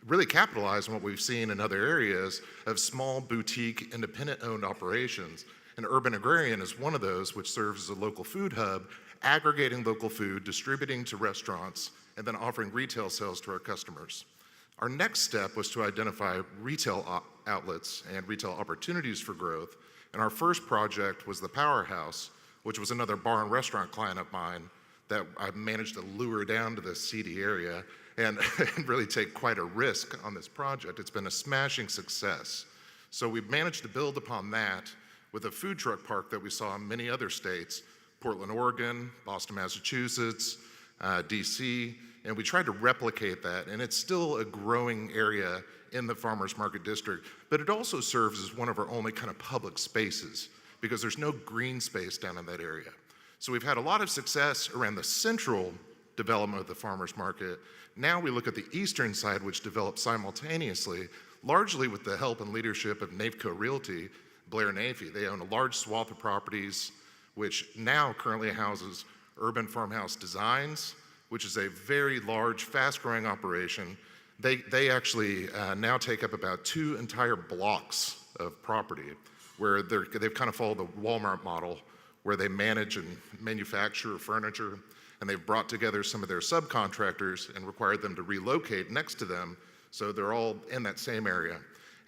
Speaker 9: really capitalize on what we've seen in other areas of small boutique independent-owned operations. And Urban Agrarian is one of those, which serves as a local food hub, aggregating local food, distributing to restaurants, and then offering retail sales to our customers. Our next step was to identify retail outlets and retail opportunities for growth. And our first project was the Powerhouse, which was another bar and restaurant client of mine that I managed to lure down to this seedy area and really take quite a risk on this project. It's been a smashing success. So we've managed to build upon that with a food truck park that we saw in many other states: Portland, Oregon, Boston, Massachusetts, DC, and we tried to replicate that, and it's still a growing area in the Farmers Market District, but it also serves as one of our only kind of public spaces because there's no green space down in that area. So we've had a lot of success around the central development of the farmers market. Now we look at the eastern side, which developed simultaneously, largely with the help and leadership of Nafco Realty, Blair Nafee. They own a large swath of properties, which now currently houses Urban Farmhouse Designs, which is a very large, fast-growing operation. They actually now take up about 2 entire blocks of property, where they've kind of followed the Walmart model, where they manage and manufacture furniture, and they've brought together some of their subcontractors and required them to relocate next to them, so they're all in that same area.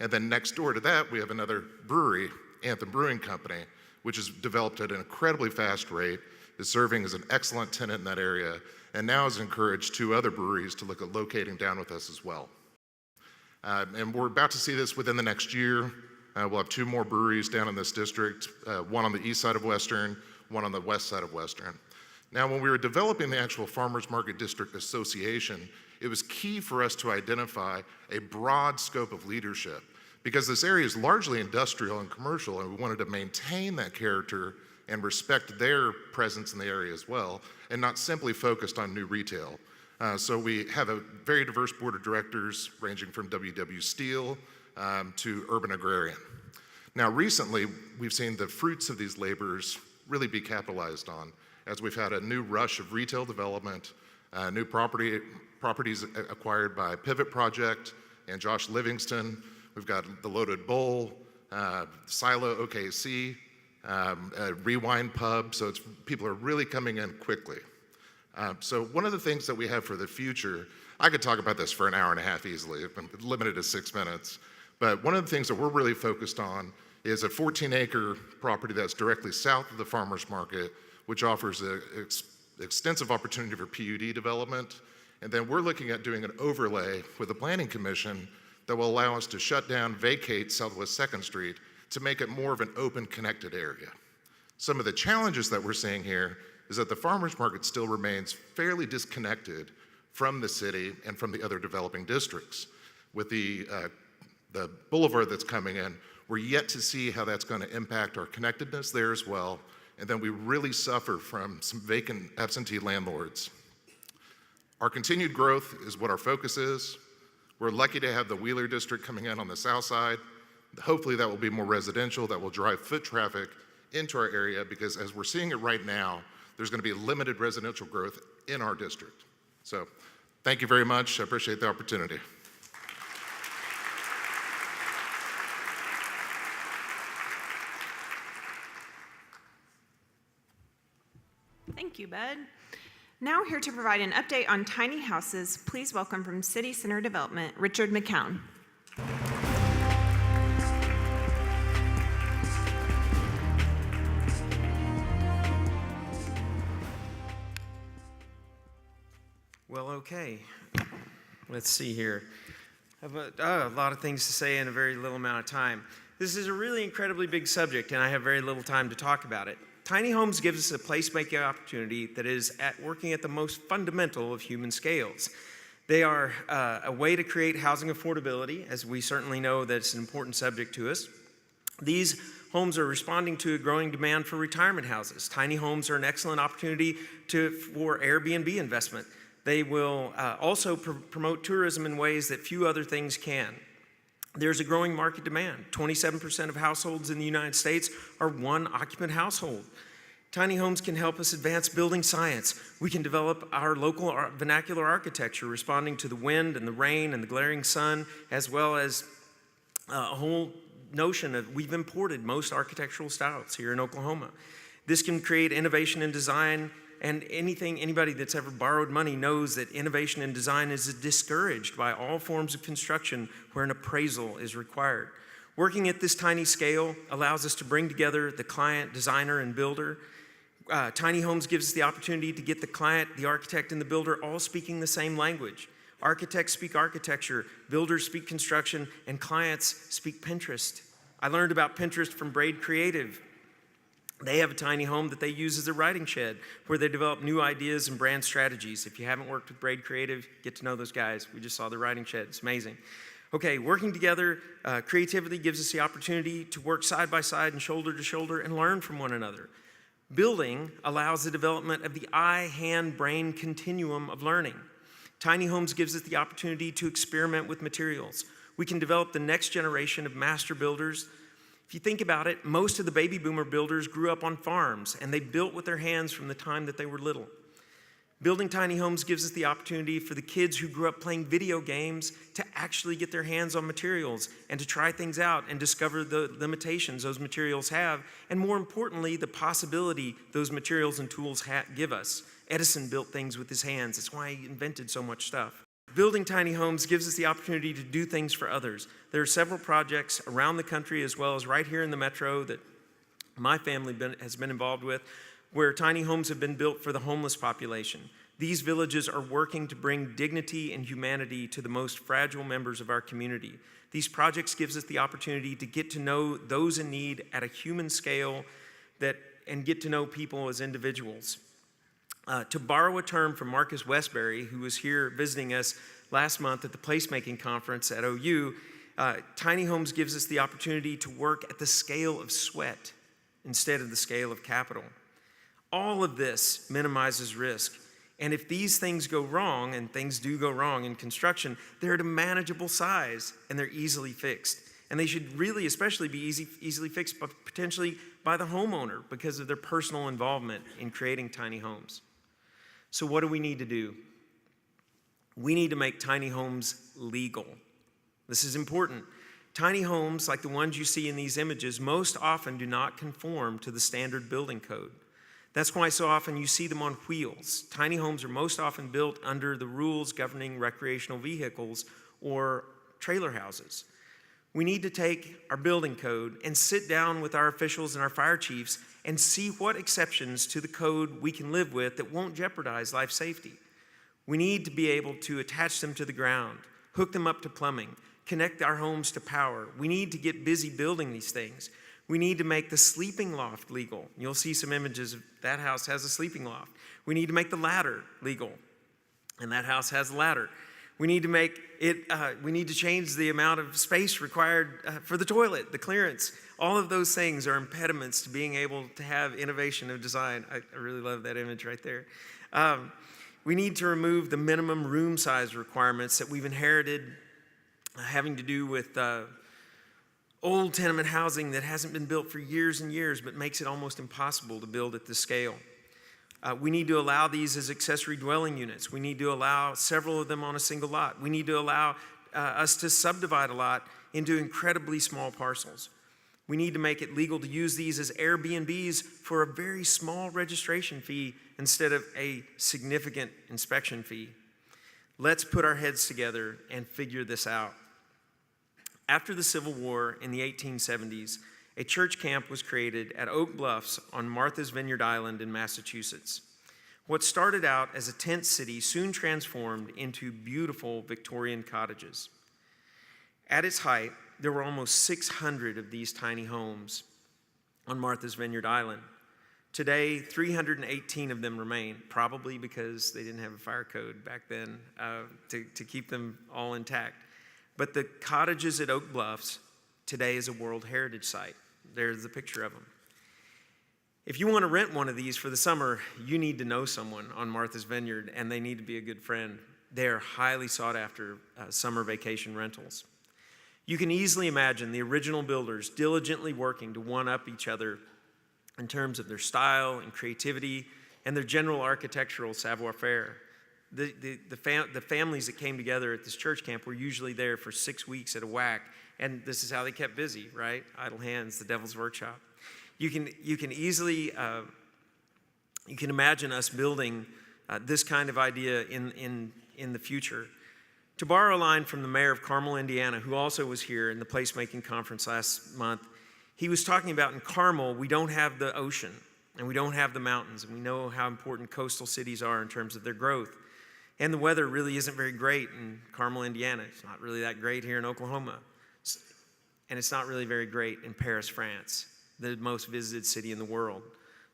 Speaker 9: And then next door to that, we have another brewery, Anthem Brewing Company, which has developed at an incredibly fast rate, is serving as an excellent tenant in that area, and now has encouraged 2 other breweries to look at locating down with us as well. And we're about to see this within the next year. We'll have 2 more breweries down in this district, one on the east side of Western, one on the west side of Western. Now, when we were developing the actual Farmers Market District Association, it was key for us to identify a broad scope of leadership, because this area is largely industrial and commercial, and we wanted to maintain that character and respect their presence in the area as well, and not simply focused on new retail. So we have a very diverse board of directors, ranging from WW Steel to Urban Agrarian. Now, recently, we've seen the fruits of these labors really be capitalized on, as we've had a new rush of retail development, new properties acquired by Pivot Project and Josh Livingston. We've got the Loaded Bowl, Silo OKC, Rewind Pub, so people are really coming in quickly. So one of the things that we have for the future, I could talk about this for an hour and a half easily, I'm limited to 6 minutes, but one of the things that we're really focused on is a 14-acre property that's directly south of the farmers market, which offers an extensive opportunity for PUD development. And then we're looking at doing an overlay with the Planning Commission that will allow us to shut down, vacate Southwest 2nd Street to make it more of an open, connected area. Some of the challenges that we're seeing here is that the farmers market still remains fairly disconnected from the city and from the other developing districts. With the boulevard that's coming in, we're yet to see how that's going to impact our connectedness there as well. And then we really suffer from some vacant absentee landlords. Our continued growth is what our focus is. We're lucky to have the Wheeler District coming in on the south side. Hopefully that will be more residential, that will drive foot traffic into our area, because as we're seeing it right now, there's going to be limited residential growth in our district. So thank you very much. I appreciate the opportunity.
Speaker 4: Thank you, Bud. Now here to provide an update on tiny houses, please welcome from City Center Development, Richard McCown.
Speaker 10: Well, okay. Let's see here. I have a lot of things to say in a very little amount of time. This is a really incredibly big subject, and I have very little time to talk about it. Tiny homes gives us a placemaking opportunity that is working at the most fundamental of human scales. They are a way to create housing affordability, as we certainly know that it's an important subject to us. These homes are responding to a growing demand for retirement houses. Tiny homes are an excellent opportunity for Airbnb investment. They will also promote tourism in ways that few other things can. There's a growing market demand. 27% of households in the United States are one-occupant household. Tiny homes can help us advance building science. We can develop our local vernacular architecture, responding to the wind and the rain and the glaring sun, as well as a whole notion of we've imported most architectural styles here in Oklahoma. This can create innovation in design, and anybody that's ever borrowed money knows that innovation in design is discouraged by all forms of construction where an appraisal is required. Working at this tiny scale allows us to bring together the client, designer, and builder. Tiny homes gives us the opportunity to get the client, the architect, and the builder all speaking the same language. Architects speak architecture, builders speak construction, and clients speak Pinterest. I learned about Pinterest from Braid Creative. They have a tiny home that they use as a writing shed where they develop new ideas and brand strategies. If you haven't worked with Braid Creative, get to know those guys. We just saw the writing shed. It's amazing. Okay, working together, creativity gives us the opportunity to work side by side and shoulder to shoulder and learn from one another. Building allows the development of the eye-hand-brain continuum of learning. Tiny homes gives us the opportunity to experiment with materials. We can develop the next generation of master builders. If you think about it, most of the baby boomer builders grew up on farms, and they built with their hands from the time that they were little. Building tiny homes gives us the opportunity for the kids who grew up playing video games to actually get their hands on materials and to try things out and discover the limitations those materials have, and more importantly, the possibility those materials and tools give us. Edison built things with his hands. That's why he invented so much stuff. Building tiny homes gives us the opportunity to do things for others. There are several projects around the country as well as right here in the metro that my family has been involved with, where tiny homes have been built for the homeless population. These villages are working to bring dignity and humanity to the most fragile members of our community. These projects gives us the opportunity to get to know those in need at a human scale and get to know people as individuals. To borrow a term from Marcus Westbury, who was here visiting us last month at the placemaking conference at OU, tiny homes gives us the opportunity to work at the scale of sweat instead of the scale of capital. All of this minimizes risk. And if these things go wrong, and things do go wrong in construction, they're at a manageable size and they're easily fixed. And they should really especially be easily fixed, but potentially by the homeowner because of their personal involvement in creating tiny homes. So what do we need to do? We need to make tiny homes legal. This is important. Tiny homes, like the ones you see in these images, most often do not conform to the standard building code. That's why so often you see them on wheels. Tiny homes are most often built under the rules governing recreational vehicles or trailer houses. We need to take our building code and sit down with our officials and our fire chiefs and see what exceptions to the code we can live with that won't jeopardize life safety. We need to be able to attach them to the ground, hook them up to plumbing, connect our homes to power. We need to get busy building these things. We need to make the sleeping loft legal. You'll see some images of that house has a sleeping loft. We need to make the ladder legal, and that house has a ladder. We need to make it. We need to change the amount of space required for the toilet, the clearance. All of those things are impediments to being able to have innovation of design. I really love that image right there. We need to remove the minimum room size requirements that we've inherited, having to do with old tenement housing that hasn't been built for years and years, but makes it almost impossible to build at this scale. We need to allow these as accessory dwelling units. We need to allow several of them on a single lot. We need to allow us to subdivide a lot into incredibly small parcels. We need to make it legal to use these as Airbnbs for a very small registration fee instead of a significant inspection fee. Let's put our heads together and figure this out. After the Civil War in the 1870s, a church camp was created at Oak Bluffs on Martha's Vineyard Island in Massachusetts. What started out as a tent city soon transformed into beautiful Victorian cottages. At its height, there were almost 600 of these tiny homes on Martha's Vineyard Island. Today, 318 of them remain, probably because they didn't have a fire code back then to keep them all intact. But the cottages at Oak Bluffs today is a World Heritage Site. There's the picture of them. If you want to rent one of these for the summer, you need to know someone on Martha's Vineyard, and they need to be a good friend. They are highly sought after summer vacation rentals. You can easily imagine the original builders diligently working to one-up each other in terms of their style and creativity and their general architectural savoir-faire. The families that came together at this church camp were usually there for 6 weeks at a whack, and this is how they kept busy, right? Idle hands, the devil's workshop. You can easily you can imagine us building this kind of idea in the future. To borrow a line from the mayor of Carmel, Indiana, who also was here in the placemaking conference last month, he was talking about in Carmel, we don't have the ocean and we don't have the mountains, and we know how important coastal cities are in terms of their growth. And the weather really isn't very great in Carmel, Indiana. It's not really that great here in Oklahoma. And it's not really very great in Paris, France, the most visited city in the world.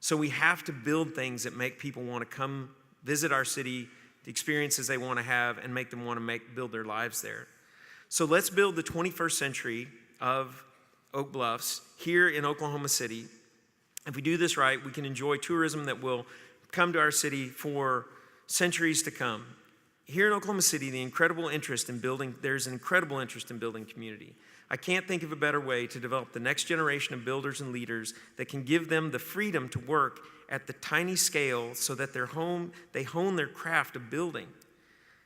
Speaker 10: So we have to build things that make people want to come visit our city, the experiences they want to have, and make them want to build their lives there. So let's build the 21st century of Oak Bluffs here in Oklahoma City If we do this right, we can enjoy tourism that will come to our city for centuries to come. Here in Oklahoma City, there's an incredible interest in building community. I can't think of a better way to develop the next generation of builders and leaders that can give them the freedom to work at the tiny scale so that they hone their craft of building.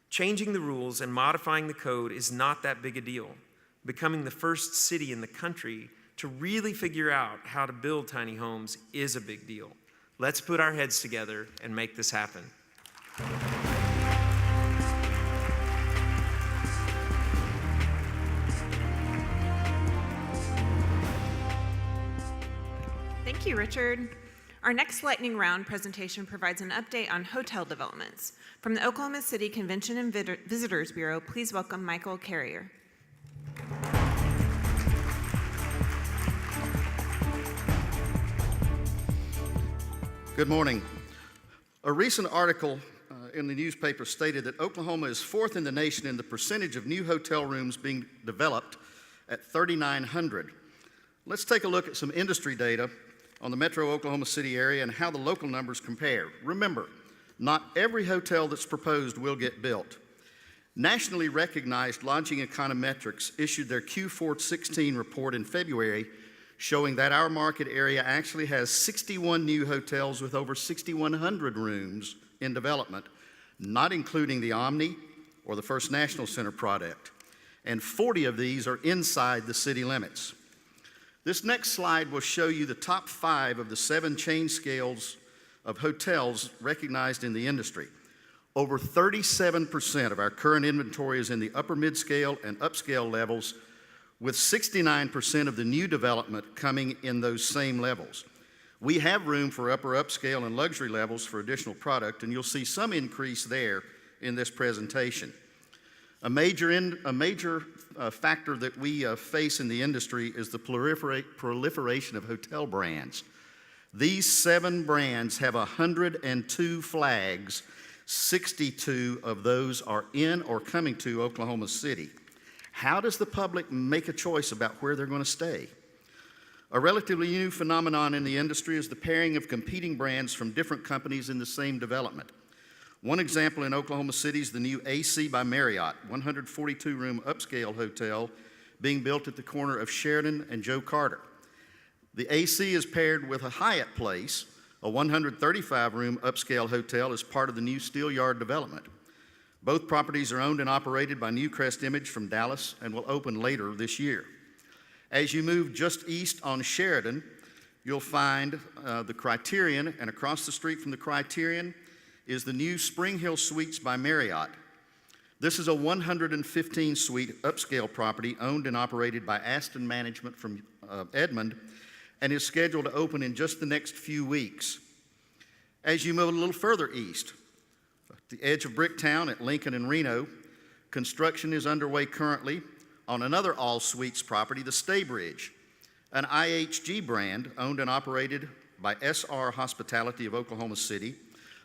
Speaker 10: Changing the rules and modifying the code is not that big a deal. Becoming the first city in the country to really figure out how to build tiny homes is a big deal. Let's put our heads together and make this happen.
Speaker 4: Thank you, Richard. Our next lightning round presentation provides an update on hotel developments. From the Oklahoma City Convention and Visitors Bureau, please welcome Michael Carrier.
Speaker 11: Good morning. A recent article in the newspaper stated that Oklahoma is fourth in the nation in the percentage of new hotel rooms being developed at 3,900. Let's take a look at some industry data on the metro Oklahoma City area and how the local numbers compare. Remember, not every hotel that's proposed will get built. Nationally recognized Lodging Econometrics issued their Q4 16 report in February, showing that our market area actually has 61 new hotels with over 6,100 rooms in development, not including the Omni or the First National Center product. And 40 of these are inside the city limits. This next slide will show you the top 5 of the 7 chain scales of hotels recognized in the industry. Over 37% of our current inventory is in the upper mid-scale and upscale levels, with 69% of the new development coming in those same levels. We have room for upper upscale and luxury levels for additional product, and you'll see some increase there in this presentation. A major factor that we face in the industry is the proliferation of hotel brands. These 7 brands have 102 flags. 62 of those are in or coming to Oklahoma City. How does the public make a choice about where they're going to stay? A relatively new phenomenon in the industry is the pairing of competing brands from different companies in the same development. One example in Oklahoma City is the new AC by Marriott, 142-room upscale hotel being built at the corner of Sheridan and Joe Carter. The AC is paired with a Hyatt Place, a 135-room upscale hotel as part of the new Steel Yard development. Both properties are owned and operated by Newcrest Image from Dallas and will open later this year. As you move just east on Sheridan, you'll find the Criterion, and across the street from the Criterion is the new Spring Hill Suites by Marriott. This is a 115-suite upscale property owned and operated by Aston Management from Edmond and is scheduled to open in just the next few weeks. As you move a little further east, at the edge of Bricktown at Lincoln and Reno, construction is underway currently on another all-suites property, the Staybridge, an IHG brand owned and operated by SR Hospitality of Oklahoma City,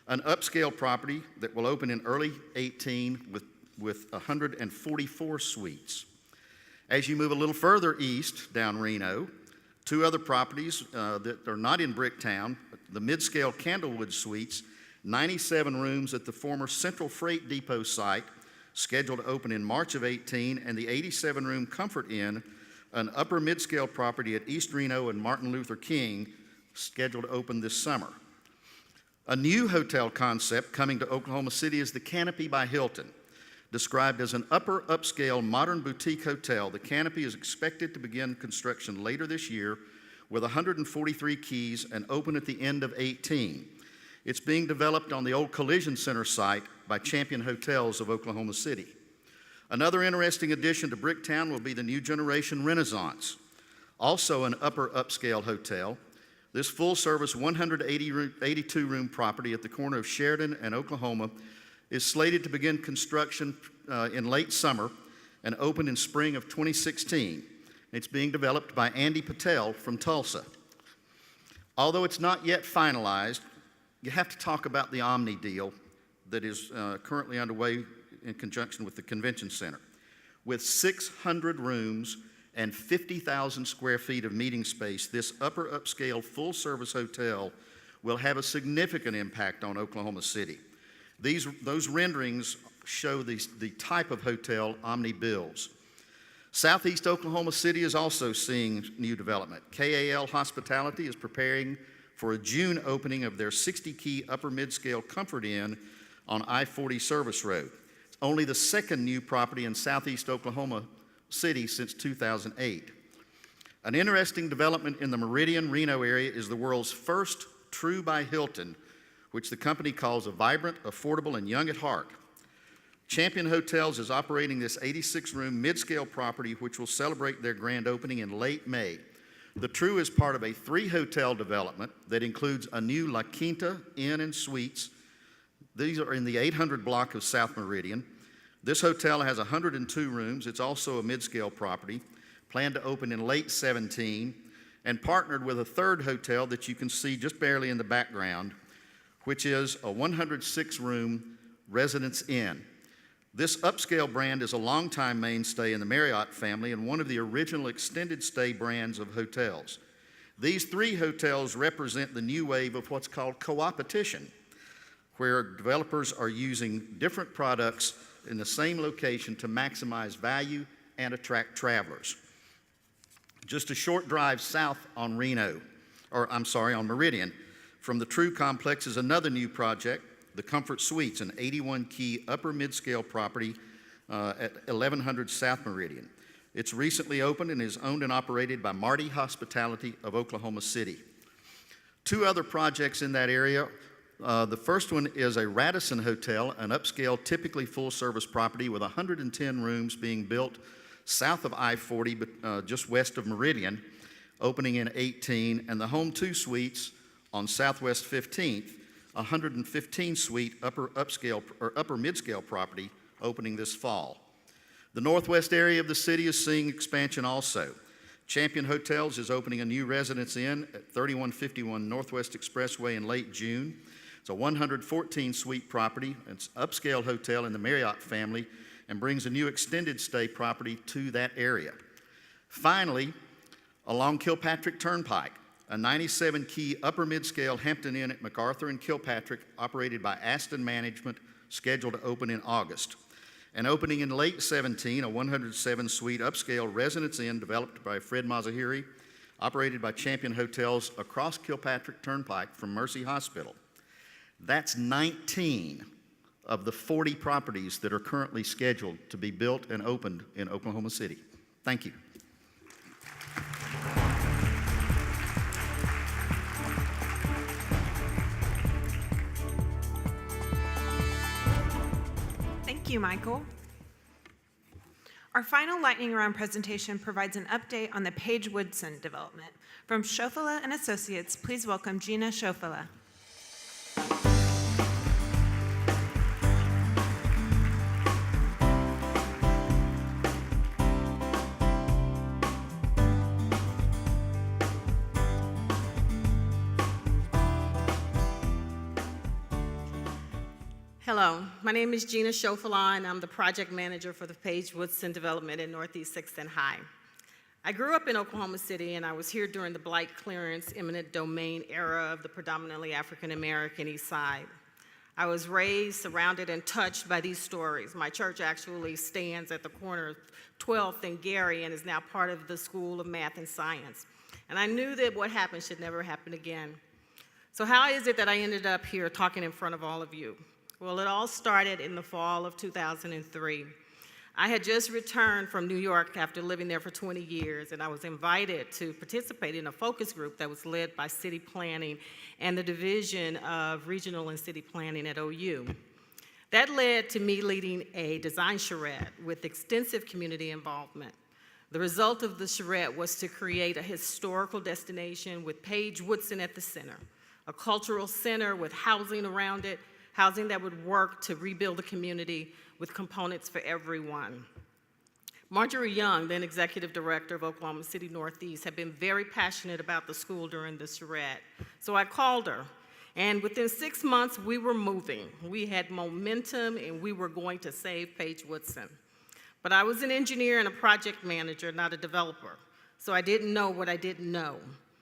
Speaker 11: an upscale property that will open in early 18 with 144 suites. As you move a little further east down Reno, 2 other properties that are not in Bricktown, the mid-scale Candlewood Suites, 97 rooms at the former Central Freight Depot site, scheduled to open in March of 18, and the 87-room Comfort Inn, an upper mid-scale property at East Reno and Martin Luther King, scheduled to open this summer. A new hotel concept coming to Oklahoma City is the Canopy by Hilton. Described as an upper upscale modern boutique hotel, the Canopy is expected to begin construction later this year with 143 keys and open at the end of 18. It's being developed on the old Collision Center site by Champion Hotels of Oklahoma City. Another interesting addition to Bricktown will be the New Generation Renaissance, also an upper upscale hotel. This full-service 182-room property at the corner of Sheridan and Oklahoma is slated to begin construction in late summer and open in spring of 2016. It's being developed by Andy Patel from Tulsa. Although it's not yet finalized, you have to talk about the Omni deal that is currently underway in conjunction with the Convention Center. With 600 rooms and 50,000 square feet of meeting space, this upper upscale full-service hotel will have a significant impact on Oklahoma City. Those renderings show the type of hotel Omni builds. Southeast Oklahoma City is also seeing new development. KAL Hospitality is preparing for a June opening of their 60-key upper mid-scale Comfort Inn on I-40 Service Road. It's only the second new property in Southeast Oklahoma City since 2008. An interesting development in the Meridian, Reno area is the world's first True by Hilton, which the company calls a vibrant, affordable, and young at heart. Champion Hotels is operating this 86-room mid-scale property, which will celebrate their grand opening in late May. The True is part of a 3-hotel development that includes a new La Quinta Inn and Suites. These are in the 800 block of South Meridian. This hotel has 102 rooms. It's also a mid-scale property, planned to open in late 17, and partnered with a 3rd hotel that you can see just barely in the background, which is a 106-room Residence Inn. This upscale brand is a longtime mainstay in the Marriott family and one of the original extended stay brands of hotels. These 3 hotels represent the new wave of what's called co-opetition, where developers are using different products in the same location to maximize value and attract travelers. Just a short drive south on on Meridian, from the True Complex is another new project, the Comfort Suites, an 81-key upper mid-scale property at 1100 South Meridian. It's recently opened and is owned and operated by Marty Hospitality of Oklahoma City. 2 other projects in that area. The first one is a Radisson Hotel, an upscale, typically full-service property with 110 rooms being built south of I-40, but just west of Meridian, opening in 18, and the Home 2 Suites on Southwest 15th, 115-suite upper mid-scale property opening this fall. The northwest area of the city is seeing expansion also. Champion Hotels is opening a new Residence Inn at 3151 Northwest Expressway in late June. It's a 114-suite property. It's an upscale hotel in the Marriott family and brings a new extended stay property to that area. Finally, along Kilpatrick Turnpike, a 97-key upper mid-scale Hampton Inn at MacArthur and Kilpatrick, operated by Aston Management, scheduled to open in August. And opening in late 17, a 107-suite upscale Residence Inn developed by Fred Mazahiri, operated by Champion Hotels across Kilpatrick Turnpike from Mercy Hospital. That's 19 of the 40 properties that are currently scheduled to be built and opened in Oklahoma City. Thank you.
Speaker 4: Thank you, Michael. Our final lightning round presentation provides an update on the Page Woodson development. From Shofala and Associates, please welcome Gina Shofala.
Speaker 12: Hello, my name is Gina Shofala, and I'm the project manager for the Page Woodson development in Northeast 6th and High. I grew up in Oklahoma City, and I was here during the blight clearance, eminent domain era of the predominantly African-American East Side. I was raised, surrounded, and touched by these stories. My church actually stands at the corner of 12th and Gary and is now part of the School of Math and Science. And I knew that what happened should never happen again. So how is it that I ended up here talking in front of all of you? Well, it all started in the fall of 2003. I had just returned from New York after living there for 20 years, and I was invited to participate in a focus group that was led by City Planning and the Division of Regional and City Planning at OU. That led to me leading a design charrette with extensive community involvement. The result of the charrette was to create a historical destination with Page Woodson at the center, a cultural center with housing around it, housing that would work to rebuild the community with components for everyone. Marjorie Young, then executive director of Oklahoma City Northeast, had been very passionate about the school during the charrette. So I called her, and within 6 months, we were moving. We had momentum, and we were going to save Page Woodson. But I was an engineer and a project manager, not a developer. So I didn't know what I didn't know.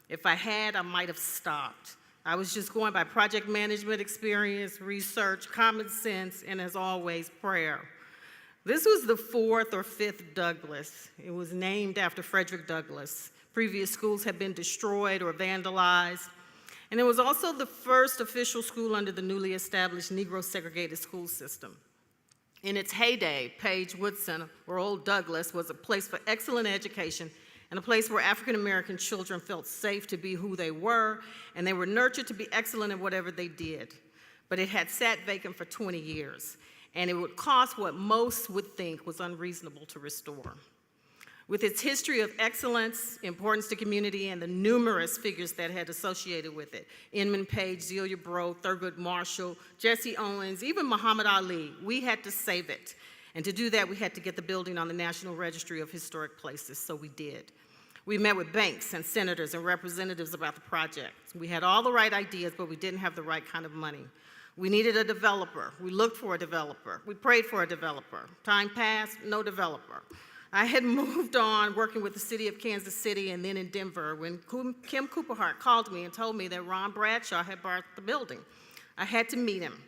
Speaker 12: If I had, I might have stopped. I was just going by project management experience, research, common sense, and as always, prayer. This was the 4th or 5th Douglas. It was named after Frederick Douglass. Previous schools had been destroyed or vandalized. And it was also the first official school under the newly established Negro segregated school system. In its heyday, Page Woodson, or Old Douglas, was a place for excellent education and a place where African American children felt safe to be who they were, and they were nurtured to be excellent at whatever they did. But it had sat vacant for 20 years, and it would cost what most would think was unreasonable to restore. With its history of excellence, importance to community, and the numerous figures that had associated with it, Inman Page, Zelia Bro, Thurgood Marshall, Jesse Owens, even Muhammad Ali, we had to save it. And to do that, we had to get the building on the National Registry of Historic Places, so we did. We met with banks and senators and representatives about the project. We had all the right ideas, but we didn't have the right kind of money. We needed a developer. We looked for a developer. We prayed for a developer. Time passed, no developer. I had moved on working with the city of Kansas City and then in Denver when Kim Cooperhart called me and told me that Ron Bradshaw had bought the building. I had to meet him.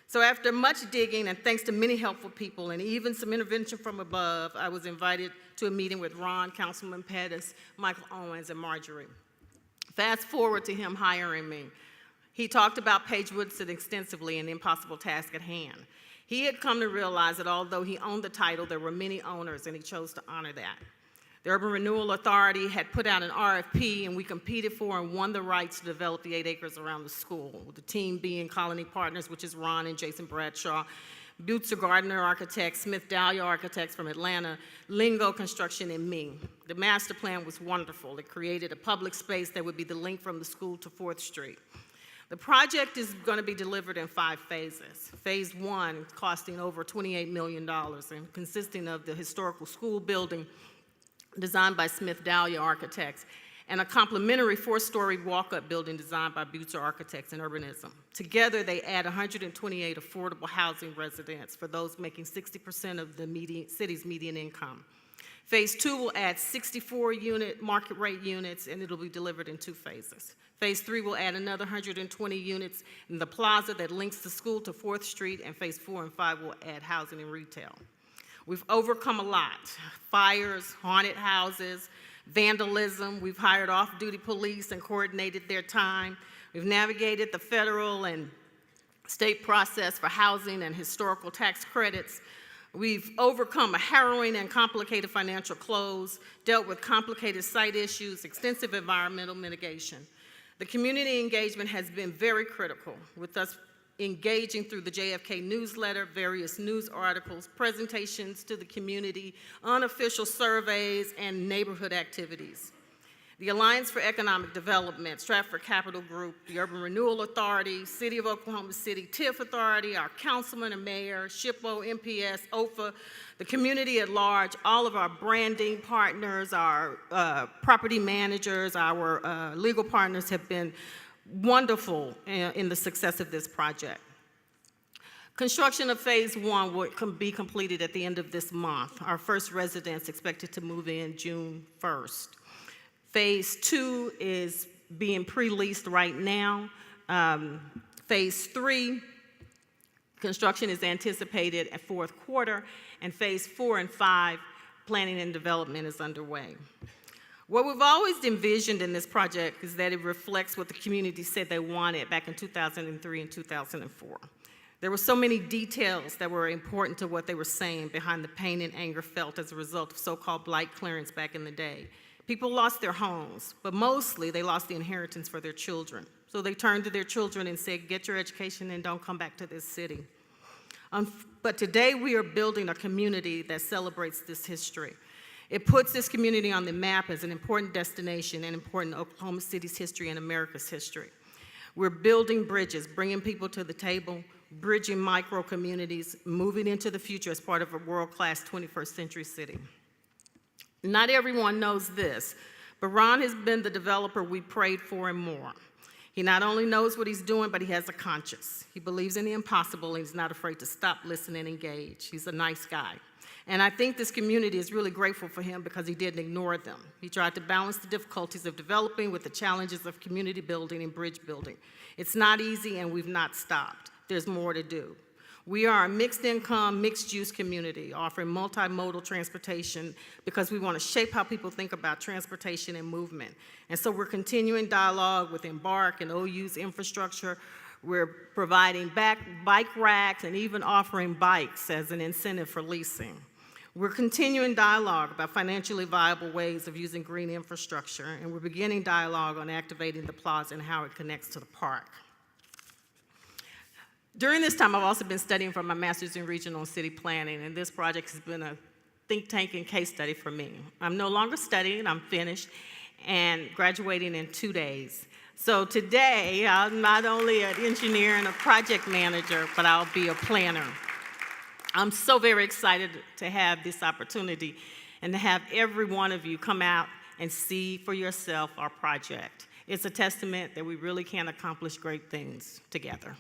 Speaker 12: So after much digging and thanks to many helpful people and even some intervention from above, I was invited to a meeting with Ron, Councilman Pettis, Michael Owens, and Marjorie. Fast forward to him hiring me. He talked about Page Woodson extensively and the impossible task at hand. He had come to realize that although he owned the title, there were many owners, and he chose to honor that. The Urban Renewal Authority had put out an RFP, and we competed for and won the rights to develop the 8 acres around the school, with the team being Colony Partners, which is Ron and Jason Bradshaw, Butzer Gardner Architects, Smith Dahlia Architects from Atlanta, Lingo Construction, and me. The master plan was wonderful. It created a public space that would be the link from the school to 4th Street. The project is going to be delivered in 5 phases. Phase 1, costing over $28 million and consisting of the historical school building designed by Smith Dahlia Architects and a complementary 4-story walk-up building designed by Butzer Architects and Urbanism. Together, they add 128 affordable housing residents for those making 60% of the city's median income. Phase 2 will add 64 market rate units, and it'll be delivered in 2 phases. Phase 3 will add another 120 units in the plaza that links the school to 4th Street, and Phase 4 and 5 will add housing and retail. We've overcome a lot: fires, haunted houses, vandalism. We've hired off-duty police and coordinated their time. We've navigated the federal and state process for housing and historical tax credits. We've overcome a harrowing and complicated financial close, dealt with complicated site issues, extensive environmental mitigation. The community engagement has been very critical, with us engaging through the JFK newsletter, various news articles, presentations to the community, unofficial surveys, and neighborhood activities. The Alliance for Economic Development, Stratford Capital Group, the Urban Renewal Authority, City of Oklahoma City TIF Authority, our councilman and mayor, SHPO, MPS, OFA, the community at large, all of our branding partners, our property managers, our legal partners have been wonderful in the success of this project. Construction of Phase 1 will be completed at the end of this month. Our first residents expected to move in June 1st. Phase 2 is being pre-leased right now. Phase 3, construction is anticipated at 4th quarter, and Phase 4 and 5, planning and development is underway. What we've always envisioned in this project is that it reflects what the community said they wanted back in 2003 and 2004. There were so many details that were important to what they were saying behind the pain and anger felt as a result of so-called blight clearance back in the day. People lost their homes, but mostly they lost the inheritance for their children. So they turned to their children and said, get your education and don't come back to this city. But today we are building a community that celebrates this history. It puts this community on the map as an important destination and important Oklahoma City's history and America's history. We're building bridges, bringing people to the table, bridging micro communities, moving into the future as part of a world-class 21st century city. Not everyone knows this, but Ron has been the developer we prayed for and more. He not only knows what he's doing, but he has a conscience. He believes in the impossible, and he's not afraid to stop, listen, and engage. He's a nice guy. And I think this community is really grateful for him because he didn't ignore them. He tried to balance the difficulties of developing with the challenges of community building and bridge building. It's not easy, and we've not stopped. There's more to do. We are a mixed income, mixed use community offering multimodal transportation because we want to shape how people think about transportation and movement. And so we're continuing dialogue with Embark and OU's infrastructure. We're providing bike racks and even offering bikes as an incentive for leasing. We're continuing dialogue about financially viable ways of using green infrastructure, and we're beginning dialogue on activating the plaza and how it connects to the park. During this time, I've also been studying for my master's in regional and city planning, and this project has been a think tank and case study for me. I'm no longer studying, I'm finished, and graduating in 2 days. So today, I'm not only an engineer and a project manager, but I'll be a planner. I'm so very excited to have this opportunity and to have every one of you come out and see for yourself our project. It's a testament that we really can accomplish great things together.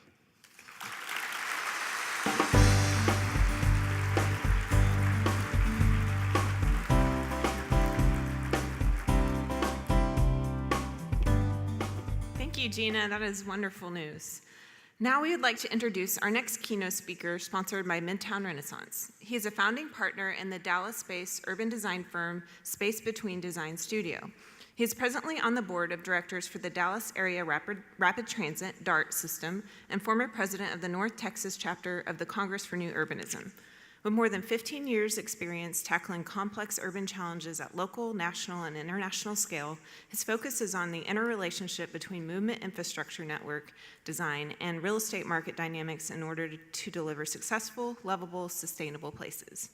Speaker 4: Thank you, Gina. That is wonderful news. Now we would like to introduce our next keynote speaker, sponsored by Midtown Renaissance. He is a founding partner in the Dallas-based urban design firm Space Between Design Studio. He is presently on the board of directors for the Dallas Area Rapid Transit, DART system, and former president of the North Texas chapter of the Congress for New Urbanism. With more than 15 years' experience tackling complex urban challenges at local, national, and international scale, his focus is on the interrelationship between movement infrastructure network design and real estate market dynamics in order to deliver successful, livable, sustainable places.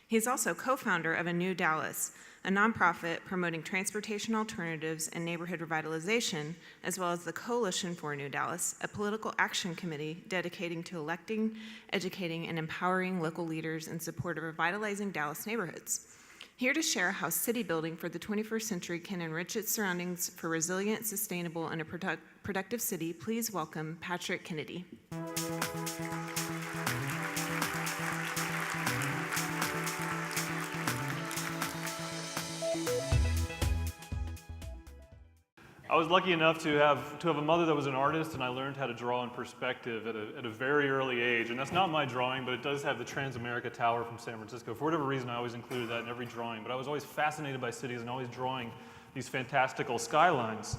Speaker 4: He is also co-founder of A New Dallas, a nonprofit promoting transportation alternatives and neighborhood revitalization, as well as the Coalition for New Dallas, a political action committee dedicating to electing, educating, and empowering local leaders in support of revitalizing Dallas neighborhoods. Here to share how city building for the 21st century can enrich its surroundings for resilient, sustainable, and a productive city, please welcome Patrick Kennedy.
Speaker 13: I was lucky enough to have a mother that was an artist, and I learned how to draw in perspective at a very early age. And that's not my drawing, but it does have the Transamerica Tower from San Francisco. For whatever reason, I always included that in every drawing. But I was always fascinated by cities and always drawing these fantastical skylines.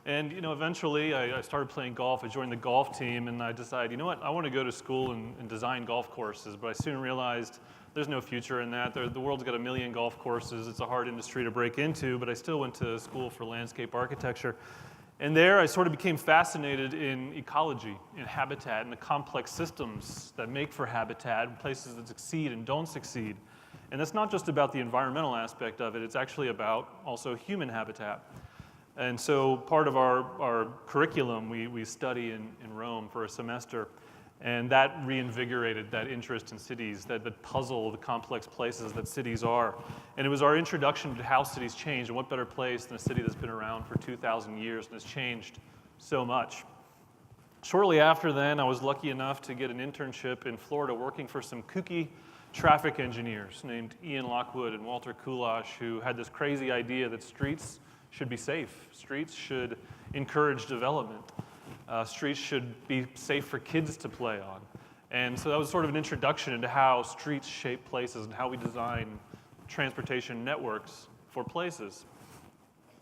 Speaker 13: And eventually I started playing golf. I joined the golf team, and I decided, I want to go to school and design golf courses. But I soon realized there's no future in that. The world's got 1 million golf courses. It's a hard industry to break into, but I still went to school for landscape architecture. And there I sort of became fascinated in ecology, in habitat, and the complex systems that make for habitat, places that succeed and don't succeed. And that's not just about the environmental aspect of it, it's actually about also human habitat. And so part of our curriculum, we study in Rome for a semester. And that reinvigorated that interest in cities, that puzzle, the complex places that cities are. And it was our introduction to how cities change, and what better place than a city that's been around for 2,000 years and has changed so much. Shortly after then, I was lucky enough to get an internship in Florida working for some kooky traffic engineers named Ian Lockwood and Walter Kulash, who had this crazy idea that streets should be safe. Streets should encourage development. Streets should be safe for kids to play on. And so that was sort of an introduction into how streets shape places and how we design transportation networks for places.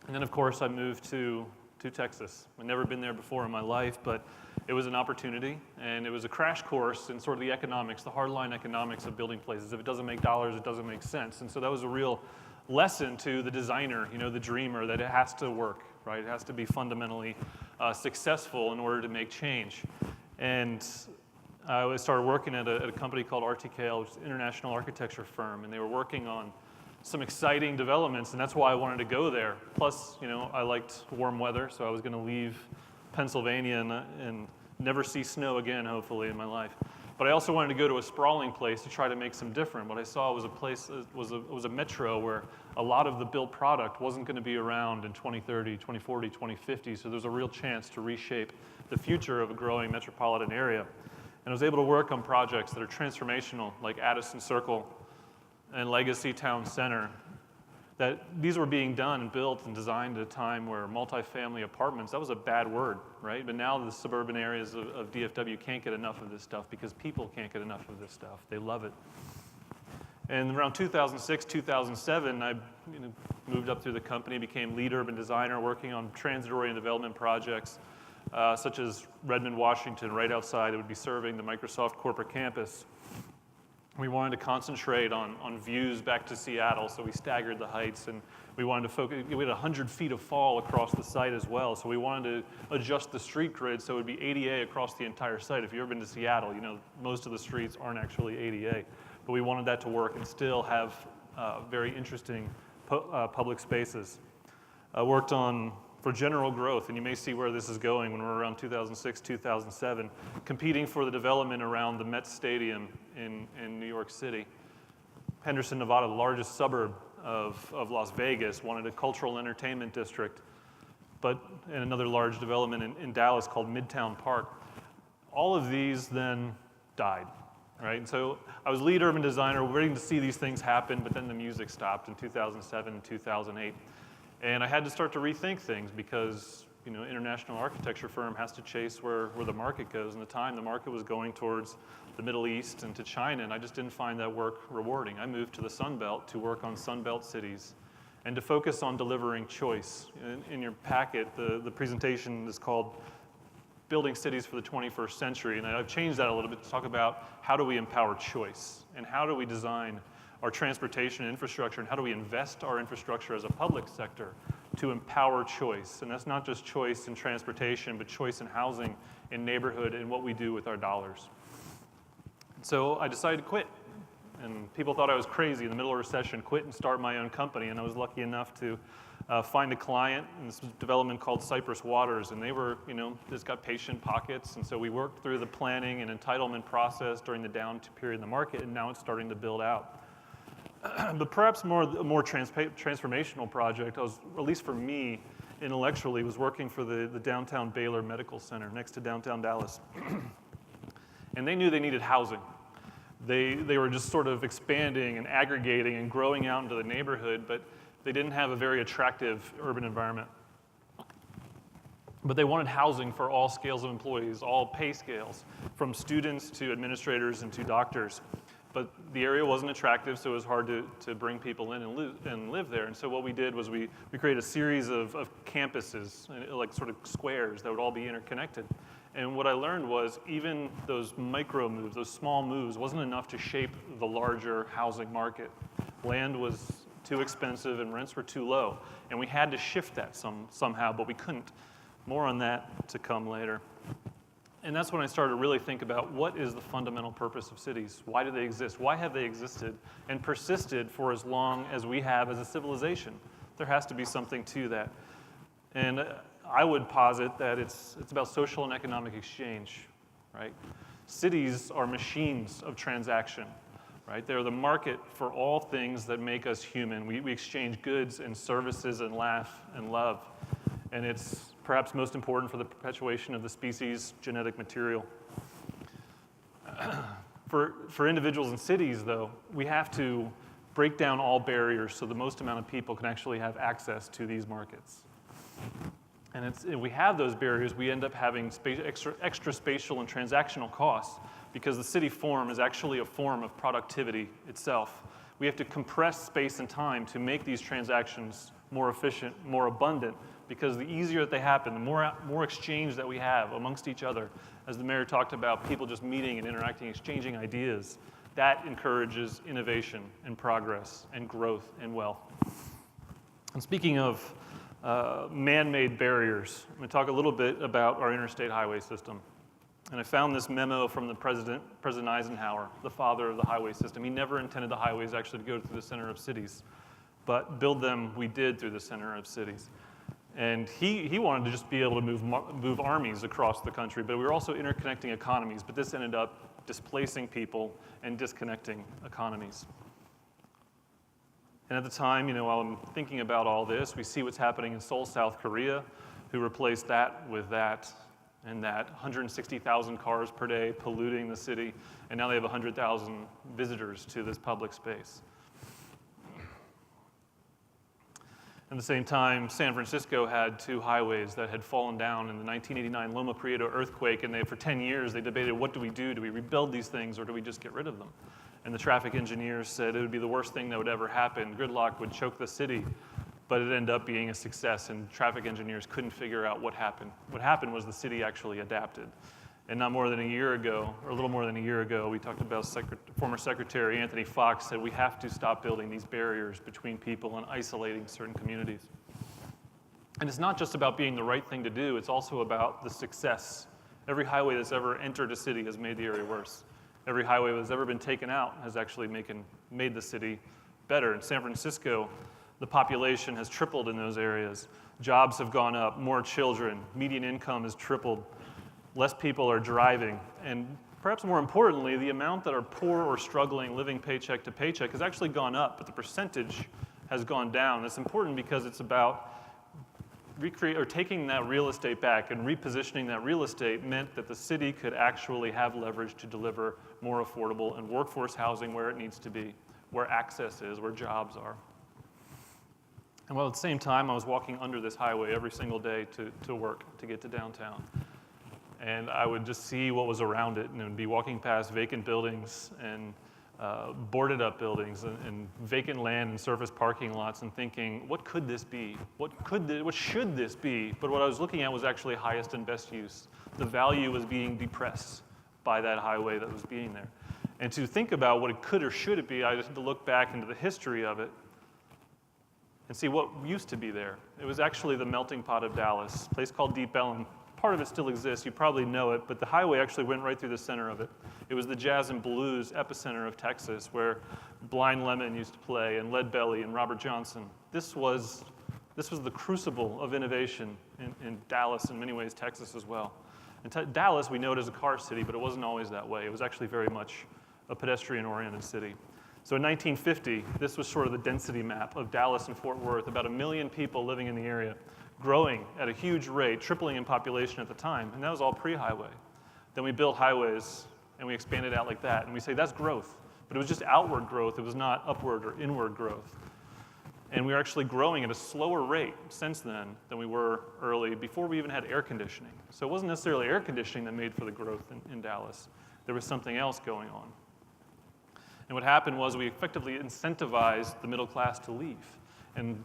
Speaker 13: And then, of course, I moved to Texas. I'd never been there before in my life, but it was an opportunity, and it was a crash course in sort of the economics, the hardline economics of building places. If it doesn't make dollars, it doesn't make sense. And so that was a real lesson to the designer, the dreamer, that it has to work, right? It has to be fundamentally successful in order to make change. And I started working at a company called RTKL, which is an international architecture firm, and they were working on some exciting developments, and that's why I wanted to go there. Plus, I liked warm weather, so I was going to leave Pennsylvania and never see snow again, hopefully, in my life. But I also wanted to go to a sprawling place to try to make some different. What I saw was a place, was a metro where a lot of the built product wasn't going to be around in 2030, 2040, 2050, so there's a real chance to reshape the future of a growing metropolitan area. And I was able to work on projects that are transformational, like Addison Circle and Legacy Town Center. That these were being done and built and designed at a time where multifamily apartments, that was a bad word, right? But now the suburban areas of DFW can't get enough of this stuff because people can't get enough of this stuff. They love it. And around 2006, 2007, I moved up through the company, became lead urban designer, working on transit-oriented development projects, such as Redmond, Washington, right outside. It would be serving the Microsoft corporate campus. We wanted to concentrate on views back to Seattle, so we staggered the heights, and we wanted to focus. We had 100 feet of fall across the site as well, so we wanted to adjust the street grid so it would be ADA across the entire site. If you've ever been to Seattle, you know most of the streets aren't actually ADA, but we wanted that to work and still have very interesting public spaces. I worked on for general growth, and you may see where this is going when we're around 2006, 2007, competing for the development around the Met Stadium in New York City. Henderson, Nevada, the largest suburb of Las Vegas, wanted a cultural entertainment district, and another large development in Dallas called Midtown Park. All of these then died, right? And so I was lead urban designer, waiting to see these things happen, but then the music stopped in 2007 and 2008. And I had to start to rethink things because, international architecture firm has to chase where the market goes. And at the time, the market was going towards the Middle East and to China, and I just didn't find that work rewarding. I moved to the Sun Belt to work on Sun Belt cities and to focus on delivering choice. In your packet, the presentation is called Building Cities for the 21st Century, and I've changed that a little bit to talk about how do we empower choice and how do we design our transportation infrastructure, and how do we invest our infrastructure as a public sector to empower choice. And that's not just choice in transportation, but choice in housing, in neighborhood, and what we do with our dollars. So I decided to quit. And people thought I was crazy in the middle of a recession, quit and start my own company. And I was lucky enough to find a client in this development called Cypress Waters. And they were, just got patient pockets. And so we worked through the planning and entitlement process during the down period in the market, and now it's starting to build out. But perhaps a more transformational project, at least for me, intellectually, was working for the downtown Baylor Medical Center next to downtown Dallas. And they knew they needed housing. They were just sort of expanding and aggregating and growing out into the neighborhood, but they didn't have a very attractive urban environment. But they wanted housing for all scales of employees, all pay scales, from students to administrators and to doctors. But the area wasn't attractive, so it was hard to bring people in and live there. And so what we did was we created a series of campuses, like sort of squares that would all be interconnected. And what I learned was even those micro moves, those small moves, wasn't enough to shape the larger housing market. Land was too expensive and rents were too low. And we had to shift that somehow, but we couldn't. More on that to come later. And that's when I started to really think about what is the fundamental purpose of cities? Why do they exist? Why have they existed and persisted for as long as we have as a civilization? There has to be something to that. And I would posit that it's about social and economic exchange, right? Cities are machines of transaction, right? They're the market for all things that make us human. We exchange goods and services and laugh and love. And it's perhaps most important for the perpetuation of the species' genetic material. For individuals in cities, though, we have to break down all barriers so the most amount of people can actually have access to these markets. And if we have those barriers, we end up having extra spatial and transactional costs because the city form is actually a form of productivity itself. We have to compress space and time to make these transactions more efficient, more abundant, because the easier that they happen, the more exchange that we have amongst each other, as the mayor talked about, people just meeting and interacting, exchanging ideas, that encourages innovation and progress and growth and wealth. And speaking of man-made barriers, I'm going to talk a little bit about our interstate highway system. And I found this memo from the President Eisenhower, the father of the highway system. He never intended the highways actually to go through the center of cities, but build them we did through the center of cities. And he wanted to just be able to move armies across the country, but we were also interconnecting economies. But this ended up displacing people and disconnecting economies. And at the time, while I'm thinking about all this, we see what's happening in Seoul, South Korea, who replaced that with that and that, 160,000 cars per day polluting the city, and now they have 100,000 visitors to this public space. At the same time, San Francisco had 2 highways that had fallen down in the 1989 Loma Prieta earthquake, and for 10 years they debated, what do we do? Do we rebuild these things, or do we just get rid of them? And the traffic engineers said it would be the worst thing that would ever happen. Gridlock would choke the city, but it ended up being a success, and traffic engineers couldn't figure out what happened. What happened was the city actually adapted. And not more than a year ago, or a little more than a year ago, we talked about former Secretary Anthony Fox said we have to stop building these barriers between people and isolating certain communities. And it's not just about being the right thing to do, it's also about the success. Every highway that's ever entered a city has made the area worse. Every highway that's ever been taken out has actually made the city better. In San Francisco, the population has tripled in those areas. Jobs have gone up, more children, median income has tripled, less people are driving, and perhaps more importantly, the amount that are poor or struggling, living paycheck to paycheck, has actually gone up, but the percentage has gone down. That's important because it's about taking that real estate back, and repositioning that real estate meant that the city could actually have leverage to deliver more affordable and workforce housing where it needs to be, where access is, where jobs are. And while at the same time, I was walking under this highway every single day to work, to get to downtown. And I would just see what was around it, and would be walking past vacant buildings and boarded up buildings and vacant land and surface parking lots, and thinking, what could this be? What should this be? But what I was looking at was actually highest and best use. The value was being depressed by that highway that was being there. And to think about what it could or should it be, I just had to look back into the history of it and see what used to be there. It was actually the melting pot of Dallas, a place called Deep Ellum. Part of it still exists, you probably know it, but the highway actually went right through the center of it. It was the jazz and blues epicenter of Texas, where Blind Lemon used to play, and Lead Belly, and Robert Johnson. This was the crucible of innovation in Dallas, in many ways Texas as well. And Dallas, we know it as a car city, but it wasn't always that way. It was actually very much a pedestrian-oriented city. So in 1950, this was sort of the density map of Dallas and Fort Worth, about 1 million people living in the area, growing at a huge rate, tripling in population at the time, and that was all pre-highway. Then we built highways, and we expanded out like that, and we say that's growth, but it was just outward growth, it was not upward or inward growth. And we were actually growing at a slower rate since then than we were early, before we even had air conditioning. So it wasn't necessarily air conditioning that made for the growth in Dallas. There was something else going on. And what happened was we effectively incentivized the middle class to leave. And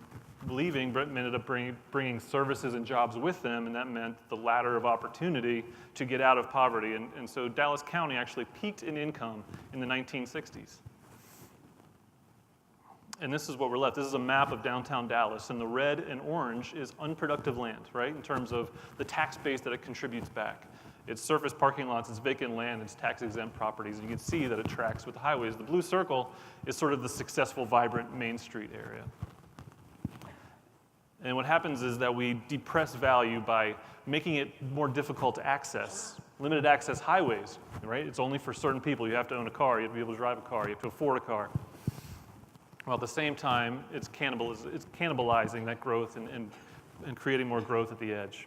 Speaker 13: leaving ended up bringing services and jobs with them, and that meant the ladder of opportunity to get out of poverty. And so Dallas County actually peaked in income in the 1960s. And this is what we're left. This is a map of downtown Dallas, and the red and orange is unproductive land, right, in terms of the tax base that it contributes back. It's surface parking lots, it's vacant land, it's tax-exempt properties, and you can see that it tracks with the highways. The blue circle is sort of the successful, vibrant Main Street area. And what happens is that we depress value by making it more difficult to access. Limited access highways, right? It's only for certain people. You have to own a car, you have to be able to drive a car, you have to afford a car. While at the same time, it's cannibalizing that growth and creating more growth at the edge.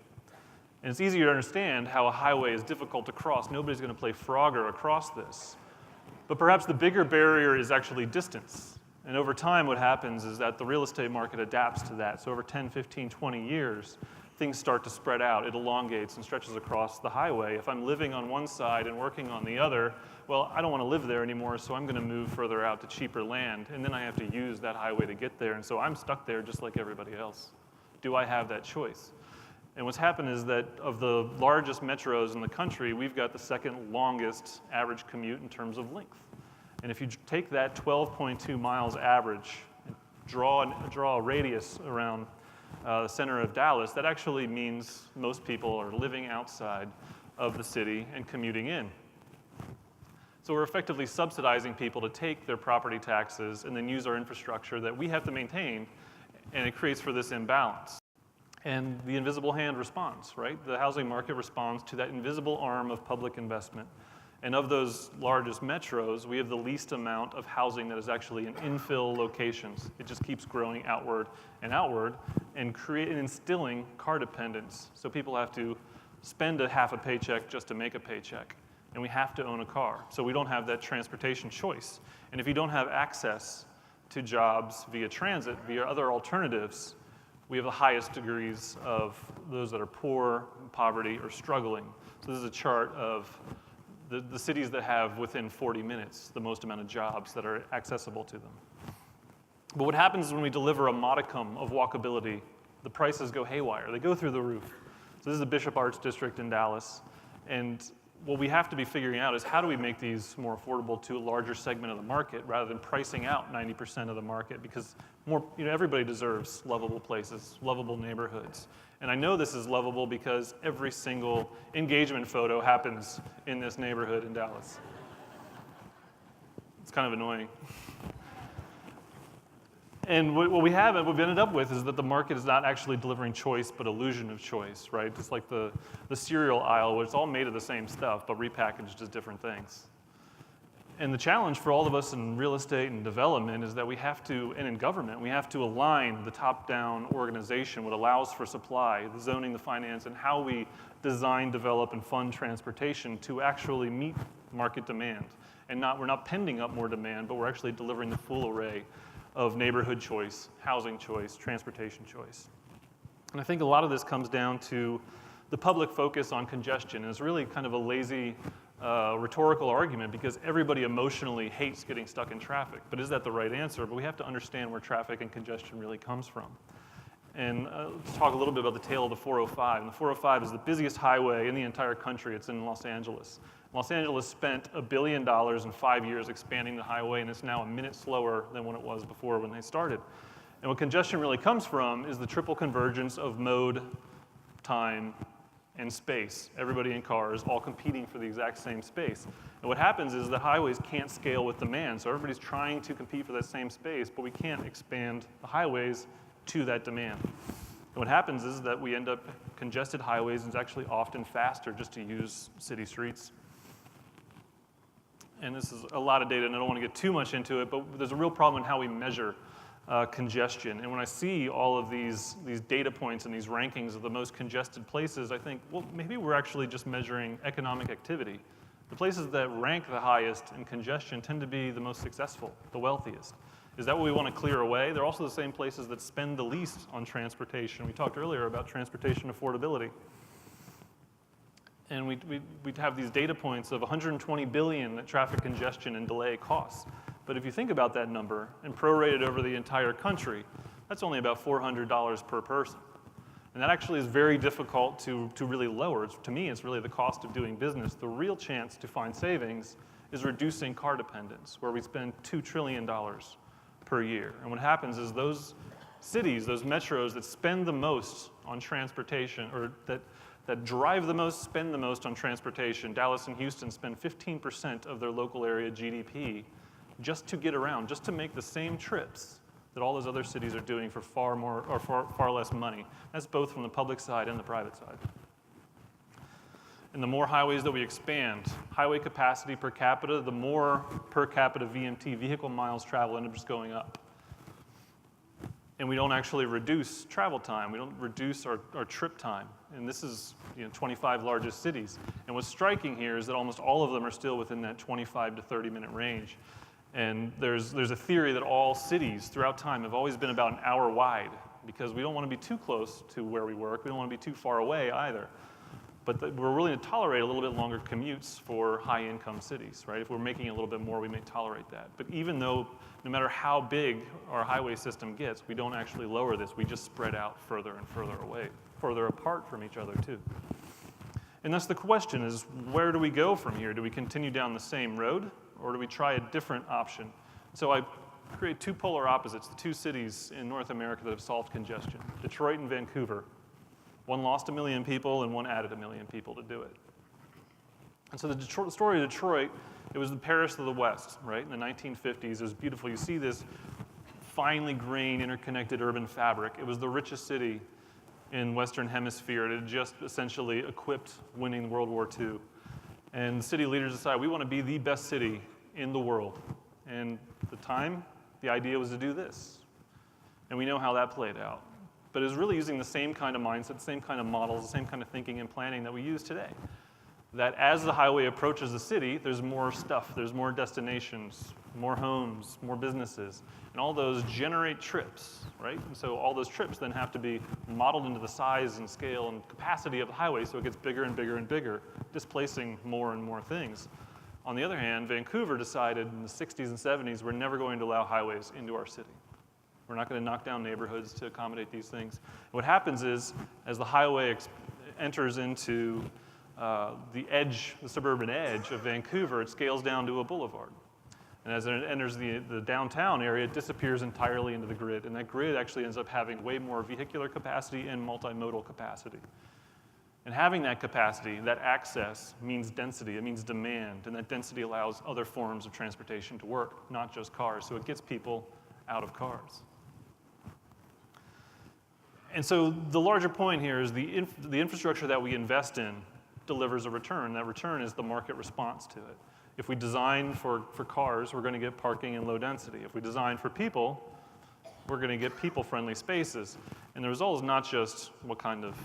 Speaker 13: And it's easier to understand how a highway is difficult to cross. Nobody's going to play Frogger across this. But perhaps the bigger barrier is actually distance. And over time, what happens is that the real estate market adapts to that. So over 10, 15, 20 years, things start to spread out. It elongates and stretches across the highway. If I'm living on one side and working on the other, well, I don't want to live there anymore, so I'm going to move further out to cheaper land. And then I have to use that highway to get there. And so I'm stuck there just like everybody else. Do I have that choice? And what's happened is that of the largest metros in the country, we've got the second longest average commute in terms of length. And if you take that 12.2 miles average and draw a radius around the center of Dallas, that actually means most people are living outside of the city and commuting in. So we're effectively subsidizing people to take their property taxes and then use our infrastructure that we have to maintain, and it creates for this imbalance. And the invisible hand responds, right? The housing market responds to that invisible arm of public investment. And of those largest metros, we have the least amount of housing that is actually in infill locations. It just keeps growing outward and instilling car dependence. So people have to spend a half a paycheck just to make a paycheck. And we have to own a car. So we don't have that transportation choice. And if you don't have access to jobs via transit, via other alternatives, we have the highest degrees of those that are poor, poverty, or struggling. So this is a chart of the cities that have within 40 minutes the most amount of jobs that are accessible to them. But what happens is when we deliver a modicum of walkability, the prices go haywire. They go through the roof. So this is the Bishop Arts District in Dallas. And what we have to be figuring out is how do we make these more affordable to a larger segment of the market rather than pricing out 90% of the market, because everybody deserves lovable places, lovable neighborhoods. And I know this is lovable because every single engagement photo happens in this neighborhood in Dallas. It's kind of annoying. And what we've ended up with is that the market is not actually delivering choice, but illusion of choice, right? Just like the cereal aisle, where it's all made of the same stuff, but repackaged as different things. And the challenge for all of us in real estate and development is that we have to, and in government, we have to align the top-down organization, what allows for supply, the zoning, the finance, and how we design, develop, and fund transportation to actually meet market demand. And we're not pending up more demand, but we're actually delivering the full array of neighborhood choice, housing choice, transportation choice. And I think a lot of this comes down to the public focus on congestion. And it's really kind of a lazy rhetorical argument because everybody emotionally hates getting stuck in traffic. But is that the right answer? But we have to understand where traffic and congestion really comes from. And let's talk a little bit about the tail of the 405. And the 405 is the busiest highway in the entire country. It's in Los Angeles. Los Angeles spent $1 billion in 5 years expanding the highway, and it's now a minute slower than when it was before when they started. And what congestion really comes from is the triple convergence of mode, time, and space. Everybody in cars all competing for the exact same space. And what happens is the highways can't scale with demand, so everybody's trying to compete for that same space, but we can't expand the highways to that demand. And what happens is that we end up congested highways, and it's actually often faster just to use city streets. And this is a lot of data, and I don't want to get too much into it, but there's a real problem in how we measure congestion. And when I see all of these data points and these rankings of the most congested places, I think, well, maybe we're actually just measuring economic activity. The places that rank the highest in congestion tend to be the most successful, the wealthiest. Is that what we want to clear away? They're also the same places that spend the least on transportation. We talked earlier about transportation affordability. And we'd have these data points of $120 billion that traffic congestion and delay costs. But if you think about that number and prorate it over the entire country, that's only about $400 per person. And that actually is very difficult to really lower. To me, it's really the cost of doing business. The real chance to find savings is reducing car dependence, where we spend $2 trillion per year. And what happens is those cities, those metros that spend the most on transportation, or that drive the most, spend the most on transportation. Dallas and Houston spend 15% of their local area GDP just to get around, just to make the same trips that all those other cities are doing for far less money. That's both from the public side and the private side. And the more highways that we expand, highway capacity per capita, the more per capita VMT, vehicle miles traveled, end up just going up. And we don't actually reduce travel time. We don't reduce our trip time. And this is 25 largest cities. And what's striking here is that almost all of them are still within that 25 to 30 minute range. And there's a theory that all cities throughout time have always been about an hour wide because we don't want to be too close to where we work. We don't want to be too far away either. But we're willing to tolerate a little bit longer commutes for high-income cities, right? If we're making a little bit more, we may tolerate that. But even though, no matter how big our highway system gets, we don't actually lower this. We just spread out further and further away, further apart from each other, too. And that's the question is, where do we go from here? Do we continue down the same road, or do we try a different option? So I create two polar opposites, the two cities in North America that have solved congestion, Detroit and Vancouver. One lost 1 million people, and one added 1 million people to do it. And so the story of Detroit, it was the Paris of the West, right? In the 1950s, it was beautiful. You see this finely grained, interconnected urban fabric. It was the richest city in Western Hemisphere. It had just essentially equipped winning World War II. And city leaders decided we want to be the best city in the world. And at the time, the idea was to do this. And we know how that played out. But it was really using the same kind of mindset, the same kind of models, the same kind of thinking and planning that we use today. That as the highway approaches the city, there's more stuff, there's more destinations, more homes, more businesses, and all those generate trips, right? And so all those trips then have to be modeled into the size and scale and capacity of the highway so it gets bigger and bigger and bigger, displacing more and more things. On the other hand, Vancouver decided in the 60s and 70s we're never going to allow highways into our city. We're not going to knock down neighborhoods to accommodate these things. What happens is, as the highway enters into the edge, the suburban edge of Vancouver, it scales down to a boulevard. And as it enters the downtown area, it disappears entirely into the grid. And that grid actually ends up having way more vehicular capacity and multimodal capacity. And having that capacity, that access, means density, it means demand. And that density allows other forms of transportation to work, not just cars. So it gets people out of cars. And so the larger point here is the infrastructure that we invest in delivers a return. That return is the market response to it. If we design for cars, we're going to get parking and low density. If we design for people, we're going to get people-friendly spaces. And the result is not just what kind of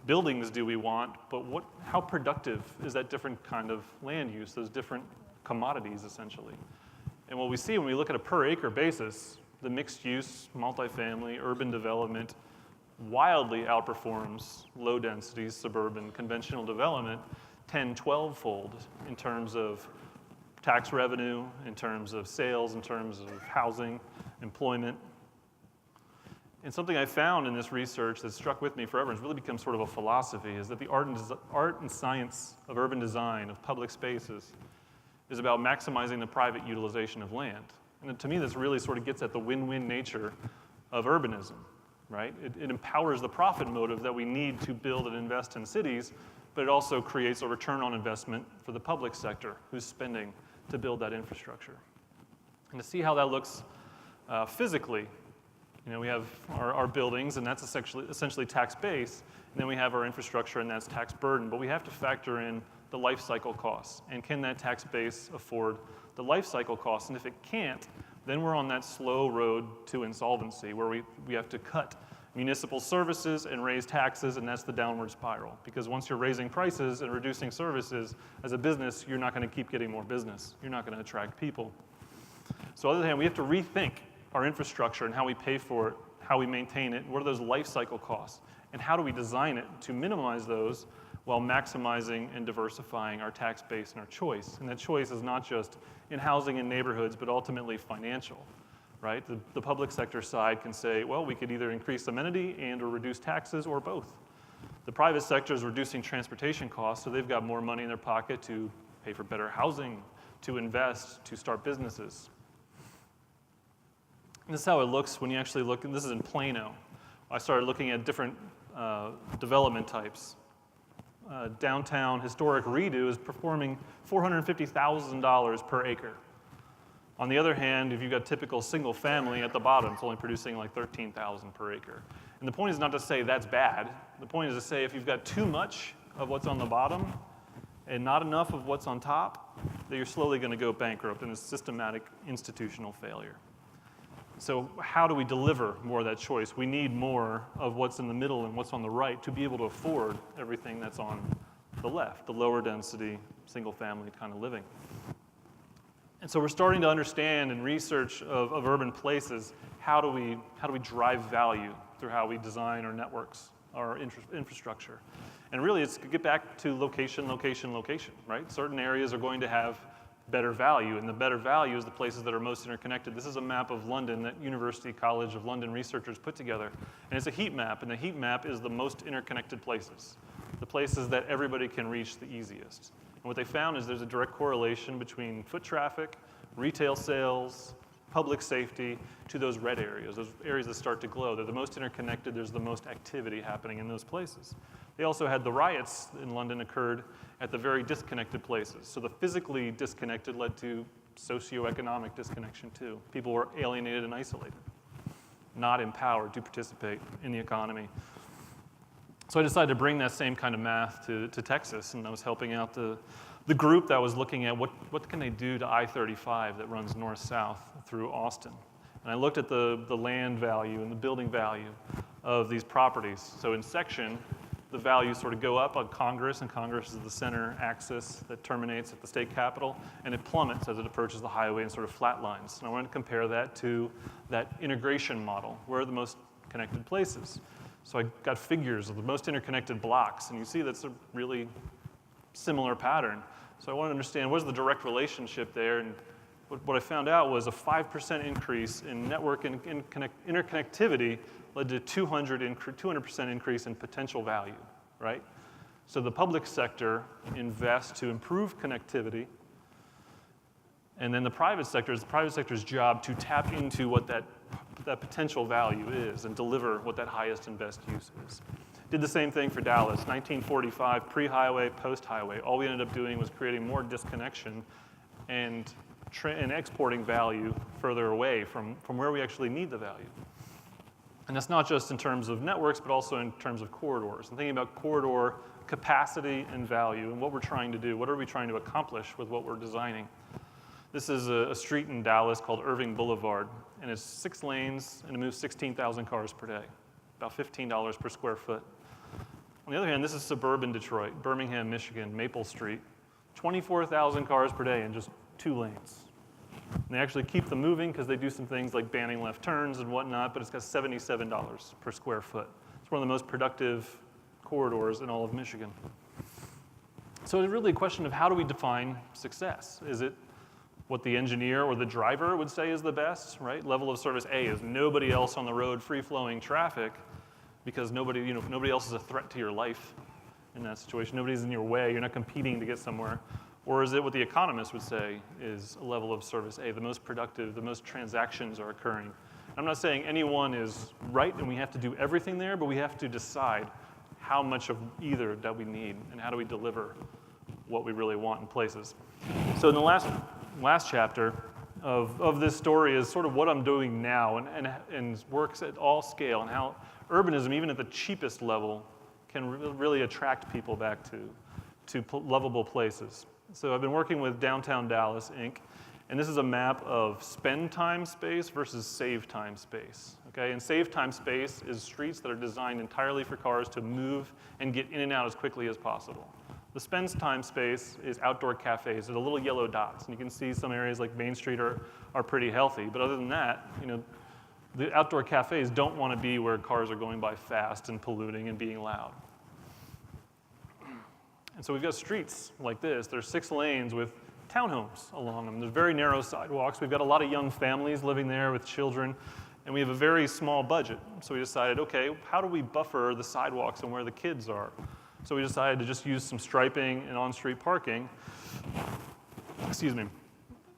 Speaker 13: buildings do we want, but how productive is that different kind of land use, those different commodities, essentially. And what we see when we look at a per-acre basis, the mixed-use, multifamily, urban development wildly outperforms low-density, suburban, conventional development 10, 12-fold in terms of tax revenue, in terms of sales, in terms of housing, employment. And something I found in this research that struck with me forever and has really become sort of a philosophy is that the art and science of urban design, of public spaces, is about maximizing the private utilization of land. And to me, this really sort of gets at the win-win nature of urbanism, right? It empowers the profit motive that we need to build and invest in cities, but it also creates a return on investment for the public sector who's spending to build that infrastructure. And to see how that looks physically, we have our buildings, and that's essentially tax base, and then we have our infrastructure, and that's tax burden. But we have to factor in the life cycle costs, and can that tax base afford the life cycle costs? And if it can't, then we're on that slow road to insolvency, where we have to cut municipal services and raise taxes, and that's the downward spiral. Because once you're raising prices and reducing services, as a business, you're not going to keep getting more business. You're not going to attract people. So on the other hand, we have to rethink our infrastructure and how we pay for it, how we maintain it, what are those life cycle costs, and how do we design it to minimize those while maximizing and diversifying our tax base and our choice. And that choice is not just in housing and neighborhoods, but ultimately financial. Right? The public sector side can say, well, we could either increase amenity and or reduce taxes or both. The private sector is reducing transportation costs, so they've got more money in their pocket to pay for better housing, to invest, to start businesses. And this is how it looks when you actually look, and this is in Plano. I started looking at different development types. Downtown historic redo is performing $450,000 per acre. On the other hand, if you've got typical single family at the bottom, it's only producing like $13,000 per acre. And the point is not to say that's bad. The point is to say if you've got too much of what's on the bottom and not enough of what's on top, that you're slowly going to go bankrupt in a systematic institutional failure. So how do we deliver more of that choice? We need more of what's in the middle and what's on the right to be able to afford everything that's on the left, the lower density, single family kind of living. And so we're starting to understand in research of urban places, how do we drive value through how we design our networks, our infrastructure. And really it's to get back to location, location, location, right? Certain areas are going to have better value, and the better value is the places that are most interconnected. This is a map of London that University College of London researchers put together, and it's a heat map, and the heat map is the most interconnected places, the places that everybody can reach the easiest. And what they found is there's a direct correlation between foot traffic, retail sales, public safety, to those red areas, those areas that start to glow. They're the most interconnected, there's the most activity happening in those places. They also had the riots in London occurred at the very disconnected places. So the physically disconnected led to socioeconomic disconnection too. People were alienated and isolated, not empowered to participate in the economy. So I decided to bring that same kind of math to Texas, and I was helping out the the group that was looking at what can they do to I-35 that runs north-south through Austin. And I looked at the land value and the building value of these properties. So in section, the values sort of go up on Congress, and Congress is the center axis that terminates at the state capitol, and it plummets as it approaches the highway and sort of flatlines. And I wanted to compare that to that integration model. Where are the most connected places? So I got figures of the most interconnected blocks, and you see that's a really similar pattern. So I want to understand what is the direct relationship there, and what I found out was a 5% increase in network and interconnectivity led to 200% increase in potential value, right? So the public sector invests to improve connectivity, and then the private sector is the private sector's job to tap into what that potential value is and deliver what that highest and best use is. Did the same thing for Dallas, 1945, pre-highway, post-highway. All we ended up doing was creating more disconnection and exporting value further away from where we actually need the value. And that's not just in terms of networks, but also in terms of corridors. And thinking about corridor capacity and value and what we're trying to do. What are we trying to accomplish with what we're designing? This is a street in Dallas called Irving Boulevard, and it's 6 lanes, and it moves 16,000 cars per day, about $15 per square foot. On the other hand, this is suburban Detroit, Birmingham, Michigan, Maple Street, 24,000 cars per day in just 2 lanes. And they actually keep them moving because they do some things like banning left turns and whatnot, but it's got $77 per square foot. It's one of the most productive corridors in all of Michigan. So it's really a question of how do we define success? Is it what the engineer or the driver would say is the best, right? Level of service A is nobody else on the road, free-flowing traffic, because nobody else is a threat to your life in that situation. Nobody's in your way. You're not competing to get somewhere. Or is it what the economists would say is a level of service A, the most productive, the most transactions are occurring? I'm not saying anyone is right and we have to do everything there, but we have to decide how much of either that we need and how do we deliver what we really want in places. So in the last chapter of this story is sort of what I'm doing now and works at all scale and how urbanism, even at the cheapest level, can really attract people back to lovable places. So I've been working with Downtown Dallas, Inc., and this is a map of spend time space versus save time space. Okay, and save time space is streets that are designed entirely for cars to move and get in and out as quickly as possible. The spend time space is outdoor cafes. They're the little yellow dots, and you can see some areas like Main Street are pretty healthy. But other than that, the outdoor cafes don't want to be where cars are going by fast and polluting and being loud. And so we've got streets like this. There's 6 lanes with townhomes along them. There's very narrow sidewalks. We've got a lot of young families living there with children, and we have a very small budget. So we decided, okay, how do we buffer the sidewalks and where the kids are? So we decided to just use some striping and on-street parking,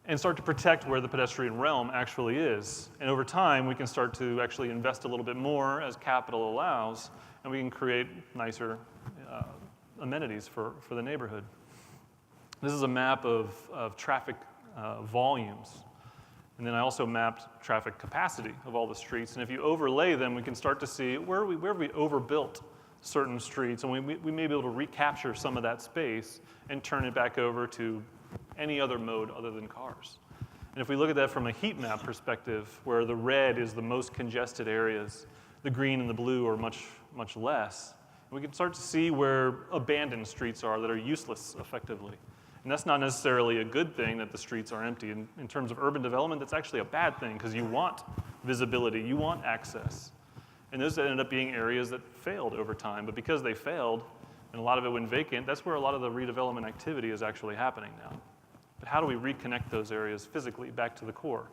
Speaker 13: and start to protect where the pedestrian realm actually is. And over time, we can start to actually invest a little bit more as capital allows, and we can create nicer amenities for the neighborhood. This is a map of traffic volumes. And then I also mapped traffic capacity of all the streets. And if you overlay them, we can start to see where have we overbuilt certain streets, and we may be able to recapture some of that space and turn it back over to any other mode other than cars. And if we look at that from a heat map perspective, where the red is the most congested areas, the green and the blue are much, much less, we can start to see where abandoned streets are that are useless effectively. And that's not necessarily a good thing that the streets are empty. In terms of urban development, that's actually a bad thing because you want visibility, you want access. And those ended up being areas that failed over time. But because they failed, and a lot of it went vacant, that's where a lot of the redevelopment activity is actually happening now. But how do we reconnect those areas physically back to the core?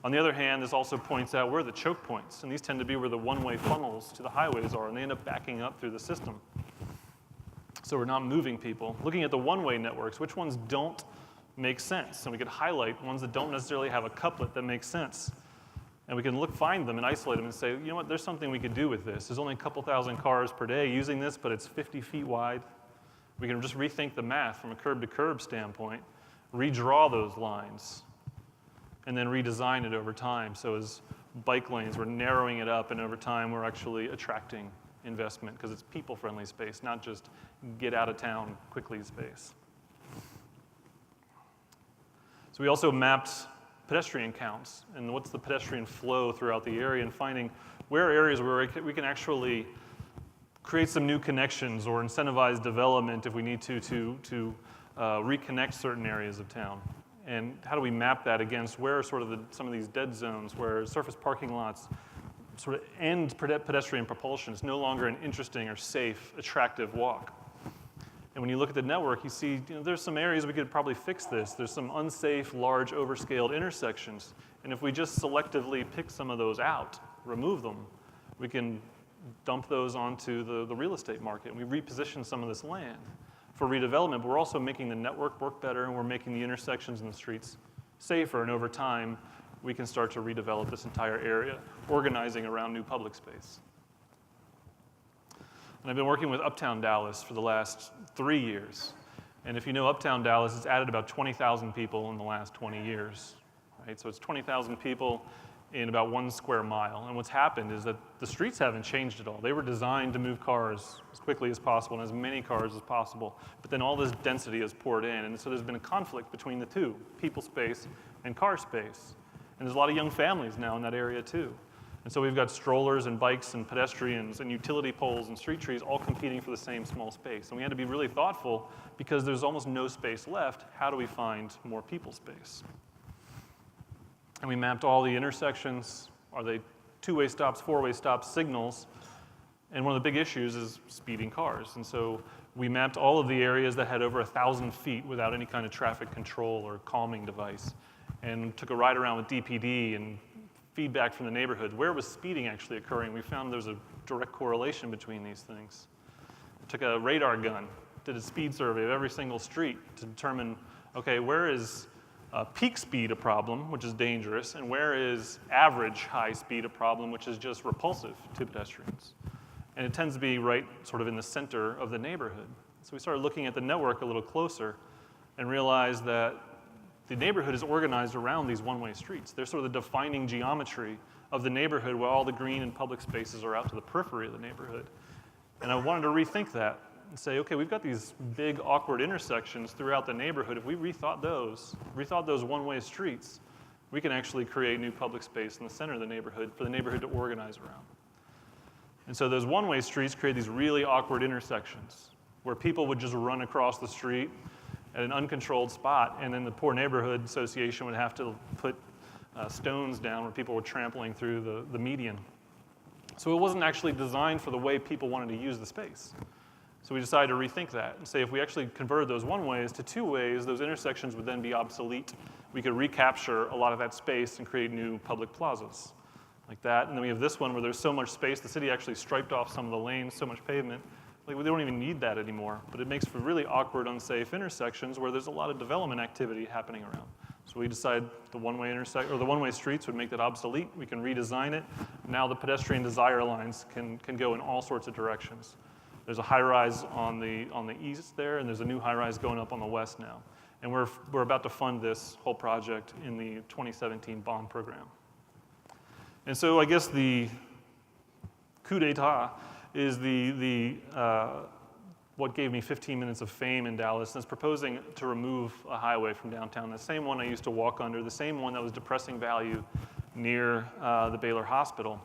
Speaker 13: On the other hand, this also points out where the choke points, and these tend to be where the one-way funnels to the highways are, and they end up backing up through the system. So we're not moving people. Looking at the one-way networks, which ones don't make sense? And we could highlight ones that don't necessarily have a couplet that makes sense. And we can find them and isolate them and say, you know what, there's something we could do with this. There's only a couple thousand cars per day using this, but it's 50 feet wide. We can just rethink the math from a curb-to-curb standpoint, redraw those lines, and then redesign it over time. So as bike lanes, we're narrowing it up, and over time, we're actually attracting investment because it's people-friendly space, not just get out of town quickly space. So we also mapped pedestrian counts and what's the pedestrian flow throughout the area, and finding where are areas where we can actually create some new connections or incentivize development if we need to reconnect certain areas of town. And how do we map that against where are sort of some of these dead zones where surface parking lots sort of end pedestrian propulsion. It's no longer an interesting or safe, attractive walk. And when you look at the network, you see there's some areas we could probably fix this. There's some unsafe, large, overscaled intersections. And if we just selectively pick some of those out, remove them, we can dump those onto the real estate market. And we reposition some of this land for redevelopment, but we're also making the network work better, and we're making the intersections and the streets safer. And over time, we can start to redevelop this entire area, organizing around new public space. And I've been working with Uptown Dallas for the last 3 years. And if you know Uptown Dallas, it's added about 20,000 people in the last 20 years. Right? So it's 20,000 people in about 1 square mile. And what's happened is that the streets haven't changed at all. They were designed to move cars as quickly as possible and as many cars as possible. But then all this density has poured in. And so there's been a conflict between the two, people space and car space. And there's a lot of young families now in that area too. And so we've got strollers and bikes and pedestrians and utility poles and street trees all competing for the same small space. And we had to be really thoughtful because there's almost no space left. How do we find more people space? And we mapped all the intersections. Are they two-way stops, four-way stops, signals? And one of the big issues is speeding cars. And so we mapped all of the areas that had over 1,000 feet without any kind of traffic control or calming device, and took a ride around with DPD and feedback from the neighborhood. Where was speeding actually occurring? We found there's a direct correlation between these things. I took a radar gun, did a speed survey of every single street to determine, okay, where is peak speed a problem, which is dangerous, and where is average high speed a problem, which is just repulsive to pedestrians? And it tends to be right sort of in the center of the neighborhood. So we started looking at the network a little closer and realized that the neighborhood is organized around these one-way streets. They're sort of the defining geometry of the neighborhood, while all the green and public spaces are out to the periphery of the neighborhood. And I wanted to rethink that and say, okay, we've got these big, awkward intersections throughout the neighborhood. If we rethought those one-way streets, we can actually create new public space in the center of the neighborhood for the neighborhood to organize around. And so those one-way streets create these really awkward intersections where people would just run across the street at an uncontrolled spot, and then the poor neighborhood association would have to put stones down where people were trampling through the median. So it wasn't actually designed for the way people wanted to use the space. So we decided to rethink that and say if we actually converted those one-ways to two-ways, those intersections would then be obsolete. We could recapture a lot of that space and create new public plazas like that. And then we have this one where there's so much space, the city actually striped off some of the lanes, so much pavement. Like, we don't even need that anymore, but it makes for really awkward, unsafe intersections where there's a lot of development activity happening around. So we decided the one-way streets would make that obsolete. We can redesign it. Now the pedestrian desire lines can go in all sorts of directions. There's a high-rise on the east there, and there's a new high-rise going up on the west now. And we're about to fund this whole project in the 2017 bond program. And so I guess the coup d'etat is what gave me 15 minutes of fame in Dallas, and it's proposing to remove a highway from downtown, the same one I used to walk under, the same one that was depressing value near the Baylor Hospital.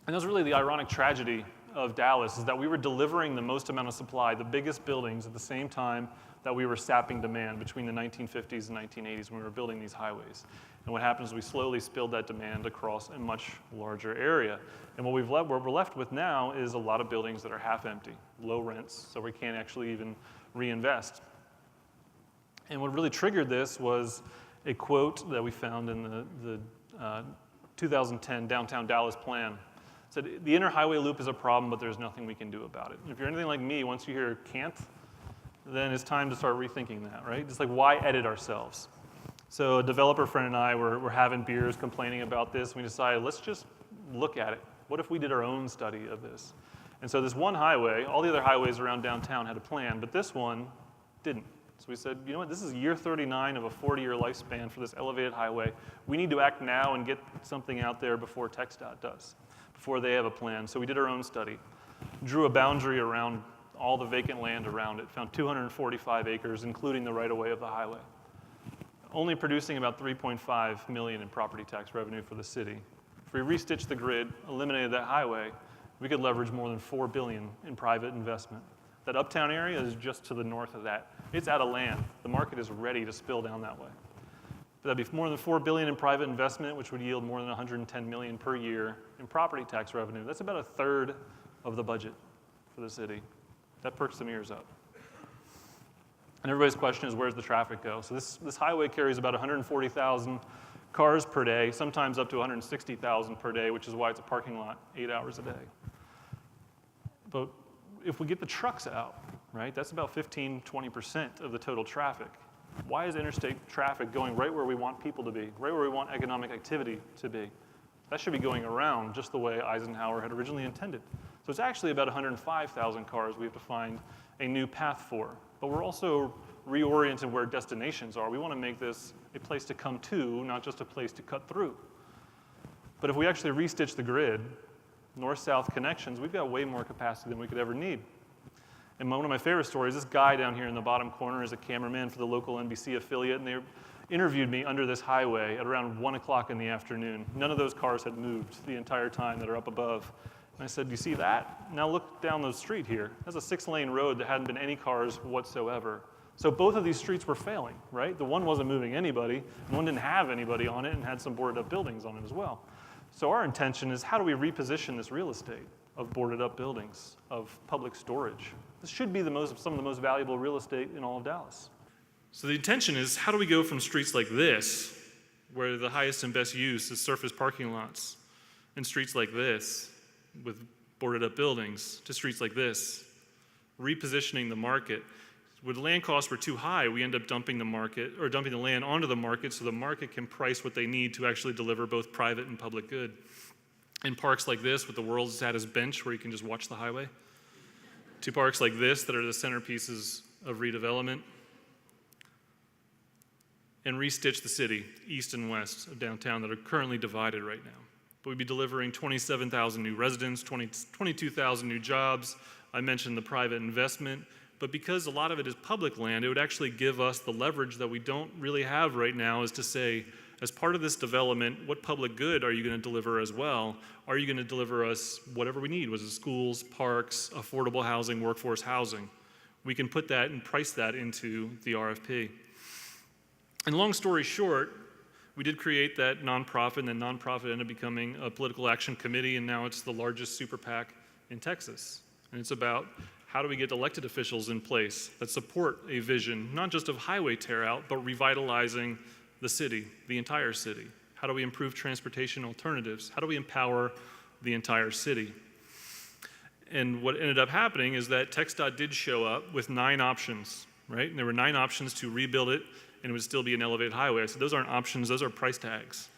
Speaker 13: And that was really the ironic tragedy of Dallas, is that we were delivering the most amount of supply, the biggest buildings, at the same time that we were sapping demand between the 1950s and 1980s when we were building these highways. And what happens is we slowly spilled that demand across a much larger area. And what we're left with now is a lot of buildings that are half empty, low rents, so we can't actually even reinvest. And what really triggered this was a quote that we found in the 2010 Downtown Dallas Plan. It said, "The inner highway loop is a problem, but there's nothing we can do about it." And if you're anything like me, once you hear can't, then it's time to start rethinking that, right? Just like, why edit ourselves? So a developer friend and I were having beers complaining about this, and we decided, let's just look at it. What if we did our own study of this? And so this one highway, all the other highways around downtown had a plan, but this one didn't. So we said, you know what, this is year 39 of a 40-year lifespan for this elevated highway. We need to act now and get something out there before TxDOT does, before they have a plan. So we did our own study, drew a boundary around all the vacant land around it, found 245 acres, including the right-of-way of the highway. only producing about 3.5 million in property tax revenue for the city. If we restitched the grid, eliminated that highway, we could leverage more than $4 billion in private investment. That uptown area is just to the north of that. It's out of land. The market is ready to spill down that way. But that'd be more than $4 billion in private investment, which would yield more than $110 million per year in property tax revenue. That's about a third of the budget for the city. That perks some ears up. And everybody's question is, where's the traffic go? So this highway carries about 140,000 cars per day, sometimes up to 160,000 per day, which is why it's a parking lot 8 hours a day. But if we get the trucks out, right, that's about 15-20% of the total traffic. Why is interstate traffic going right where we want people to be, right where we want economic activity to be? That should be going around just the way Eisenhower had originally intended. So it's actually about 105,000 cars we have to find a new path for. But we're also reorienting where destinations are. We want to make this a place to come to, not just a place to cut through. But if we actually restitch the grid, north-south connections, we've got way more capacity than we could ever need. And one of my favorite stories, this guy down here in the bottom corner is a cameraman for the local NBC affiliate, and they interviewed me under this highway at around 1 o'clock in the afternoon. None of those cars had moved the entire time that are up above. And I said, do you see that? Now look down the street here. That's a 6-lane road that hadn't been any cars whatsoever. So both of these streets were failing, right? The one wasn't moving anybody, and one didn't have anybody on it and had some boarded up buildings on it as well. So our intention is, how do we reposition this real estate of boarded up buildings, of public storage? This should be some of the most valuable real estate in all of Dallas.
Speaker 8: So the intention is, how do we go from streets like this, where the highest and best use is surface parking lots, and streets like this, with boarded up buildings, to streets like this, repositioning the market. When land costs were too high, we end up dumping the land onto the market so the market can price what they need to actually deliver both private and public good. In parks like this, with the world's saddest bench where you can just watch the highway, to parks like this that are the centerpieces of redevelopment, and restitch the city, east and west of downtown, that are currently divided right now. But we'd be delivering 27,000 new residents, 22,000 new jobs. I mentioned the private investment. But because a lot of it is public land, it would actually give us the leverage that we don't really have right now, is to say, as part of this development, what public good are you going to deliver as well? Are you going to deliver us whatever we need? Was it schools, parks, affordable housing, workforce housing? We can put that and price that into the RFP. And long story short, we did create that nonprofit, and that nonprofit ended up becoming a political action committee, and now it's the largest super PAC in Texas. And it's about, how do we get elected officials in place that support a vision, not just of highway tear out, but revitalizing the city, the entire city? How do we improve transportation alternatives? How do we empower the entire city? And what ended up happening is that TxDOT did show up with 9 options, right? And there were 9 options to rebuild it, and it would still be an elevated highway. So those aren't options, those are price tags.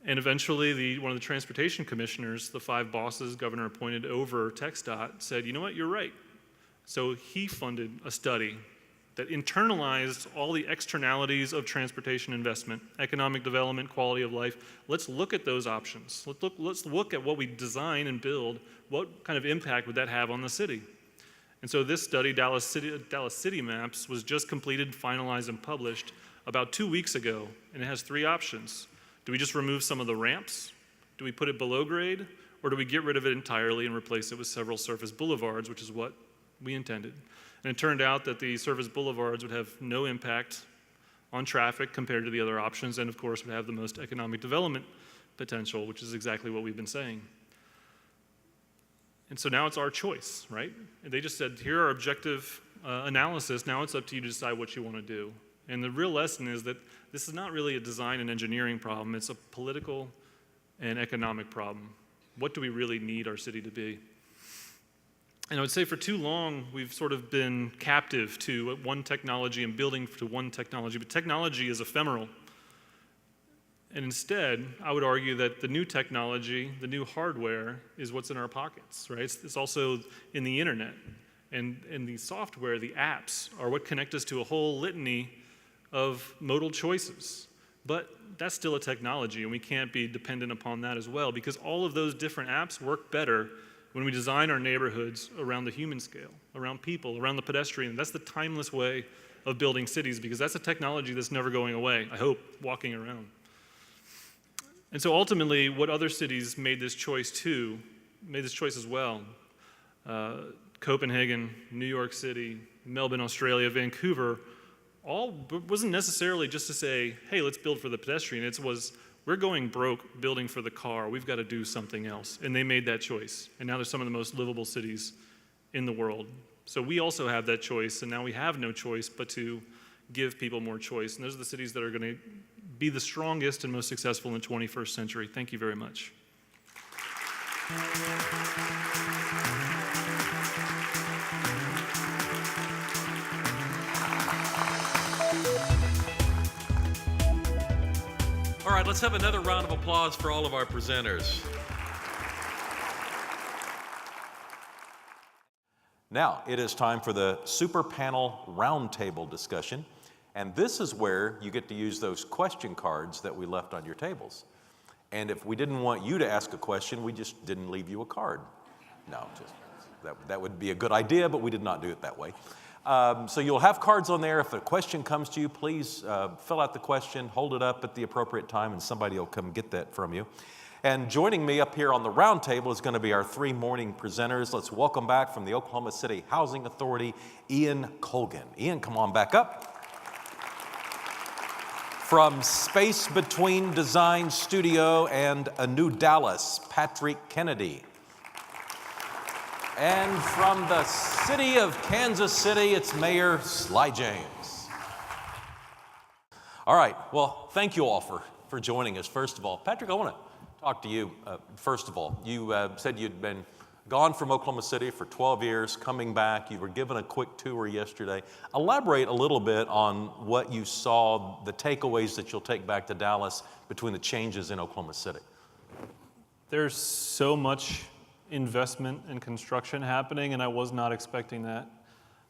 Speaker 8: And eventually, one of the transportation commissioners, the 5 bosses governor appointed over TxDOT, said, you know what, you're right. So he funded a study that internalized all the externalities of transportation investment, economic development, quality of life. Let's look at those options. Let's look at what we design and build. What kind of impact would that have on the city? And so this study, Dallas City Maps, was just completed, finalized, and published about 2 weeks ago, and it has 3 options. Do we just remove some of the ramps? Do we put it below grade? Or do we get rid of it entirely and replace it with several surface boulevards, which is what we intended? And it turned out that the surface boulevards would have no impact on traffic compared to the other options, and of course would have the most economic development potential, which is exactly what we've been saying. And so now it's our choice, right? And they just said, here are objective analysis. Now it's up to you to decide what you want to do. And the real lesson is that this is not really a design and engineering problem. It's a political and economic problem. What do we really need our city to be? And I would say for too long, we've sort of been captive to one technology and building to one technology. But technology is ephemeral. And instead, I would argue that the new technology, the new hardware, is what's in our pockets, right? It's also in the internet. And the software, the apps, are what connect us to a whole litany of modal choices. But that's still a technology, and we can't be dependent upon that as well, because all of those different apps work better when we design our neighborhoods around the human scale, around people, around the pedestrian. That's the timeless way
Speaker 13: of building cities, because that's a technology that's never going away, I hope, walking around. And so ultimately, what other cities made this choice as well. Copenhagen, New York City, Melbourne, Australia, Vancouver, wasn't necessarily just to say, hey, let's build for the pedestrian. It was, we're going broke building for the car. We've got to do something else. And they made that choice. And now they're some of the most livable cities in the world. So we also have that choice, and now we have no choice but to give people more choice. And those are the cities that are going to be the strongest and most successful in the 21st century. Thank you very much.
Speaker 1: All right, let's have another round of applause for all of our presenters. Now, it is time for the Super Panel Roundtable discussion, and this is where you get to use those question cards that we left on your tables. And if we didn't want you to ask a question, we just didn't leave you a card. No, that would be a good idea, but we did not do it that way. So you'll have cards on there. If a question comes to you, please fill out the question, hold it up at the appropriate time, and somebody will come get that from you. And joining me up here on the round table is going to be our three morning presenters. Let's welcome back from the Oklahoma City Housing Authority, Ian Colgan. Ian, come on back up. From Space Between Design Studio and A New Dallas, Patrick Kennedy. And from the city of Kansas City, it's Mayor Sly James. All right, well, thank you all for joining us, first of all. Patrick, I want to talk to you, first of all. You said you'd been gone from Oklahoma City for 12 years, coming back. You were given a quick tour yesterday. Elaborate a little bit on what you saw, the takeaways that you'll take back to Dallas between the changes in Oklahoma City.
Speaker 13: There's so much investment and construction happening, and I was not expecting that.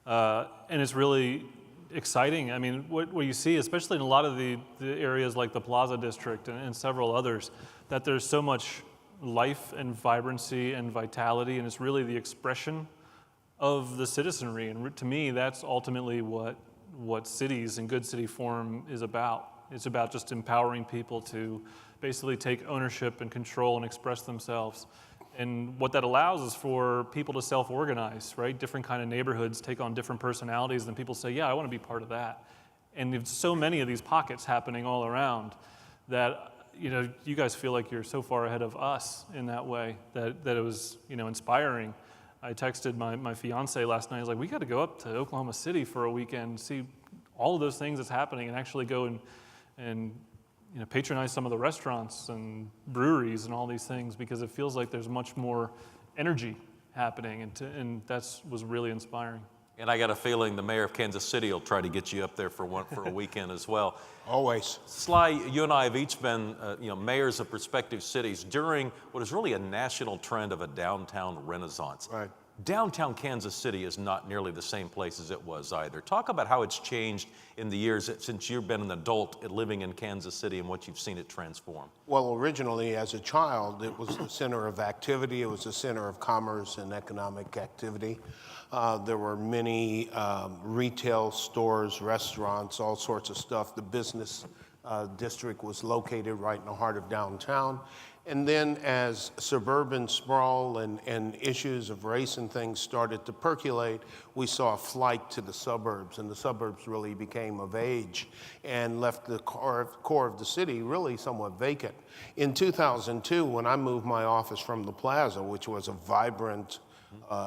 Speaker 13: And it's really exciting. I mean, what you see, especially in a lot of the areas like the Plaza District and several others, that there's so much life and vibrancy and vitality, and it's really the expression of the citizenry. And to me, that's ultimately what cities and good city forum is about. It's about just empowering people to basically take ownership and control and express themselves. And what that allows is for people to self-organize, right? Different kind of neighborhoods take on different personalities, and people say, yeah, I want to be part of that. And there's so many of these pockets happening all around that, you know, you guys feel like you're so far ahead of us in that way that it was, you know, inspiring. I texted my fiance last night. I was like, we got to go up to Oklahoma City for a weekend, see all of those things that's happening, and actually go and you know, patronize some of the restaurants and breweries and all these things, because it feels like there's much more energy happening, and that was really inspiring.
Speaker 1: And I got a feeling the mayor of Kansas City will try to get you up there for a weekend as well.
Speaker 2: Always.
Speaker 1: Sly, you and I have each been mayors of prospective cities during what is really a national trend of a downtown renaissance.
Speaker 2: Right.
Speaker 1: Downtown Kansas City is not nearly the same place as it was either. Talk about how it's changed in the years since you've been an adult living in Kansas City and what you've seen it transform.
Speaker 2: Well, originally as a child, it was the center of activity. It was the center of commerce and economic activity. There were many retail stores, restaurants, all sorts of stuff. The business district was located right in the heart of downtown. And then as suburban sprawl and issues of race and things started to percolate, we saw a flight to the suburbs, and the suburbs really became of age and left the core of the city really somewhat vacant. In 2002, when I moved my office from the Plaza, which was a vibrant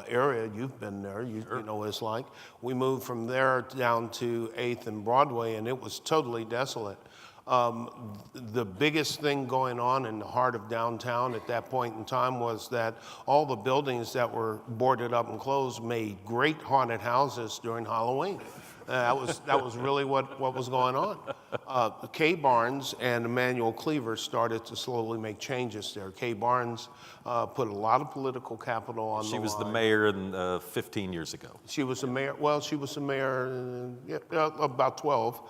Speaker 2: area, you've been there, you know what it's like. We moved from there down to 8th and Broadway, and it was totally desolate. The biggest thing going on in the heart of downtown at that point in time was that all the buildings that were boarded up and closed made great haunted houses during Halloween. That was really what was going on. Kay Barnes and Emmanuel Cleaver started to slowly make changes there. Kay Barnes put a lot of political capital on the line.
Speaker 1: She was the mayor 15 years ago.
Speaker 2: She was the mayor, well, she was the mayor about 12.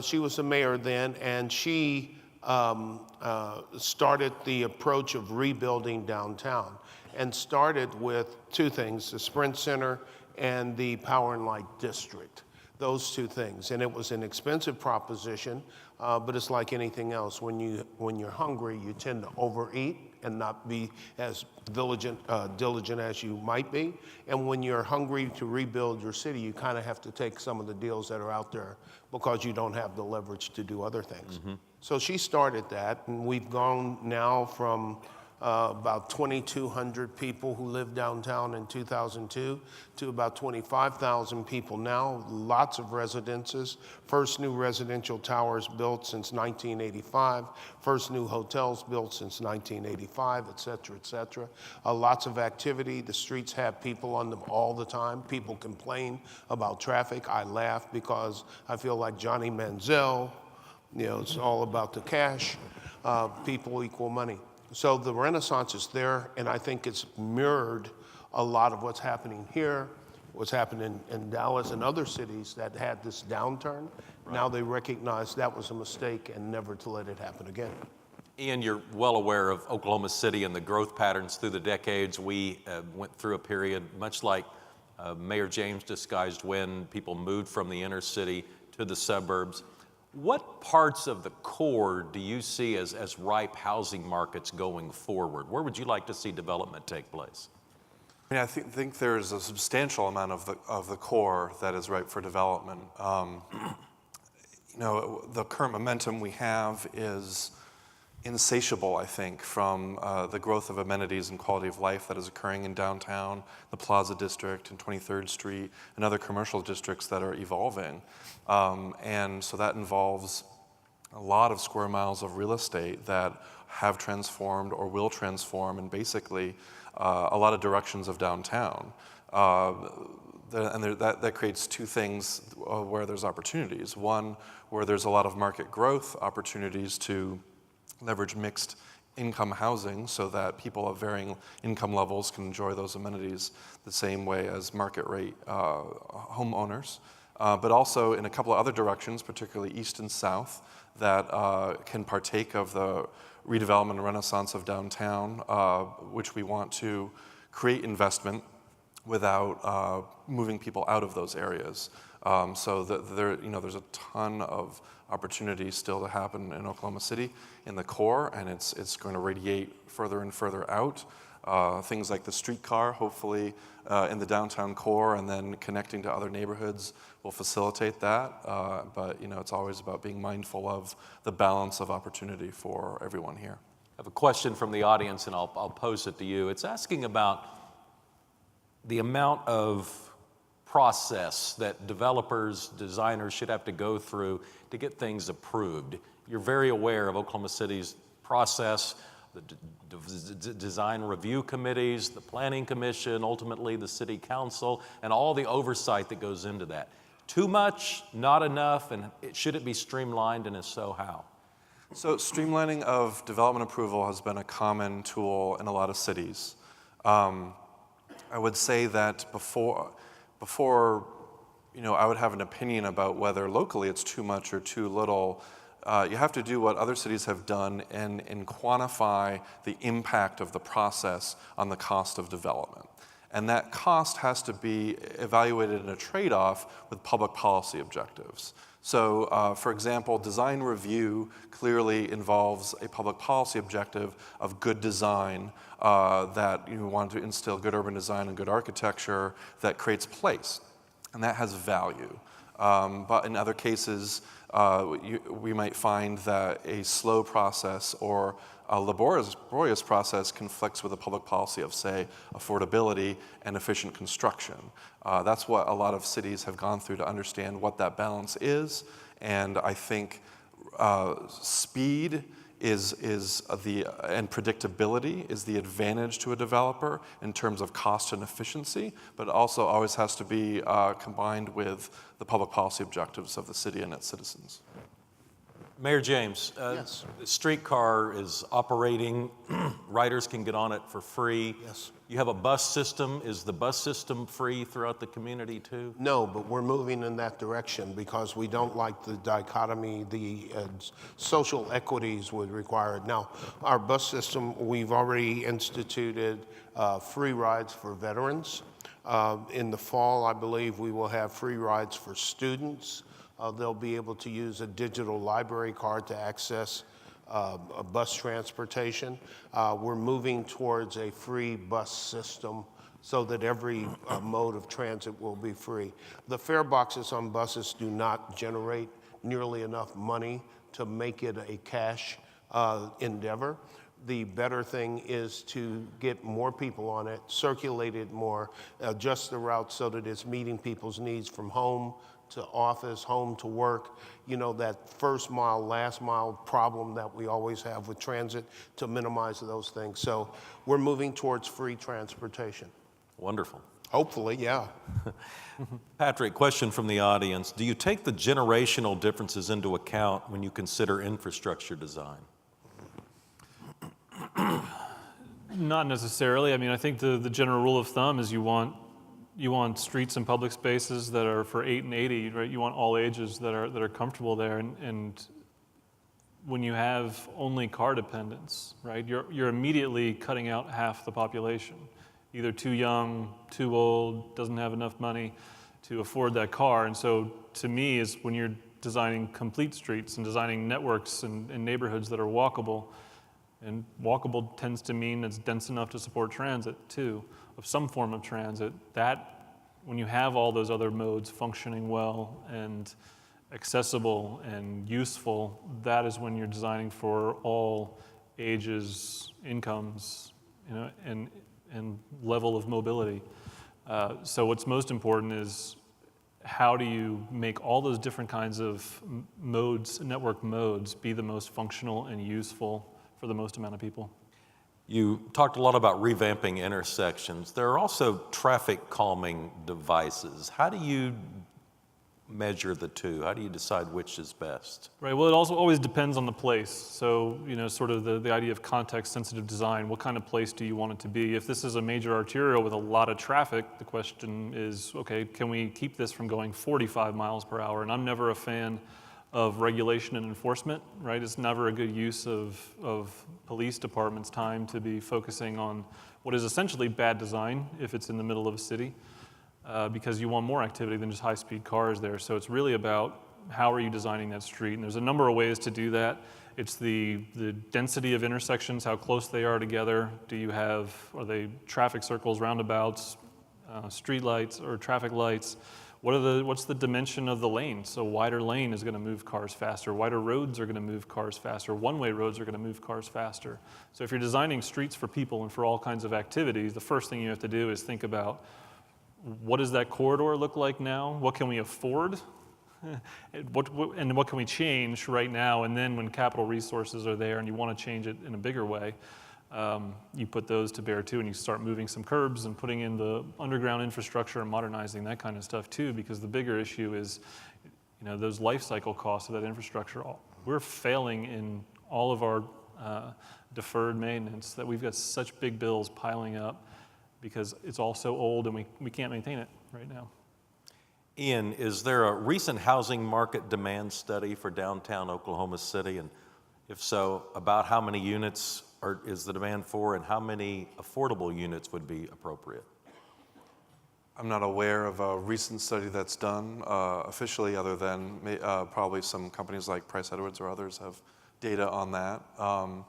Speaker 2: She was the mayor then, and she started the approach of rebuilding downtown, and started with two things, the Sprint Center and the Power and Light District. those two things. And it was an expensive proposition, but it's like anything else. When you're hungry, you tend to overeat and not be as diligent as you might be. And when you're hungry to rebuild your city, you kind of have to take some of the deals that are out there because you don't have the leverage to do other things.
Speaker 1: Mm-hmm.
Speaker 2: So she started that, and we've gone now from about 2,200 people who lived downtown in 2002 to about 25,000 people now, lots of residences, first new residential towers built since 1985, first new hotels built since 1985, et cetera, et cetera. Lots of activity. The streets have people on them all the time. People complain about traffic. I laugh because I feel like Johnny Manziel, it's all about the cash. People equal money. So the Renaissance is there, and I think it's mirrored a lot of what's happening here, what's happening in Dallas and other cities that had this downturn. Right. Now they recognize that was a mistake and never to let it happen again.
Speaker 1: Ian, you're well aware of Oklahoma City and the growth patterns through the decades. We went through a period, much like Mayor James disguised when people moved from the inner city to the suburbs. What parts of the core do you see as ripe housing markets going forward? Where would you like to see development take place?
Speaker 8: I mean, I think there's a substantial amount of the core that is ripe for development. The current momentum we have is insatiable, I think, from the growth of amenities and quality of life that is occurring in downtown, the Plaza District and 23rd Street, and other commercial districts that are evolving. And so that involves a lot of square miles of real estate that have transformed or will transform in basically a lot of directions of downtown. That creates two things where there's opportunities. One, where there's a lot of market growth, opportunities to leverage mixed income housing so that people of varying income levels can enjoy those amenities the same way as market rate homeowners. But also in a couple of other directions, particularly east and south, that can partake of the redevelopment and renaissance of downtown, which we want to create investment without moving people out of those areas. So there's a ton of opportunity still to happen in Oklahoma City in the core, and it's going to radiate further and further out. Things like the streetcar, hopefully in the downtown core, and then connecting to other neighborhoods will facilitate that. But it's always about being mindful of the balance of opportunity for everyone here.
Speaker 1: I have a question from the audience, and I'll pose it to you. It's asking about the amount of process that developers, designers should have to go through to get things approved. You're very aware of Oklahoma City's process, the design review committees, the planning commission, ultimately the city council, and all the oversight that goes into that. Too much, not enough, and should it be streamlined, and if so, how?
Speaker 8: So streamlining of development approval has been a common tool in a lot of cities. I would say that before I would have an opinion about whether locally it's too much or too little, you have to do what other cities have done and quantify the impact of the process on the cost of development. And that cost has to be evaluated in a trade-off with public policy objectives. So, for example, design review clearly involves a public policy objective of good design, that you want to instill good urban design and good architecture that creates place, and that has value. But in other cases, we might find that a slow process or a laborious process conflicts with a public policy of, say, affordability and efficient construction. That's what a lot of cities have gone through to understand what that balance is, and I think speed and predictability is the advantage to a developer in terms of cost and efficiency, but it also always has to be combined with the public policy objectives of the city and its citizens.
Speaker 1: Mayor James,
Speaker 2: Yes.
Speaker 1: the streetcar is operating. Riders can get on it for free.
Speaker 2: Yes.
Speaker 1: You have a bus system. Is the bus system free throughout the community too?
Speaker 2: No, but we're moving in that direction because we don't like the dichotomy, the social equities would require it. Now, our bus system, we've already instituted free rides for veterans. In the fall, I believe we will have free rides for students. They'll be able to use a digital library card to access a bus transportation. We're moving towards a free bus system so that every mode of transit will be free. The fare boxes on buses do not generate nearly enough money to make it a cash endeavor. The better thing is to get more people on it, circulate it more, adjust the route so that it's meeting people's needs from home to office, home to work. You know, that first mile, last mile problem that we always have with transit, to minimize those things. So we're moving towards free transportation.
Speaker 1: Wonderful.
Speaker 2: Hopefully, yeah.
Speaker 1: Patrick, question from the audience. Do you take the generational differences into account when you consider infrastructure design?
Speaker 13: Not necessarily. I mean, I think the general rule of thumb is you want streets and public spaces that are for 8 and 80, right? You want all ages that are comfortable there, and when you have only car dependence, right, you're immediately cutting out half the population, either too young, too old, doesn't have enough money to afford that car. And so to me, is when you're designing complete streets and designing networks and neighborhoods that are walkable, and walkable tends to mean it's dense enough to support transit too, of some form of transit, that when you have all those other modes functioning well and accessible and useful, that is when you're designing for all ages, incomes, you know, and level of mobility. So what's most important is how do you make all those different kinds of modes, network modes, be the most functional and useful for the most amount of people.
Speaker 1: You talked a lot about revamping intersections. There are also traffic calming devices. How do you measure the two? How do you decide which is best?
Speaker 13: Right, well, it also always depends on the place. So, you know, sort of the idea of context-sensitive design, what kind of place do you want it to be? If this is a major arterial with a lot of traffic, the question is, okay, can we keep this from going 45 miles per hour? And I'm never a fan of regulation and enforcement, right? It's never a good use of police departments' time to be focusing on what is essentially bad design if it's in the middle of a city, because you want more activity than just high-speed cars there. So it's really about how are you designing that street? And there's a number of ways to do that. It's the density of intersections, how close they are together. Are they traffic circles, roundabouts, street lights, or traffic lights? What's the dimension of the lane? So wider lane is going to move cars faster. Wider roads are going to move cars faster. One-way roads are going to move cars faster. So if you're designing streets for people and for all kinds of activities, the first thing you have to do is think about what does that corridor look like now? What can we afford? And what can we change right now? And then when capital resources are there and you want to change it in a bigger way, you put those to bear too, and you start moving some curbs and putting in the underground infrastructure and modernizing that kind of stuff too, because the bigger issue is, you know, those life cycle costs of that infrastructure. We're failing in all of our deferred maintenance, that we've got such big bills piling up because it's all so old and we can't maintain it right now.
Speaker 1: Ian, is there a recent housing market demand study for downtown Oklahoma City? And if so, about how many units is the demand for, and how many affordable units would be appropriate?
Speaker 8: I'm not aware of a recent study that's done officially, other than probably some companies like Price Edwards or others have data on that. You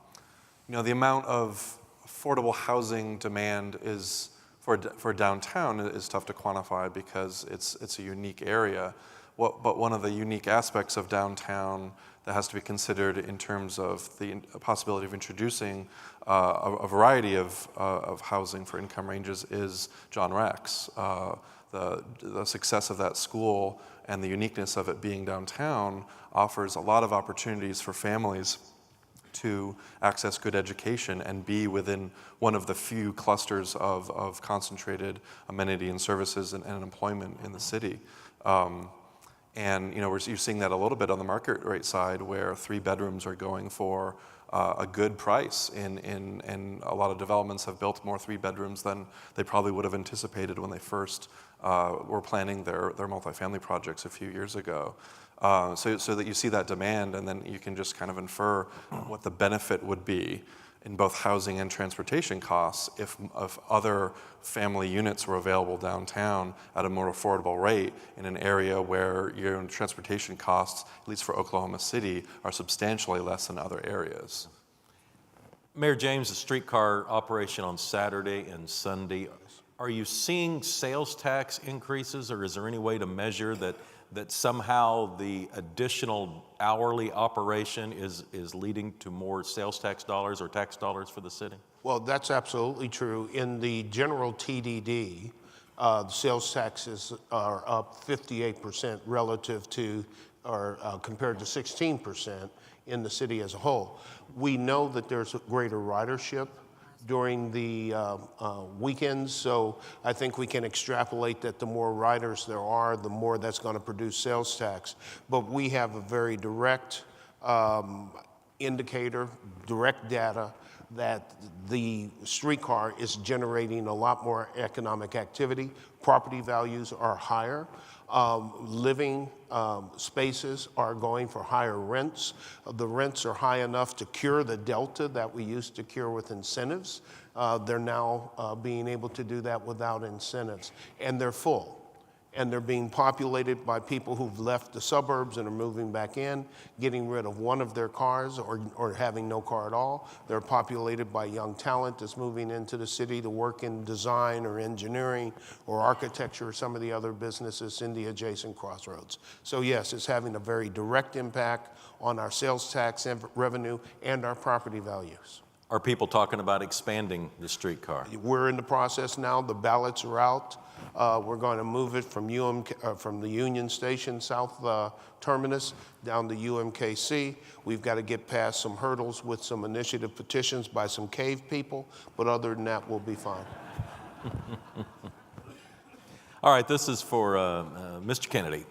Speaker 8: know, the amount of affordable housing demand is for downtown is tough to quantify because it's a unique area. But one of the unique aspects of downtown that has to be considered in terms of the possibility of introducing a variety of housing for income ranges is John Rex. The success of that school and the uniqueness of it being downtown offers a lot of opportunities for families to access good education and be within one of the few clusters of concentrated amenity and services and employment in the city. And you know, you're seeing that a little bit on the market rate side, where 3 bedrooms are going for a good price. And a lot of developments have built more 3 bedrooms than they probably would have anticipated when they first were planning their multifamily projects a few years ago. So that you see that demand, and then you can just kind of infer what the benefit would be. in both housing and transportation costs if other family units were available downtown at a more affordable rate in an area where your transportation costs, at least for Oklahoma City, are substantially less than other areas.
Speaker 1: Mayor James, the streetcar operation on Saturday and Sunday, are you seeing sales tax increases, or is there any way to measure that somehow the additional hourly operation is leading to more sales tax dollars or tax dollars for the city?
Speaker 2: Well, that's absolutely true. In the general TDD, the sales taxes are up 58% relative to, or compared to 16% in the city as a whole. We know that there's a greater ridership during the weekends, so I think we can extrapolate that the more riders there are, the more that's going to produce sales tax. But we have a very direct indicator, direct data, that the streetcar is generating a lot more economic activity. Property values are higher. Living spaces are going for higher rents. The rents are high enough to cure the delta that we used to cure with incentives. They're now being able to do that without incentives. And they're full. And they're being populated by people who've left the suburbs and are moving back in, getting rid of one of their cars or having no car at all. They're populated by young talent that's moving into the city to work in design or engineering or architecture or some of the other businesses in the adjacent crossroads. So yes, it's having a very direct impact on our sales tax revenue and our property values.
Speaker 1: Are people talking about expanding the streetcar?
Speaker 2: We're in the process now. The ballots are out. We're going to move it from the Union Station South Terminus down to UMKC. We've got to get past some hurdles with some initiative petitions by some cave people, but other than that, we'll be fine.
Speaker 1: All right, this is for Mr. Kennedy.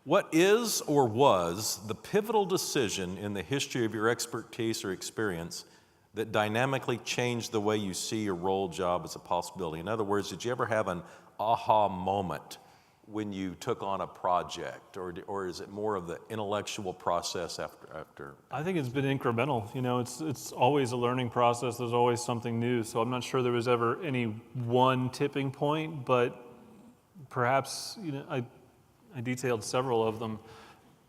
Speaker 1: What is or was the pivotal decision in the history of your expertise or experience that dynamically changed the way you see your role, job as a possibility? In other words, did you ever have an aha moment when you took on a project, or is it more of the intellectual process after?
Speaker 13: I think it's been incremental. You know, it's always a learning process. There's always something new. So I'm not sure there was ever any one tipping point, but perhaps, you know, I detailed several of them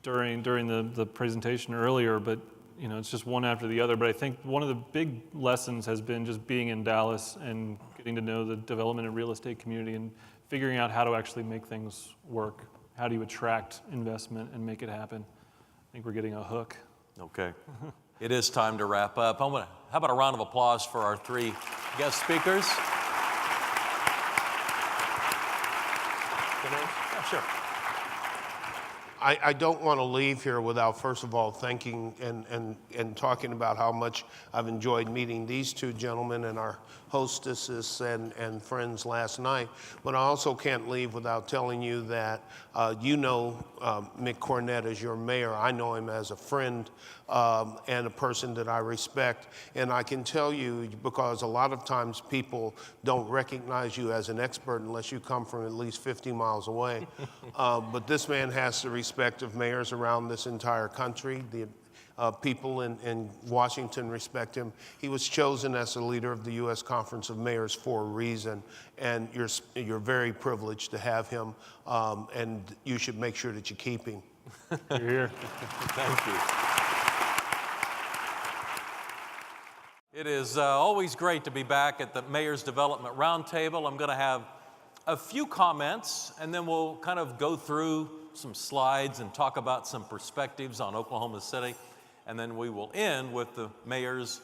Speaker 13: during the presentation earlier, but you know, it's just one after the other. But I think one of the big lessons has been just being in Dallas and getting to know the development and real estate community and figuring out how to actually make things work. How do you attract investment and make it happen? I think we're getting a hook.
Speaker 1: Okay. It is time to wrap up. How about a round of applause for our three guest speakers? Yeah, sure.
Speaker 2: I don't want to leave here without, first of all, thanking and talking about how much I've enjoyed meeting these two gentlemen and our hostesses and friends last night. But I also can't leave without telling you that you know Mick Cornett as your mayor. I know him as a friend and a person that I respect. And I can tell you, because a lot of times people don't recognize you as an expert unless you come from at least 50 miles away. But this man has the respect of mayors around this entire country. The people in Washington respect him. He was chosen as the leader of the U.S. Conference of Mayors for a reason, and you're very privileged to have him, and you should make sure that you keep him.
Speaker 13: You're here.
Speaker 1: Thank you. It is always great to be back at the Mayor's Development Roundtable. I'm going to have a few comments, and then we'll kind of go through some slides and talk about some perspectives on Oklahoma City. And then we will end with the Mayor's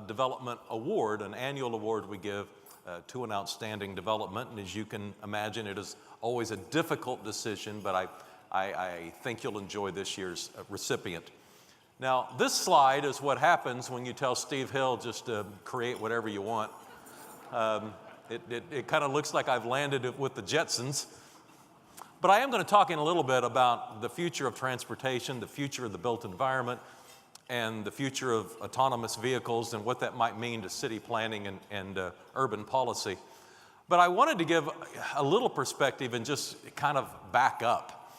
Speaker 1: Development Award, an annual award we give to an outstanding development. And as you can imagine, it is always a difficult decision, but I think you'll enjoy this year's recipient. Now, this slide is what happens when you tell Steve Hill just to create whatever you want. It kind of looks like I've landed it with the Jetsons. But I am going to talk in a little bit about the future of transportation, the future of the built environment, and the future of autonomous vehicles and what that might mean to city planning and urban policy. But I wanted to give a little perspective and just kind of back up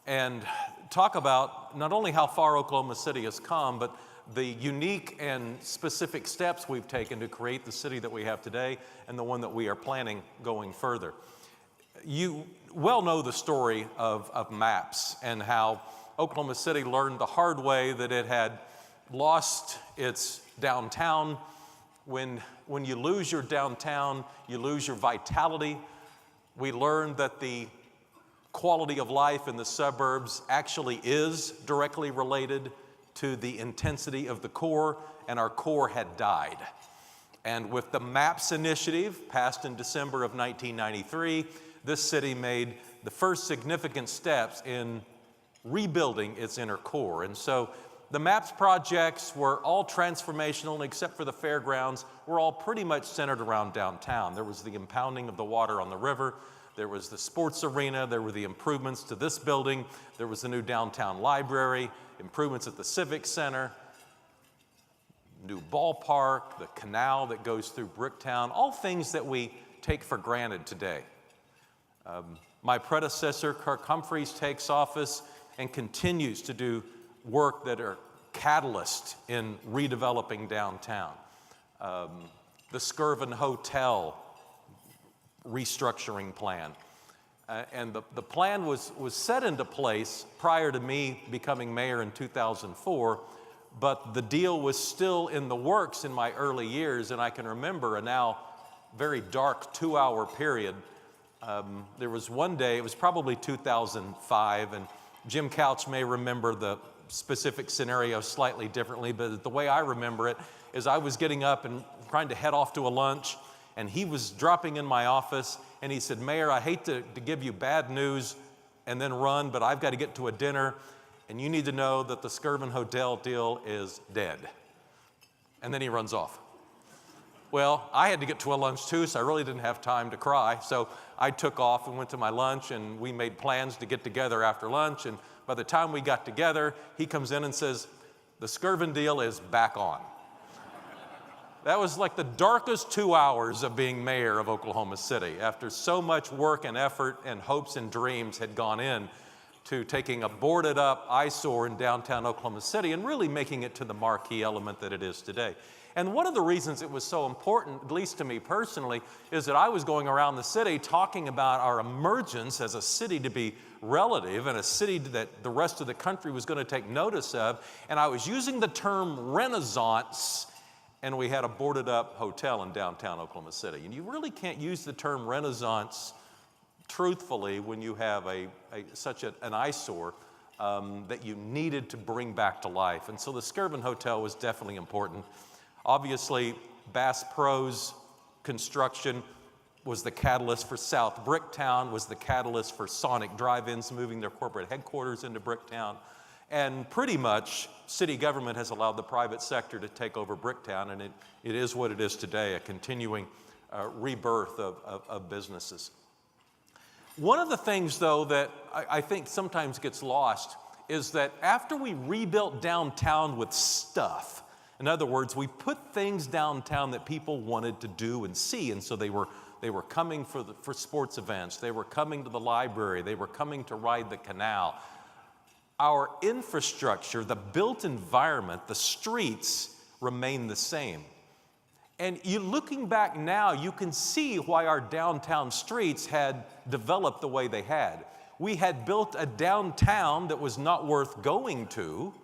Speaker 1: and talk about not only how far Oklahoma City has come, but the unique and specific steps we've taken to create the city that we have today and the one that we are planning going further. You well know the story of maps and how Oklahoma City learned the hard way that it had lost its downtown. When you lose your downtown, you lose your vitality. We learned that the quality of life in the suburbs actually is directly related to the intensity of the core, and our core had died. And with the MAPS initiative, passed in December of 1993, this city made the first significant steps in rebuilding its inner core. And so the MAPS projects were all transformational, except for the fairgrounds, were all pretty much centered around downtown. There was the impounding of the water on the river, there was the sports arena, there were the improvements to this building, there was the new downtown library, improvements at the Civic Center, new ballpark, the canal that goes through Bricktown, all things that we take for granted today. My predecessor, Kirk Humphreys, takes office and continues to do work that are catalyst in redeveloping downtown. The Skirvin Hotel restructuring plan. And the plan was set into place prior to me becoming mayor in 2004, but the deal was still in the works in my early years, and I can remember a now very dark 2-hour period. There was one day, it was probably 2005, and Jim Couch may remember the specific scenario slightly differently, but the way I remember it is I was getting up and trying to head off to a lunch, and he was dropping in my office, and he said, "Mayor, I hate to give you bad news and then run, but I've got to get to a dinner, and you need to know that the Skirvin Hotel deal is dead." And then he runs off. Well, I had to get to a lunch too, so I really didn't have time to cry. So I took off and went to my lunch, and we made plans to get together after lunch. And by the time we got together, he comes in and says, "The Skirvin deal is back on." That was like the darkest 2 hours of being mayor of Oklahoma City, after so much work and effort and hopes and dreams had gone in to taking a boarded up eyesore in downtown Oklahoma City and really making it to the marquee element that it is today. And one of the reasons it was so important, at least to me personally, is that I was going around the city talking about our emergence as a city to be relative and a city that the rest of the country was going to take notice of. And I was using the term Renaissance, and we had a boarded up hotel in downtown Oklahoma City. And you really can't use the term Renaissance truthfully when you have such an eyesore that you needed to bring back to life. And so the Skirvin Hotel was definitely important. Obviously, Bass Pro's construction was the catalyst for South Bricktown, was the catalyst for Sonic Drive-Ins moving their corporate headquarters into Bricktown. And pretty much, city government has allowed the private sector to take over Bricktown, and it is what it is today, a continuing rebirth of businesses. One of the things, though, that I think sometimes gets lost is that after we rebuilt downtown with stuff, in other words, we put things downtown that people wanted to do and see, and so they were coming for sports events, they were coming to the library, they were coming to ride the canal. Our infrastructure, the built environment, the streets remain the same. And looking back now, you can see why our downtown streets had developed the way they had. We had built a downtown that was not worth going to,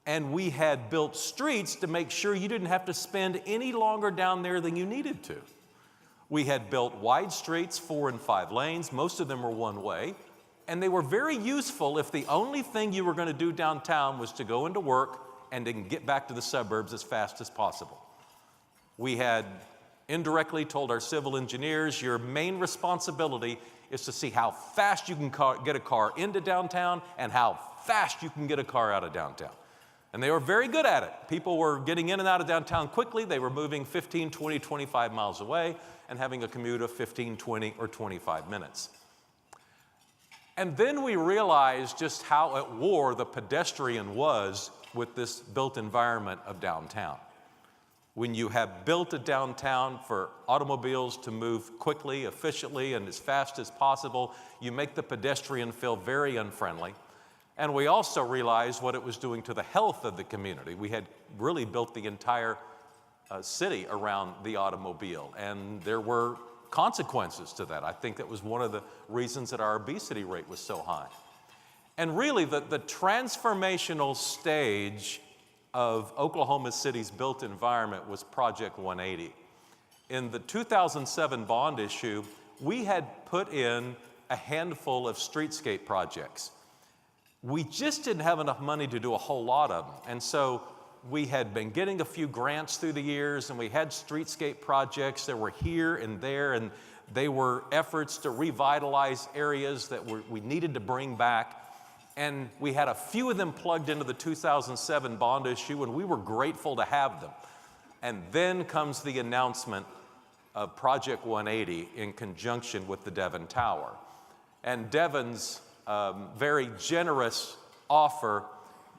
Speaker 1: and we had built streets to make sure you didn't have to spend any longer down there than you needed to. We had built wide streets, 4 and 5 lanes. Most of them were one way. And they were very useful if the only thing you were going to do downtown was to go into work and to get back to the suburbs as fast as possible. We had indirectly told our civil engineers, your main responsibility is to see how fast you can get a car into downtown and how fast you can get a car out of downtown. And they were very good at it. People were getting in and out of downtown quickly. They were moving 15, 20, 25 miles away and having a commute of 15, 20, or 25 minutes. And then we realized just how at war the pedestrian was with this built environment of downtown. When you have built a downtown for automobiles to move quickly, efficiently, and as fast as possible, you make the pedestrian feel very unfriendly. And we also realized what it was doing to the health of the community. We had really built the entire city around the automobile, and there were consequences to that. I think that was one of the reasons that our obesity rate was so high. And really, the transformational stage of Oklahoma City's built environment was Project 180. In the 2007 bond issue, we had put in a handful of streetscape projects. We just didn't have enough money to do a whole lot of them. And so we had been getting a few grants through the years, and we had streetscape projects that were here and there, and they were efforts to revitalize areas that we needed to bring back. And we had a few of them plugged into the 2007 bond issue, and we were grateful to have them. And then comes the announcement of Project 180 in conjunction with the Devon Tower. And Devon's very generous offer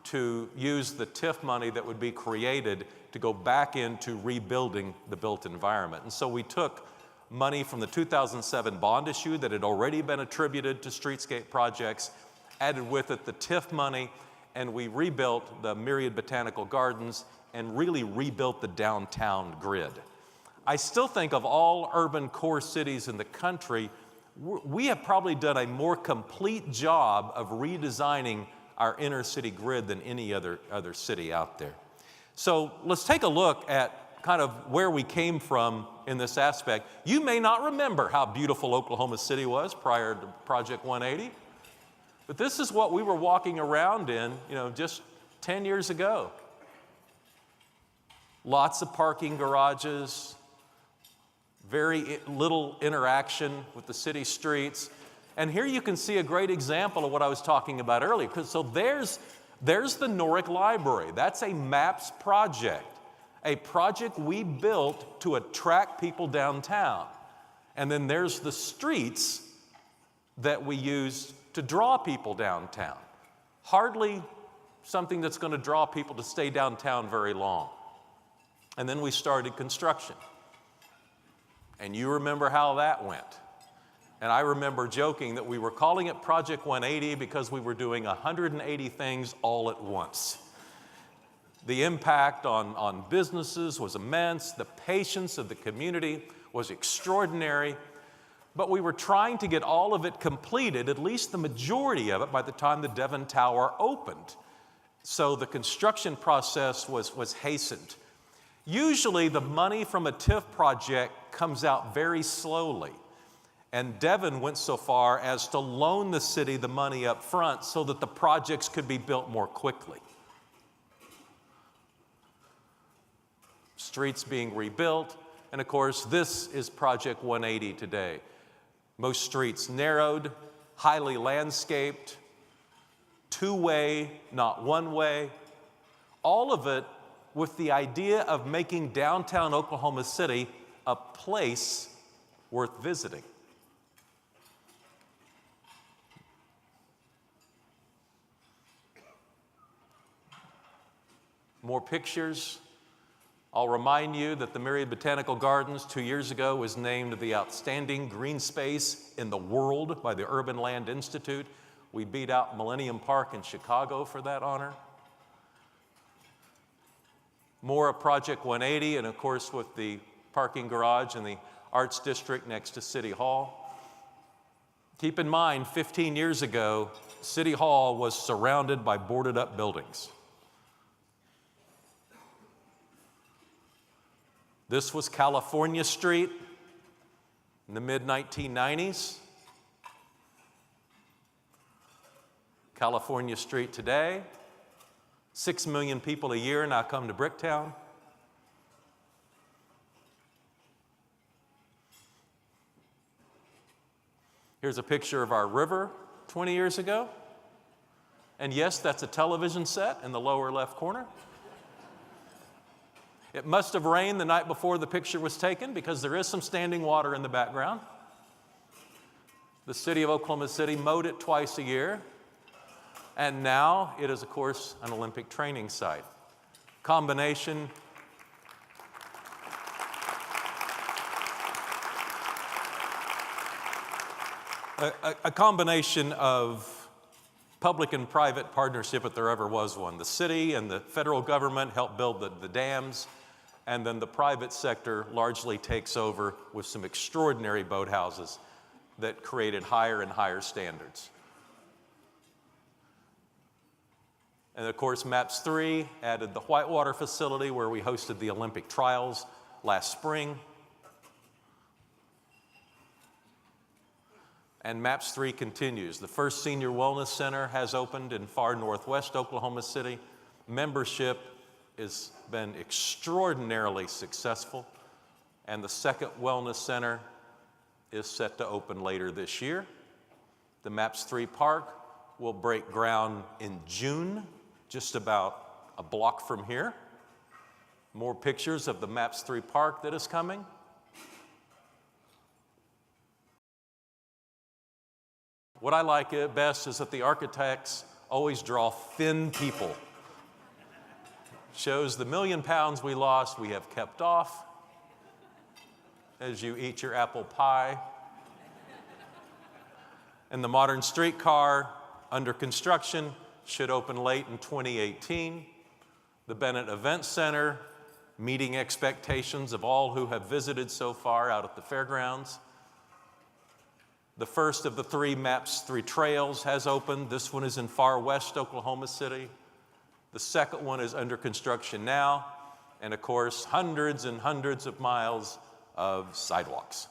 Speaker 1: to use the TIF money that would be created to go back into rebuilding the built environment. And so we took money from the 2007 bond issue that had already been attributed to streetscape projects, added with it the TIF money, and we rebuilt the Myriad Botanical Gardens and really rebuilt the downtown grid. I still think of all urban core cities in the country, we have probably done a more complete job of redesigning our inner city grid than any other city out there. So let's take a look at kind of where we came from in this aspect. You may not remember how beautiful Oklahoma City was prior to Project 180, but this is what we were walking around in, just 10 years ago. Lots of parking garages, very little interaction with the city streets. And here you can see a great example of what I was talking about earlier. So there's the Norrick Library. That's a MAPS project, a project we built to attract people downtown. And then there's the streets that we used to draw people downtown. Hardly something that's going to draw people to stay downtown very long. And then we started construction. And you remember how that went. And I remember joking that we were calling it Project 180 because we were doing 180 things all at once. The impact on businesses was immense. The patience of the community was extraordinary. But we were trying to get all of it completed, at least the majority of it, by the time the Devon Tower opened. So the construction process was hastened. Usually the money from a TIF project comes out very slowly. And Devon went so far as to loan the city the money up front so that the projects could be built more quickly. Streets being rebuilt, and of course this is Project 180 today. Most streets narrowed, highly landscaped, two-way, not one-way, all of it with the idea of making downtown Oklahoma City a place worth visiting. More pictures. I'll remind you that the Myriad Botanical Gardens 2 years ago was named the outstanding green space in the world by the Urban Land Institute. We beat out Millennium Park in Chicago for that honor. More of Project 180, and of course with the parking garage and the Arts District next to City Hall. Keep in mind, 15 years ago, City Hall was surrounded by boarded up buildings. This was California Street in the mid-1990s. California Street today. 6 million people a year now come to Bricktown. Here's a picture of our river 20 years ago. And yes, that's a television set in the lower left corner. It must have rained the night before the picture was taken because there is some standing water in the background. The city of Oklahoma City mowed it twice a year. And now it is, of course, an Olympic training site. Combination a combination of public and private partnership if there ever was one. The city and the federal government help build the dams, and then the private sector largely takes over with some extraordinary boathouses that created higher and higher standards. And of course, MAPS 3 added the Whitewater facility where we hosted the Olympic trials last spring. And MAPS 3 continues. The first senior wellness center has opened in far northwest Oklahoma City. Membership has been extraordinarily successful. And the second wellness center is set to open later this year. The MAPS 3 park will break ground in June, just about a block from here. More pictures of the MAPS 3 park that is coming. What I like best is that the architects always draw thin people. Shows the 1,000,000 pounds we lost, we have kept off as you eat your apple pie. And the modern streetcar under construction should open late in 2018. The Bennett Event Center, meeting expectations of all who have visited so far out at the fairgrounds. The first of the 3 MAPS 3 trails has opened. This one is in far west Oklahoma City. The second one is under construction now. And of course, hundreds and hundreds of miles of sidewalks.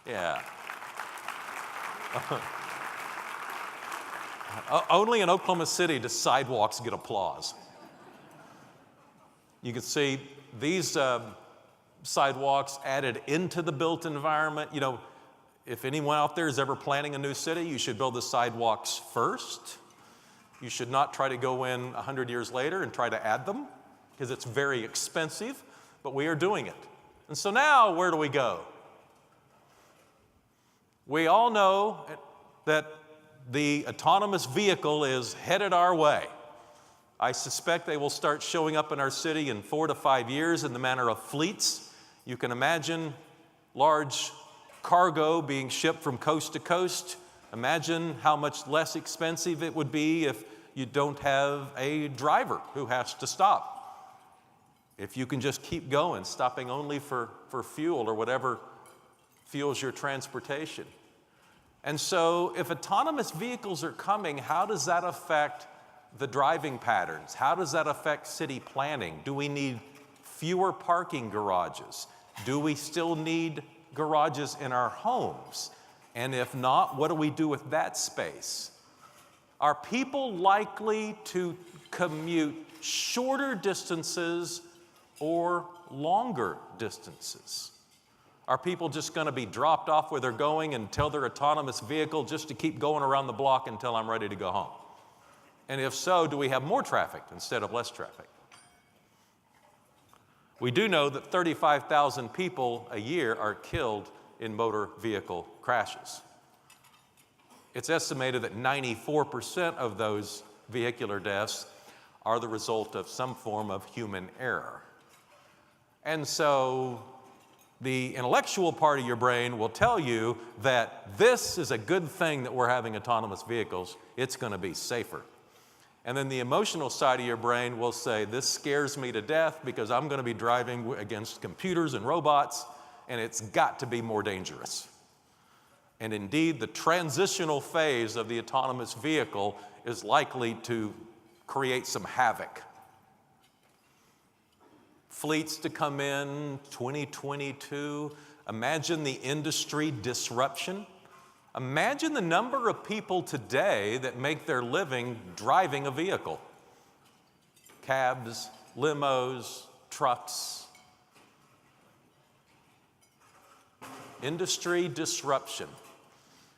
Speaker 1: Yeah. Only in Oklahoma City do sidewalks get applause. You can see these sidewalks added into the built environment. You know, if anyone out there is ever planning a new city, you should build the sidewalks first. You should not try to go in 100 years later and try to add them, because it's very expensive, but we are doing it. And so now, where do we go? We all know that the autonomous vehicle is headed our way. I suspect they will start showing up in our city in 4 to 5 years in the manner of fleets. You can imagine large cargo being shipped from coast to coast. Imagine how much less expensive it would be if you don't have a driver who has to stop. If you can just keep going, stopping only for fuel or whatever fuels your transportation. And so if autonomous vehicles are coming, how does that affect the driving patterns? How does that affect city planning? Do we need fewer parking garages? Do we still need garages in our homes? And if not, what do we do with that space? Are people likely to commute shorter distances or longer distances? Are people just going to be dropped off where they're going and tell their autonomous vehicle just to keep going around the block until I'm ready to go home? And if so, do we have more traffic instead of less traffic? We do know that 35,000 people a year are killed in motor vehicle crashes. It's estimated that 94% of those vehicular deaths are the result of some form of human error. And so the intellectual part of your brain will tell you that this is a good thing that we're having autonomous vehicles. It's going to be safer. And then the emotional side of your brain will say, this scares me to death because I'm going to be driving against computers and robots, and it's got to be more dangerous. And indeed, the transitional phase of the autonomous vehicle is likely to create some havoc. Fleets to come in 2022. Imagine the industry disruption. Imagine the number of people today that make their living driving a vehicle. Cabs, limos, trucks. Industry disruption.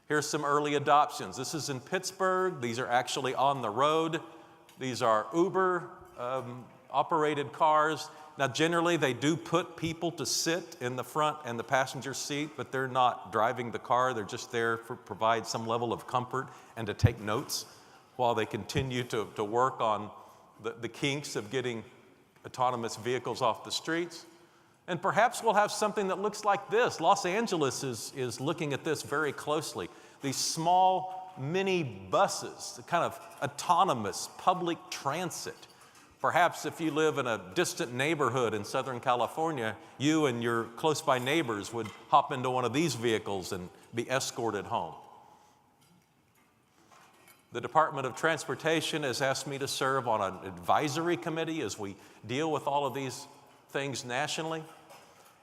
Speaker 1: Here's some early adoptions. This is in Pittsburgh. These are actually on the road. These are Uber operated cars. Now, generally, they do put people to sit in the front and the passenger seat, but they're not driving the car. They're just there to provide some level of comfort and to take notes while they continue to work on the kinks of getting autonomous vehicles off the streets. And perhaps we'll have something that looks like this. Los Angeles is looking at this very closely. These small mini buses, kind of autonomous public transit. Perhaps if you live in a distant neighborhood in Southern California, you and your close by neighbors would hop into one of these vehicles and be escorted home. The Department of Transportation has asked me to serve on an advisory committee as we deal with all of these things nationally.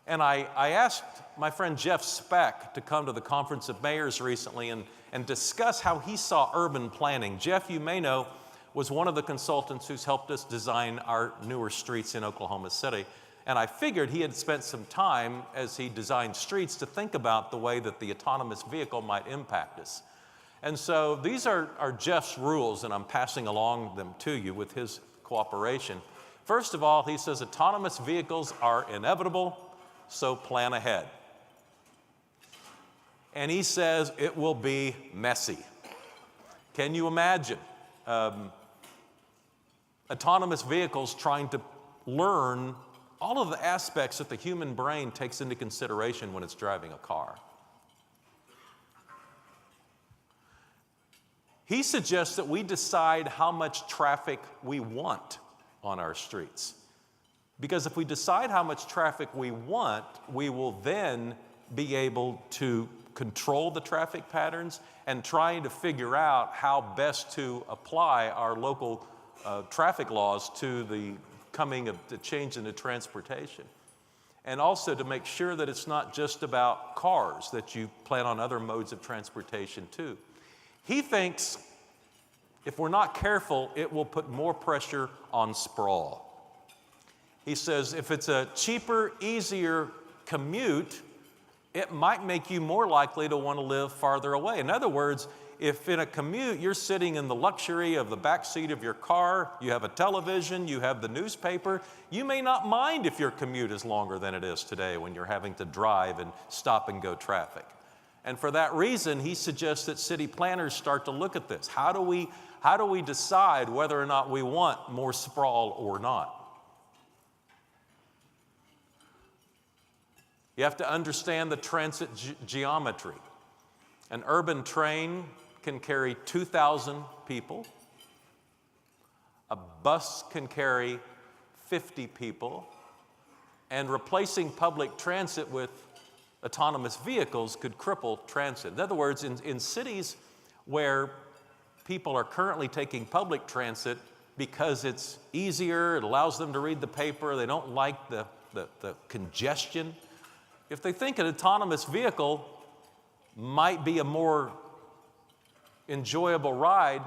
Speaker 1: And I asked my friend Jeff Speck to come to the Conference of Mayors recently and discuss how he saw urban planning. Jeff, you may know, was one of the consultants who's helped us design our newer streets in Oklahoma City. And I figured he had spent some time as he designed streets to think about the way that the autonomous vehicle might impact us. And so these are Jeff's rules, and I'm passing along them to you with his cooperation. First of all, he says autonomous vehicles are inevitable, so plan ahead. And he says it will be messy. Can you imagine autonomous vehicles trying to learn all of the aspects that the human brain takes into consideration when it's driving a car? He suggests that we decide how much traffic we want on our streets. Because if we decide how much traffic we want, we will then be able to control the traffic patterns and trying to figure out how best to apply our local traffic laws to the coming of the change in the transportation. And also to make sure that it's not just about cars, that you plan on other modes of transportation too. He thinks if we're not careful, it will put more pressure on sprawl. He says if it's a cheaper, easier commute, it might make you more likely to want to live farther away. In other words, if in a commute you're sitting in the luxury of the back seat of your car, you have a television, you have the newspaper, you may not mind if your commute is longer than it is today when you're having to drive and stop and go traffic. And for that reason, he suggests that city planners start to look at this. How do we decide whether or not we want more sprawl or not? You have to understand the transit geometry. An urban train can carry 2,000 people. A bus can carry 50 people. And replacing public transit with autonomous vehicles could cripple transit. In other words, in cities where people are currently taking public transit because it's easier, it allows them to read the paper, they don't like the congestion, if they think an autonomous vehicle might be a more enjoyable ride,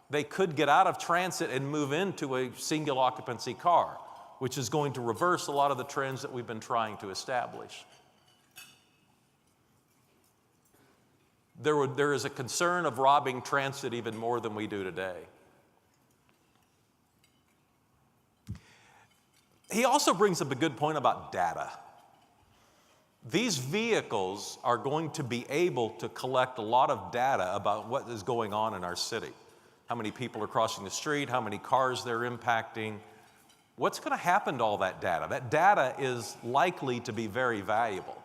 Speaker 1: they could get out of transit and move into a single occupancy car, which is going to reverse a lot of the trends that we've been trying to establish. There is a concern of robbing transit even more than we do today. He also brings up a good point about data. These vehicles are going to be able to collect a lot of data about what is going on in our city. How many people are crossing the street, how many cars they're impacting. What's going to happen to all that data? That data is likely to be very valuable.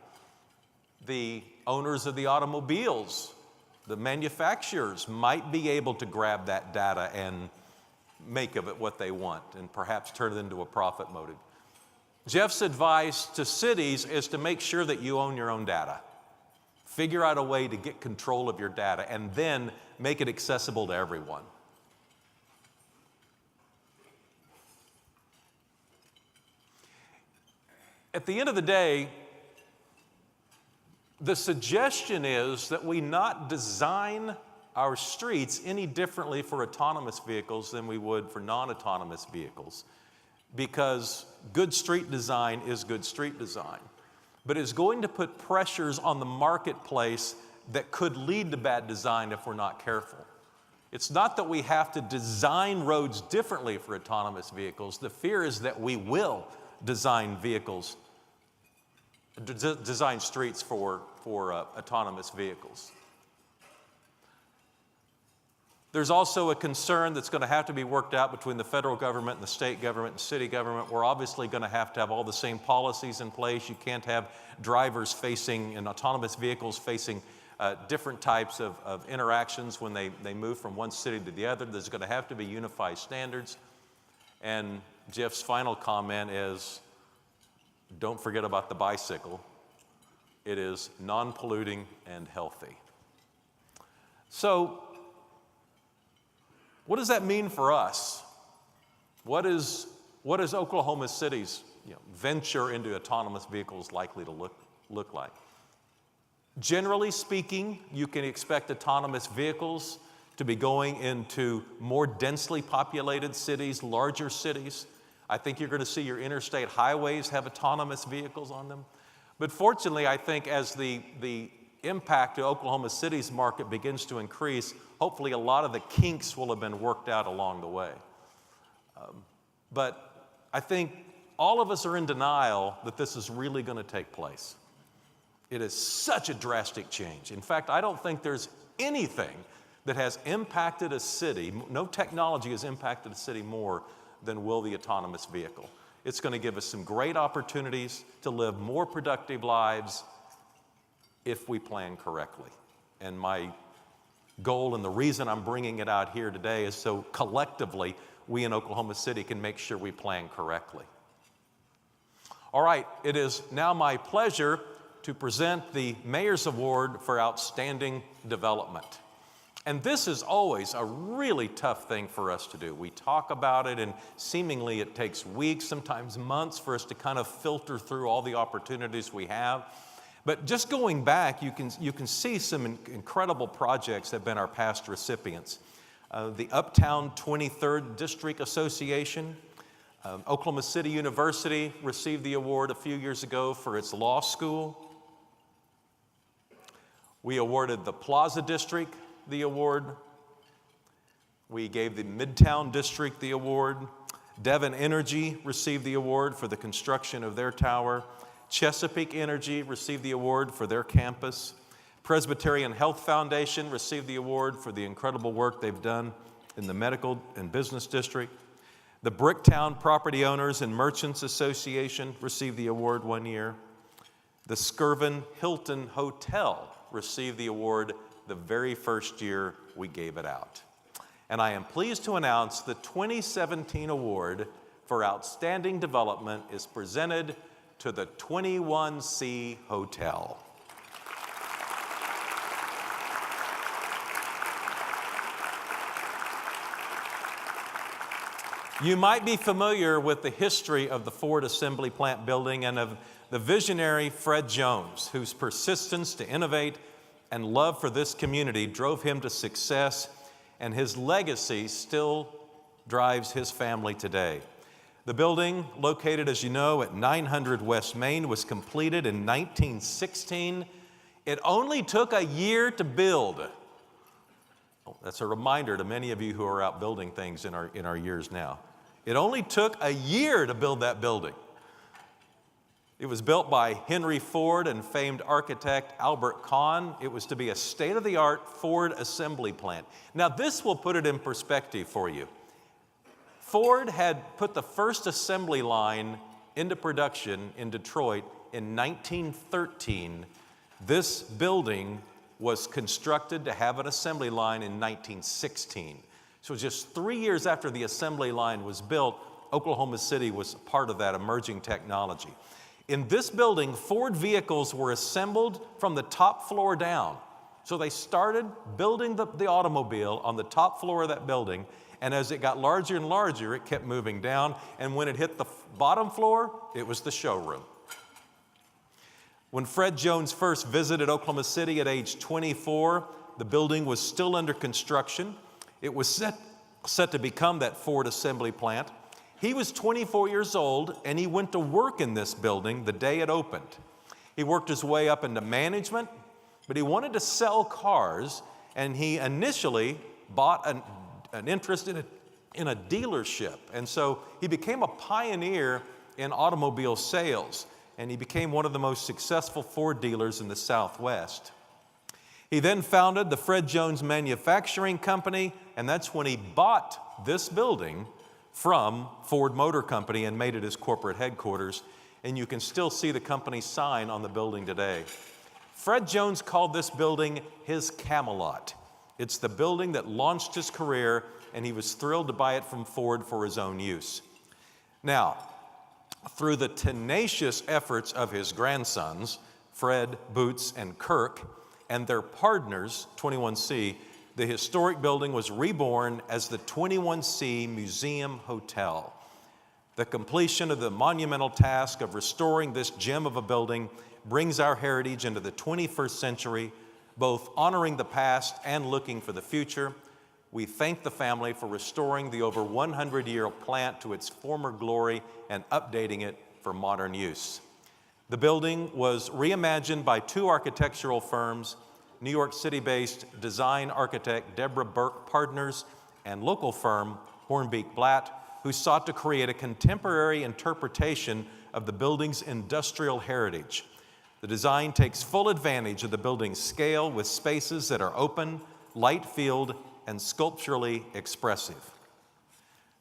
Speaker 1: The owners of the automobiles, the manufacturers might be able to grab that data and make of it what they want and perhaps turn it into a profit motive. Jeff's advice to cities is to make sure that you own your own data. Figure out a way to get control of your data and then make it accessible to everyone. At the end of the day, the suggestion is that we not design our streets any differently for autonomous vehicles than we would for non-autonomous vehicles, because good street design is good street design. But it's going to put pressures on the marketplace that could lead to bad design if we're not careful. It's not that we have to design roads differently for autonomous vehicles. The fear is that we will design streets for autonomous vehicles. There's also a concern that's going to have to be worked out between the federal government and the state government and city government. We're obviously going to have all the same policies in place. You can't have drivers facing and autonomous vehicles facing different types of interactions when they move from one city to the other. There's going to have to be unified standards. And Jeff's final comment is, don't forget about the bicycle. It is non-polluting and healthy. So, what does that mean for us? What is Oklahoma City's venture into autonomous vehicles likely to look like? Generally speaking, you can expect autonomous vehicles to be going into more densely populated cities, larger cities. I think you're going to see your interstate highways have autonomous vehicles on them. But fortunately, I think as the impact to Oklahoma City's market begins to increase, hopefully a lot of the kinks will have been worked out along the way. But I think all of us are in denial that this is really going to take place. It is such a drastic change. In fact, I don't think there's anything that has impacted a city, no technology has impacted a city more than will the autonomous vehicle. It's going to give us some great opportunities to live more productive lives if we plan correctly. And my goal and the reason I'm bringing it out here today is so collectively we in Oklahoma City can make sure we plan correctly. All right, it is now my pleasure to present the Mayor's Award for Outstanding Development. And this is always a really tough thing for us to do. We talk about it and seemingly it takes weeks, sometimes months for us to kind of filter through all the opportunities we have. But just going back, you can see some incredible projects that have been our past recipients. The Uptown 23rd District Association, Oklahoma City University received the award a few years ago for its law school. We awarded the Plaza District the award. We gave the Midtown District the award. Devon Energy received the award for the construction of their tower. Chesapeake Energy received the award for their campus. Presbyterian Health Foundation received the award for the incredible work they've done in the Medical and Business District. The Bricktown Property Owners and Merchants Association received the award one year. The Skirvin Hilton Hotel received the award the very first year we gave it out. And I am pleased to announce the 2017 award for Outstanding Development is presented to the 21C Hotel. You might be familiar with the history of the Ford Assembly Plant building and of the visionary Fred Jones, whose persistence to innovate and love for this community drove him to success, and his legacy still drives his family today. The building, located, as you know, at 900 West Main, was completed in 1916. It only took a year to build. That's a reminder to many of you who are out building things in our years now. It only took a year to build that building. It was built by Henry Ford and famed architect Albert Kahn. It was to be a state-of-the-art Ford assembly plant. Now, this will put it in perspective for you. Ford had put the first assembly line into production in Detroit in 1913. This building was constructed to have an assembly line in 1916. So just 3 years after the assembly line was built, Oklahoma City was part of that emerging technology. In this building, Ford vehicles were assembled from the top floor down. So they started building the automobile on the top floor of that building, and as it got larger and larger, it kept moving down, and when it hit the bottom floor, it was the showroom. When Fred Jones first visited Oklahoma City at age 24, the building was still under construction. It was set to become that Ford assembly plant. He was 24 years old, and he went to work in this building the day it opened. He worked his way up into management, but he wanted to sell cars, and he initially bought an interest in a dealership. And so he became a pioneer in automobile sales, and he became one of the most successful Ford dealers in the Southwest. He then founded the Fred Jones Manufacturing Company, and that's when he bought this building from Ford Motor Company and made it his corporate headquarters. And you can still see the company's sign on the building today. Fred Jones called this building his Camelot. It's the building that launched his career, and he was thrilled to buy it from Ford for his own use. Now, through the tenacious efforts of his grandsons, Fred, Boots, and Kirk, and their partners, 21C, the historic building was reborn as the 21C Museum Hotel. The completion of the monumental task of restoring this gem of a building brings our heritage into the 21st century, both honoring the past and looking for the future. We thank the family for restoring the over 100-year-old plant to its former glory and updating it for modern use. The building was reimagined by two architectural firms, New York City-based design architect Deborah Burke Partners and local firm Hornbeak Blatt, who sought to create a contemporary interpretation of the building's industrial heritage. The design takes full advantage of the building's scale with spaces that are open, light-filled, and sculpturally expressive.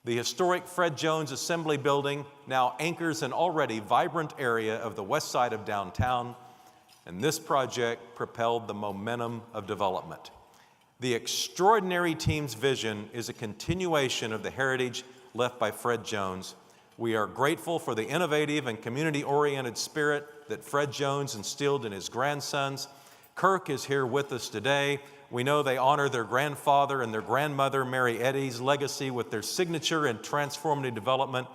Speaker 1: The historic Fred Jones Assembly Building now anchors an already vibrant area of the west side of downtown, and this project propelled the momentum of development. The extraordinary team's vision is a continuation of the heritage left by Fred Jones. We are grateful for the innovative and community-oriented spirit that Fred Jones instilled in his grandsons. Kirk is here with us today. We know they honor their grandfather and their grandmother, Mary Eddy's legacy with their signature and transformative development,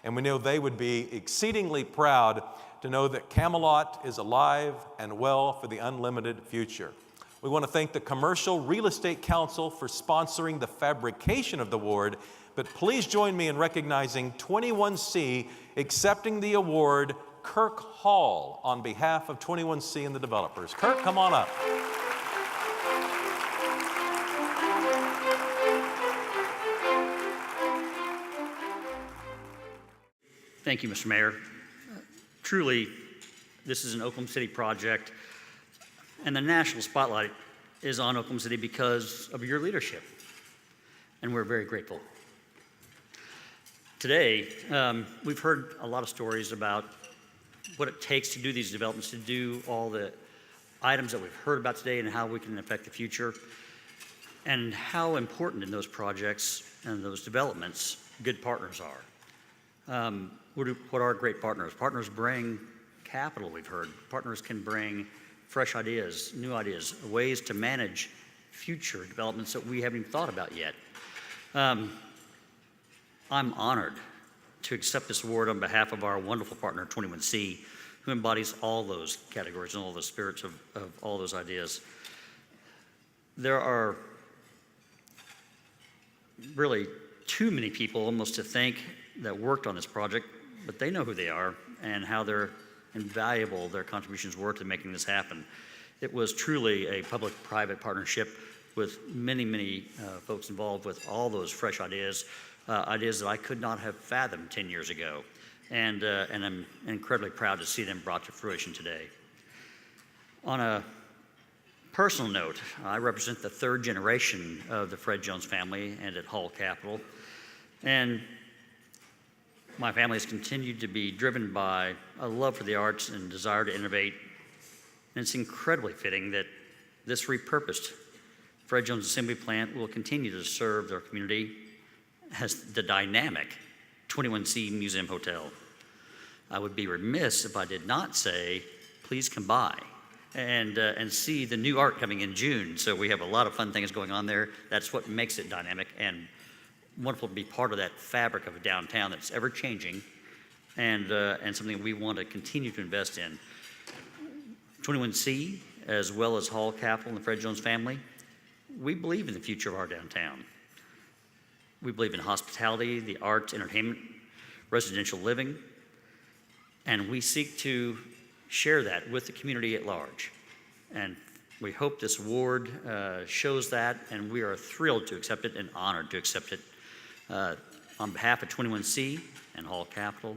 Speaker 1: and we know they would be exceedingly proud to know that Camelot is alive and well for the unlimited future. We want to thank the Commercial Real Estate Council for sponsoring the fabrication of the award, but please join me in recognizing 21C accepting the award, Kirk Hall, on behalf of 21C and the developers. Kirk, come on up.
Speaker 14: Thank you, Mr. Mayor. Truly, this is an Oklahoma City project, and the national spotlight is on Oklahoma City because of your leadership, and we're very grateful. Today, we've heard a lot of stories about what it takes to do these developments, to do all the items that we've heard about today and how we can affect the future, and how important in those projects and those developments good partners are. What are great partners? Partners bring capital, we've heard. Partners can bring fresh ideas, new ideas, ways to manage future developments that we haven't even thought about yet. I'm honored to accept this award on behalf of our wonderful partner, 21C, who embodies all those categories and all the spirits of all those ideas. There are really too many people almost to thank that worked on this project, but they know who they are and how they're invaluable their contributions were to making this happen. It was truly a public-private partnership with many, many folks involved with all those fresh ideas, ideas that I could not have fathomed 10 years ago. And I'm incredibly proud to see them brought to fruition today. On a personal note, I represent the third generation of the Fred Jones family and at Hall Capital. And my family has continued to be driven by a love for the arts and desire to innovate. And it's incredibly fitting that this repurposed Fred Jones Assembly Plant will continue to serve their community as the dynamic 21C Museum Hotel. I would be remiss if I did not say, please come by and see the new art coming in June. So we have a lot of fun things going on there. That's what makes it dynamic and wonderful to be part of that fabric of a downtown that's ever changing and something we want to continue to invest in. 21C, as well as Hall Capital and the Fred Jones family, we believe in the future of our downtown. We believe in hospitality, the arts, entertainment, residential living, and we seek to share that with the community at large. And we hope this award shows that, and we are thrilled to accept it and honored to accept it. On behalf of 21C and Hall Capital,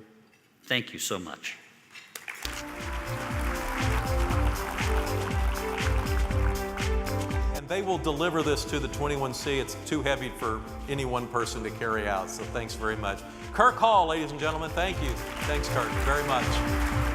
Speaker 14: thank you so much.
Speaker 1: And they will deliver this to the 21C. It's too heavy for any one person to carry out, so thanks very much. Kirk Hall, ladies and gentlemen, thank you. Thanks, Kirk, very much.